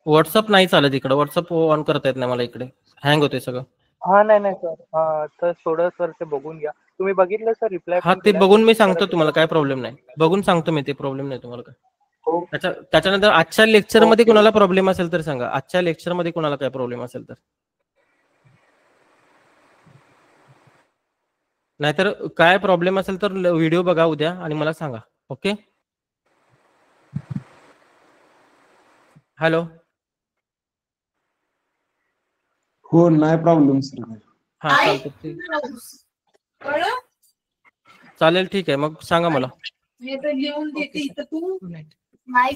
व्हॉट्सअप नाही चालत इकडे. व्हॉट्सअप ऑन करता येत नाही मला इकडे. हँग होते सगळं. हा नाही सर, तर थोडं सर ते बघून घ्या. तुम्ही बघितलं सर रिप्लाय? हा, ते बघून मी सांगतो तुम्हाला, काय प्रॉब्लेम नाही. बघून सांगतो मी, ते प्रॉब्लेम नाही तुम्हाला काय. त्याच्यानंतर आजच्या लेक्चर मध्ये कोणाला प्रॉब्लेम असेल तर सांगा. आजच्या लेक्चर मध्ये कोणाला काय प्रॉब्लेम असेल तर. नाहीतर काय प्रॉब्लेम असेल तर व्हिडिओ बघा उद्या आणि मला सांगा. ओके. हॅलो. हो, नाही प्रॉब्लेम सर. हा, चालेल, ठीक आहे. मग सांगा मला.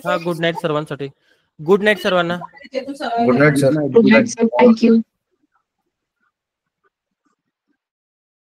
हा, गुड नाईट सर्वांसाठी. गुड नाईट सर्वांना. Good night sir. थँक्यू.